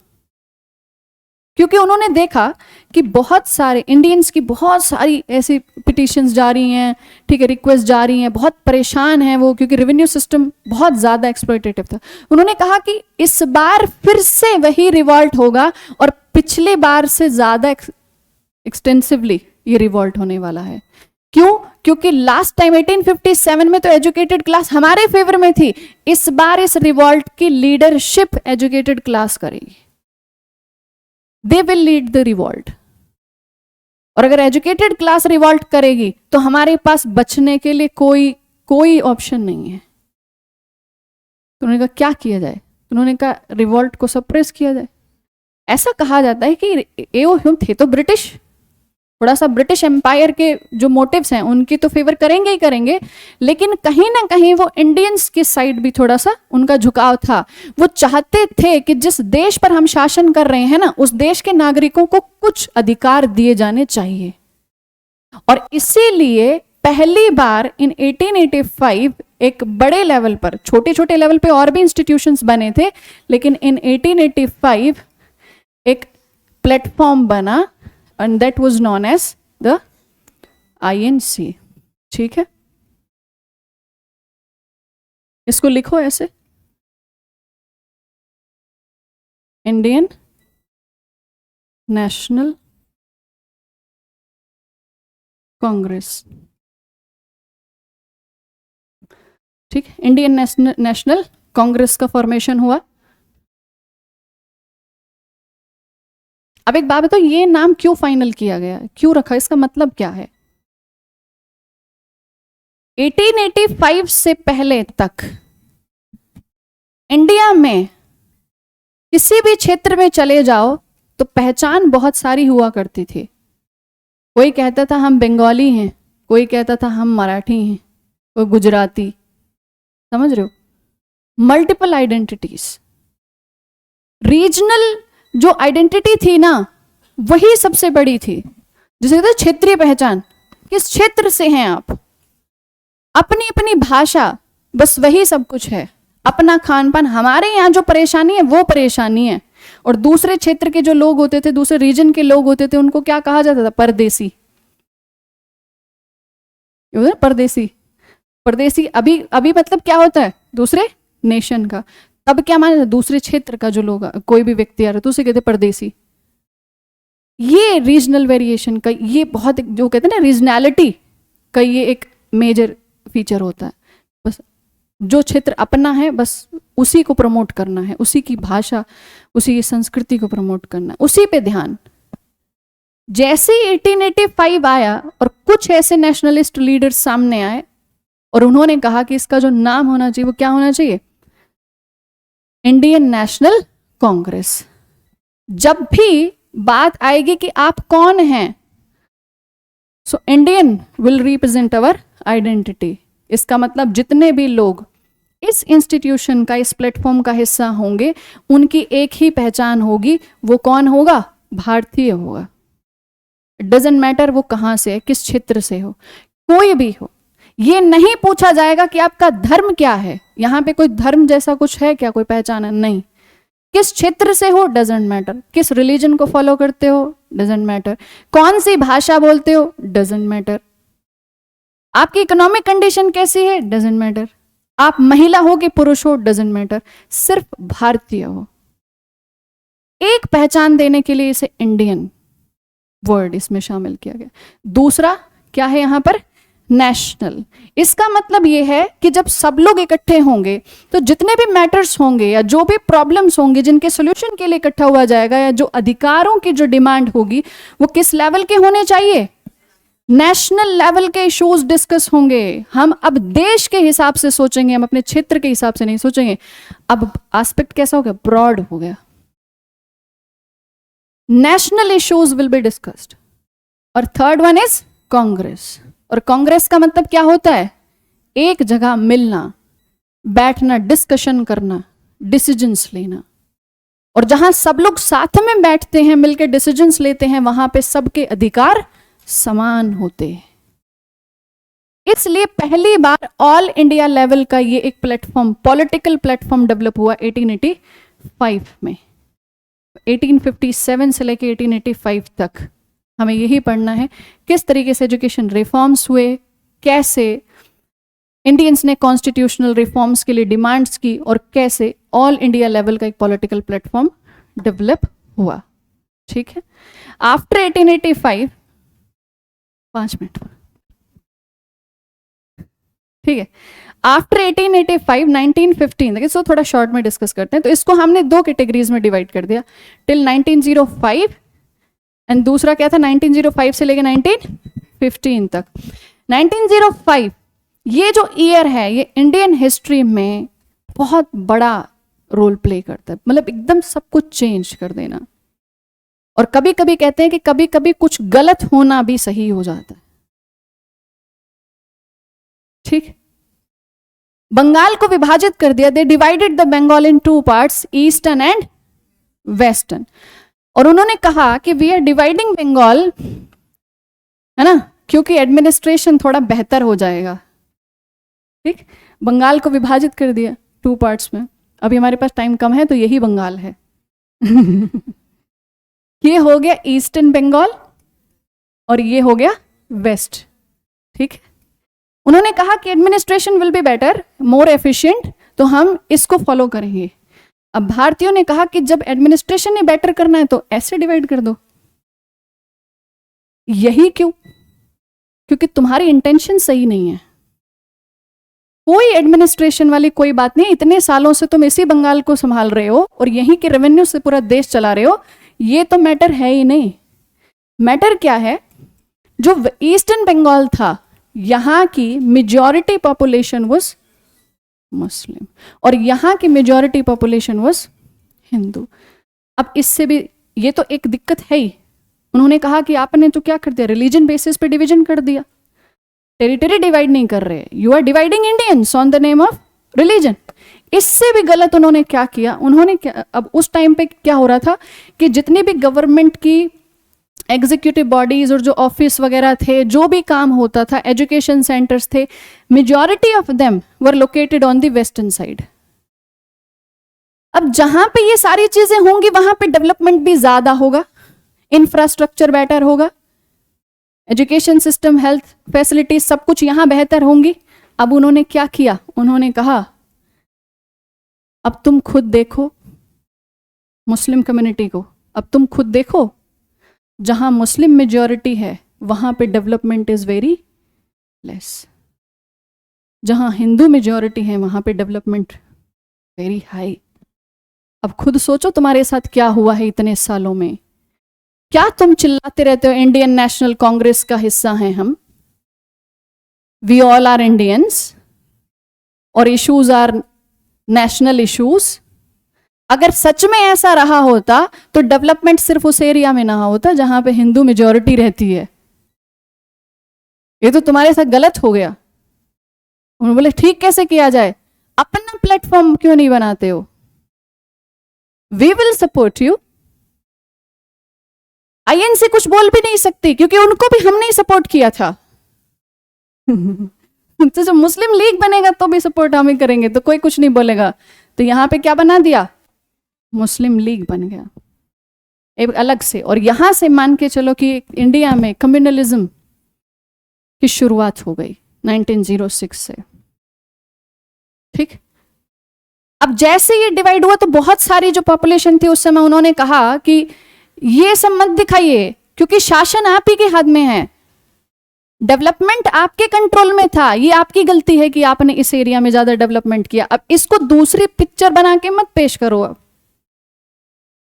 क्योंकि उन्होंने देखा कि बहुत सारे इंडियंस की बहुत सारी ऐसी पिटिशंस जा रही हैं, ठीक है, रिक्वेस्ट जा रही हैं, बहुत परेशान हैं वो, क्योंकि रेवेन्यू सिस्टम बहुत ज़्यादा एक्सप्लॉयटेटिव था। उन्होंने कहा कि इस बार फिर से वही रिवॉल्ट होगा और पिछले बार से ज़्यादा एक्सटेंसिवली ये रिवॉल्ट होने वाला है। क्यों? क्योंकि लास्ट टाइम 1857 में तो एजुकेटेड क्लास हमारे फेवर में थी, इस बार इस रिवॉल्ट की लीडरशिप एजुकेटेड क्लास करेगी। They will lead the revolt. और अगर एजुकेटेड क्लास रिवॉल्ट करेगी तो हमारे पास बचने के लिए कोई ऑप्शन नहीं है। तो उन्होंने कहा क्या किया जाए? तो उन्होंने कहा रिवॉल्ट को सप्रेस किया जाए। ऐसा कहा जाता है कि एओ ह्यूम थे तो ब्रिटिश, थोड़ा सा ब्रिटिश एम्पायर के जो मोटिव्स हैं उनकी तो फेवर करेंगे ही करेंगे, लेकिन कहीं ना कहीं वो इंडियंस की साइड भी थोड़ा सा उनका झुकाव था। वो चाहते थे कि जिस देश पर हम शासन कर रहे हैं ना, उस देश के नागरिकों को कुछ अधिकार दिए जाने चाहिए। और इसीलिए पहली बार इन 1885 एक बड़े लेवल पर, छोटे छोटे लेवल पे और भी इंस्टीट्यूशंस बने थे, लेकिन इन 1885 एक प्लेटफॉर्म बना and that was known as the INC। ठीक है, इसको लिखो ऐसे, इंडियन नेशनल कांग्रेस। ठीक, इंडियन नेशनल कांग्रेस का फॉर्मेशन हुआ। अब एक बात बताओ, ये नाम क्यों फाइनल किया गया, क्यों रखा, इसका मतलब क्या है? 1885 से पहले तक इंडिया में किसी भी क्षेत्र में चले जाओ तो पहचान बहुत सारी हुआ करती थी। कोई कहता था हम बंगाली हैं, कोई कहता था हम मराठी हैं, कोई गुजराती, समझ रहे हो, मल्टीपल आइडेंटिटीज। रीजनल जो आइडेंटिटी थी ना वही सबसे बड़ी थी, जिसे कहते हैं क्षेत्रीय पहचान। किस क्षेत्र से हैं आप, अपनी अपनी भाषा, बस वही सब कुछ है। अपना खान पान, हमारे यहाँ जो परेशानी है वो परेशानी है, और दूसरे क्षेत्र के जो लोग होते थे, दूसरे रीजन के लोग होते थे, उनको क्या कहा जाता था, परदेसी। परदेसी, परदेसी अभी अभी मतलब क्या होता है, दूसरे नेशन का। तब क्या माना, दूसरे क्षेत्र का जो लोग, कोई भी व्यक्ति आ रहा है तो उसे कहते परदेसी। ये रीजनल वेरिएशन का, ये बहुत जो कहते हैं ना रीजनैलिटी का, ये एक मेजर फीचर होता है। बस जो क्षेत्र अपना है बस उसी को प्रमोट करना है, उसी की भाषा, उसी की संस्कृति को प्रमोट करना है, उसी पे ध्यान। जैसे ही 1885 आया और कुछ ऐसे नेशनलिस्ट लीडर्स सामने आए और उन्होंने कहा कि इसका जो नाम होना चाहिए वो क्या होना चाहिए, इंडियन नेशनल कांग्रेस। जब भी बात आएगी कि आप कौन हैं, so Indian will represent our identity. इसका मतलब जितने भी लोग इस इंस्टीट्यूशन का, इस प्लेटफॉर्म का हिस्सा होंगे, उनकी एक ही पहचान होगी, वो कौन होगा, भारतीय होगा। डजेंट मैटर वो कहां से है, किस क्षेत्र से हो, कोई भी हो। ये नहीं पूछा जाएगा कि आपका धर्म क्या है, यहां पे कोई धर्म जैसा कुछ है क्या, कोई पहचान है, नहीं। किस क्षेत्र से हो, डजेंट मैटर। किस रिलीजन को फॉलो करते हो, डजेंट मैटर। कौन सी भाषा बोलते हो, डजेंट मैटर। आपकी इकोनॉमिक कंडीशन कैसी है, डजेंट मैटर। आप महिला हो कि पुरुष हो, डजेंट मैटर। सिर्फ भारतीय हो। एक पहचान देने के लिए इसे इंडियन वर्ड इसमें शामिल किया गया। दूसरा क्या है यहां पर, नेशनल। इसका मतलब यह है कि जब सब लोग इकट्ठे होंगे तो जितने भी मैटर्स होंगे या जो भी प्रॉब्लम्स होंगे जिनके सोल्यूशन के लिए इकट्ठा हुआ जाएगा, या जो अधिकारों की जो डिमांड होगी, वो किस लेवल के होने चाहिए, नेशनल लेवल के इश्यूज डिस्कस होंगे। हम अब देश के हिसाब से सोचेंगे, हम अपने क्षेत्र के हिसाब से नहीं सोचेंगे। अब एस्पेक्ट कैसा हो गया, ब्रॉड हो गया। National issues will be discussed. और थर्ड वन इज कांग्रेस। और कांग्रेस का मतलब क्या होता है, एक जगह मिलना, बैठना, डिस्कशन करना, डिसीजंस लेना। और जहां सब लोग साथ में बैठते हैं, मिलकर डिसीजंस लेते हैं, वहां पे सबके अधिकार समान होते हैं। इसलिए पहली बार ऑल इंडिया लेवल का ये एक प्लेटफॉर्म, पॉलिटिकल प्लेटफॉर्म डेवलप हुआ 1885 में। 1857 से लेकर 1885 तक हमें यही पढ़ना है, किस तरीके से एजुकेशन रिफॉर्म्स हुए, कैसे इंडियंस ने कॉन्स्टिट्यूशनल रिफॉर्म्स के लिए डिमांड्स की, और कैसे ऑल इंडिया लेवल का एक पॉलिटिकल प्लेटफॉर्म डेवलप हुआ। ठीक है, आफ्टर 1885, 5 मिनट, ठीक है, आफ्टर 1885, 1915, देखिए, सो थोड़ा शॉर्ट में डिस्कस करते हैं। तो इसको हमने दो कैटेगरीज में डिवाइड कर दिया, टिल 1905, एंड दूसरा क्या था 1905 से लेकर 1915 तक। 1905 ये जो ईयर है, ये इंडियन हिस्ट्री में बहुत बड़ा रोल प्ले करता है, मतलब एकदम सब कुछ चेंज कर देना। और कभी कभी कहते हैं कि कभी कभी कुछ गलत होना भी सही हो जाता है। ठीक, बंगाल को विभाजित कर दिया, they divided the Bengal in 2 parts, eastern and western. और उन्होंने कहा कि वी आर डिवाइडिंग बंगाल, है ना, क्योंकि एडमिनिस्ट्रेशन थोड़ा बेहतर हो जाएगा। ठीक, बंगाल को विभाजित कर दिया 2 पार्ट्स में। अभी हमारे पास टाइम कम है तो यही बंगाल है। ये हो गया ईस्टर्न बंगाल और ये हो गया वेस्ट। ठीक है, उन्होंने कहा कि administration will be better, more efficient, तो हम इसको फॉलो करेंगे। अब भारतीयों ने कहा कि जब एडमिनिस्ट्रेशन ने बेटर करना है तो ऐसे डिवाइड कर दो। यही क्यों, क्योंकि तुम्हारी इंटेंशन सही नहीं है। कोई एडमिनिस्ट्रेशन वाली कोई बात नहीं, इतने सालों से तुम इसी बंगाल को संभाल रहे हो और यहीं के रेवेन्यू से पूरा देश चला रहे हो, ये तो मैटर है ही नहीं। मैटर क्या है, जो ईस्टर्न बंगाल था यहाँ की मेजॉरिटी पॉपुलेशन वाज मुस्लिम और यहाँ की मेजॉरिटी पॉपुलेशन वाज हिंदू। अब इससे भी ये तो एक दिक्कत है ही। उन्होंने कहा कि आपने तो क्या कर दिया, रिलीजन बेसिस पे डिवीजन कर दिया, टेरिटरी डिवाइड नहीं कर रहे, you are dividing Indians on the name of religion. इससे भी गलत उन्होंने क्या किया, उन्होंने क्या, अब उस टाइम पे क्या हो रहा था कि जितनी भी गवर्नमेंट की एग्जीक्यूटिव बॉडीज और जो ऑफिस वगैरह थे, जो भी काम होता था, एजुकेशन सेंटर्स थे, majority of them were located on the western side. अब जहां पे ये सारी चीजें होंगी वहां पे डेवलपमेंट भी ज्यादा होगा, इंफ्रास्ट्रक्चर बेटर होगा, एजुकेशन सिस्टम, हेल्थ फैसिलिटीज सब कुछ यहां बेहतर होंगी। अब उन्होंने क्या किया, उन्होंने कहा अब तुम खुद देखो मुस्लिम कम्युनिटी को, अब तुम खुद देखो जहां मुस्लिम मेजॉरिटी है वहां पे डेवलपमेंट इज वेरी लेस, जहां हिंदू मेजॉरिटी है वहां पे डेवलपमेंट वेरी हाई। अब खुद सोचो तुम्हारे साथ क्या हुआ है इतने सालों में। क्या तुम चिल्लाते रहते हो इंडियन नेशनल कांग्रेस का हिस्सा हैं हम, वी ऑल आर इंडियंस और इश्यूज आर नेशनल इश्यूज। अगर सच में ऐसा रहा होता तो डेवलपमेंट सिर्फ उस एरिया में ना होता जहां पे हिंदू मेजॉरिटी रहती है। ये तो तुम्हारे साथ गलत हो गया। उन्होंने बोले ठीक कैसे किया जाए, अपना प्लेटफॉर्म क्यों नहीं बनाते हो, we will support you. INC कुछ बोल भी नहीं सकती क्योंकि उनको भी हमने ही सपोर्ट किया था। तो जब मुस्लिम लीग बनेगा तो भी सपोर्ट हम ही करेंगे, तो कोई कुछ नहीं बोलेगा। तो यहां पे क्या बना दिया, मुस्लिम लीग बन गया एक अलग से। और यहां से मान के चलो कि इंडिया में कम्युनलिज्म की शुरुआत हो गई 1906 से। ठीक, अब जैसे ये डिवाइड हुआ तो बहुत सारी जो पॉपुलेशन थी उस समय उन्होंने कहा कि ये सब मत दिखाइए क्योंकि शासन आप ही के हाथ में है, डेवलपमेंट आपके कंट्रोल में था, ये आपकी गलती है कि आपने इस एरिया में ज्यादा डेवलपमेंट किया। अब इसको दूसरी पिक्चर बना के मत पेश करो। अब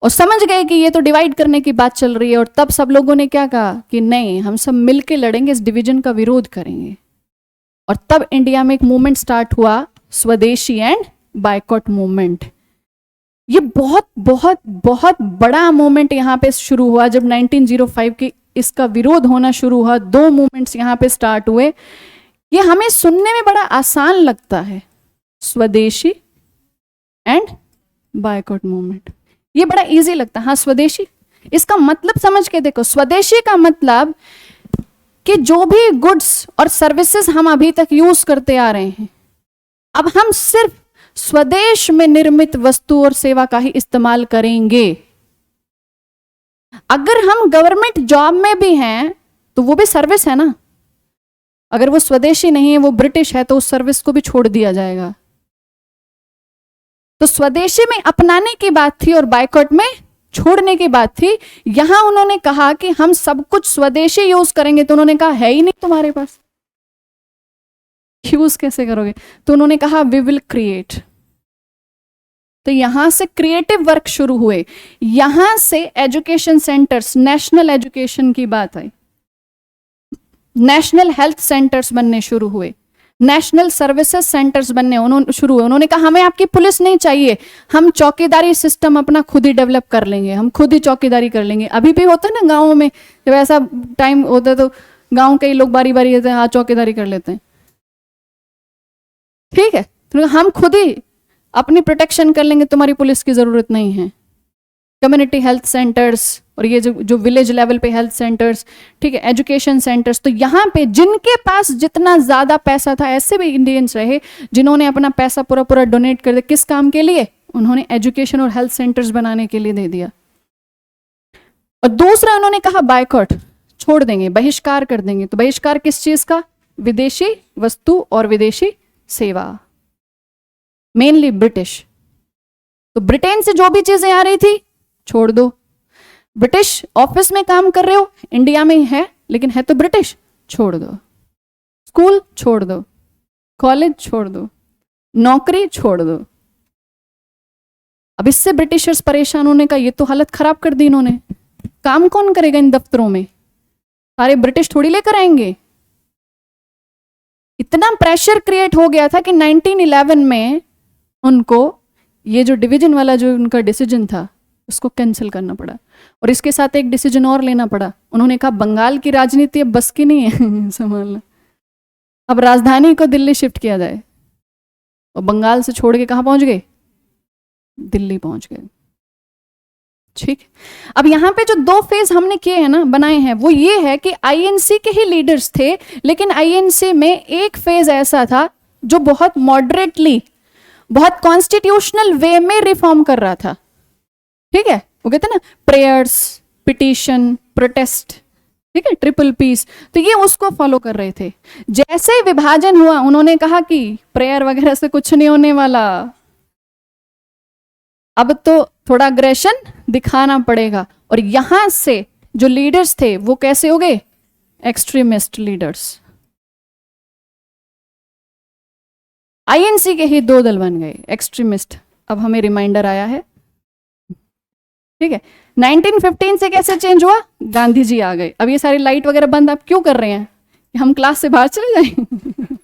और समझ गए कि ये तो डिवाइड करने की बात चल रही है। और तब सब लोगों ने क्या कहा कि नहीं, हम सब मिलके लड़ेंगे, इस डिवीजन का विरोध करेंगे। और तब इंडिया में एक मूवमेंट स्टार्ट हुआ, स्वदेशी एंड बायकॉट मूवमेंट। ये बहुत बहुत बहुत बड़ा मूवमेंट यहाँ पे शुरू हुआ जब 1905 के इसका विरोध होना शुरू हुआ। दो मूवमेंट्स यहाँ पे स्टार्ट हुए। ये हमें सुनने में बड़ा आसान लगता है, स्वदेशी एंड बायकॉट मूवमेंट, ये बड़ा इजी लगता है। हाँ, स्वदेशी, इसका मतलब समझ के देखो। स्वदेशी का मतलब कि जो भी गुड्स और सर्विसेज हम अभी तक यूज करते आ रहे हैं, अब हम सिर्फ स्वदेश में निर्मित वस्तु और सेवा का ही इस्तेमाल करेंगे। अगर हम गवर्नमेंट जॉब में भी हैं तो वो भी सर्विस है ना। अगर वो स्वदेशी नहीं है, वो ब्रिटिश है, तो उस सर्विस को भी छोड़ दिया जाएगा। तो स्वदेशी में अपनाने की बात थी और बायकॉट में छोड़ने की बात थी। यहां उन्होंने कहा कि हम सब कुछ स्वदेशी यूज करेंगे, तो उन्होंने कहा है ही नहीं तुम्हारे पास, यूज कैसे करोगे? तो उन्होंने कहा वी विल क्रिएट। तो यहां से क्रिएटिव वर्क शुरू हुए। यहां से एजुकेशन सेंटर्स, नेशनल एजुकेशन की बात आई, नेशनल हेल्थ सेंटर्स बनने शुरू हुए, नेशनल सर्विसेज सेंटर्स बनने शुरू हुए। उन्होंने कहा हमें आपकी पुलिस नहीं चाहिए, हम चौकीदारी सिस्टम अपना खुद ही डेवलप कर लेंगे, हम खुद ही चौकीदारी कर लेंगे। अभी भी होता है ना गाँवों में, जब ऐसा टाइम होता है तो गाँव के लोग बारी बारी कहते हैं हाँ चौकीदारी कर लेते हैं। ठीक है, तो हम खुद ही अपनी प्रोटेक्शन कर लेंगे, तुम्हारी पुलिस की जरूरत नहीं है। कम्युनिटी हेल्थ सेंटर्स और ये जो विलेज लेवल पे हेल्थ सेंटर्स, ठीक है, एजुकेशन सेंटर्स। तो यहाँ पे जिनके पास जितना ज्यादा पैसा था, ऐसे भी इंडियंस रहे जिन्होंने अपना पैसा पूरा पूरा डोनेट कर दिया। किस काम के लिए? उन्होंने एजुकेशन और हेल्थ सेंटर्स बनाने के लिए दे दिया। और दूसरा उन्होंने कहा बायकॉट, छोड़ देंगे, बहिष्कार कर देंगे। तो बहिष्कार किस चीज का? विदेशी वस्तु और विदेशी सेवा, मेनली ब्रिटिश। तो ब्रिटेन से जो भी चीजें आ रही थी छोड़ दो। ब्रिटिश ऑफिस में काम कर रहे हो, इंडिया में ही है लेकिन है तो ब्रिटिश, छोड़ दो। स्कूल छोड़ दो, कॉलेज छोड़ दो, नौकरी छोड़ दो। अब इससे ब्रिटिशर्स परेशान होने का, ये तो हालत खराब कर दी इन्होंने। काम कौन करेगा इन दफ्तरों में? सारे ब्रिटिश थोड़ी लेकर आएंगे। इतना प्रेशर क्रिएट हो गया था कि 1911 में उनको ये जो डिवीजन वाला जो उनका डिसीजन था उसको कैंसिल करना पड़ा, और इसके साथ एक डिसीजन और लेना पड़ा। उन्होंने कहा बंगाल की राजनीति अब बस की नहीं है संभालना, अब राजधानी को दिल्ली शिफ्ट किया जाए। और बंगाल से छोड़ के कहाँ पहुंच गए? दिल्ली पहुंच गए। ठीक, अब यहाँ पे जो दो फेज हमने किए हैं ना, बनाए हैं, वो ये है कि आईएनसी के ही लीडर्स थे, लेकिन आईएनसी में एक फेज ऐसा था जो बहुत मॉडरेटली, बहुत कॉन्स्टिट्यूशनल वे में रिफॉर्म कर रहा था। ठीक है, वो कहते हैं ना प्रेयर्स, पिटीशन, प्रोटेस्ट, ठीक है, ट्रिपल पीस, तो ये उसको फॉलो कर रहे थे। जैसे विभाजन हुआ उन्होंने कहा कि प्रेयर वगैरह से कुछ नहीं होने वाला, अब तो थोड़ा अग्रेशन दिखाना पड़ेगा। और यहां से जो लीडर्स थे वो कैसे हो गए? Extremist leaders. आईएनसी के ही दो दल बन गए एक्सट्रीमिस्ट। अब हमें रिमाइंडर आया है, ठीक है। 1915 से कैसे चेंज हुआ? गांधी जी आ गए। अब ये सारी लाइट वगैरह बंद आप क्यों कर रहे हैं? हम क्लास से बाहर चले जाएं?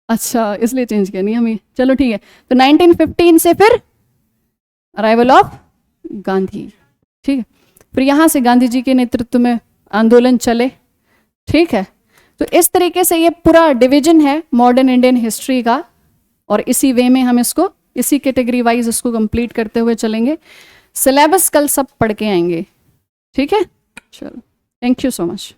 अच्छा, इसलिए चेंज किया नहीं हमें, चलो ठीक है। तो 1915 से फिर अराइवल ऑफ गांधी, ठीक है। फिर यहां से गांधी जी के नेतृत्व में आंदोलन चले, ठीक है। तो इस तरीके से ये पूरा डिवीजन है मॉडर्न इंडियन हिस्ट्री का, और इसी वे में हम इसको इसी कैटेगरी वाइज इसको कंप्लीट करते हुए चलेंगे। सिलेबस कल सब पढ़ के आएंगे, ठीक है। चलो, थैंक यू सो मच।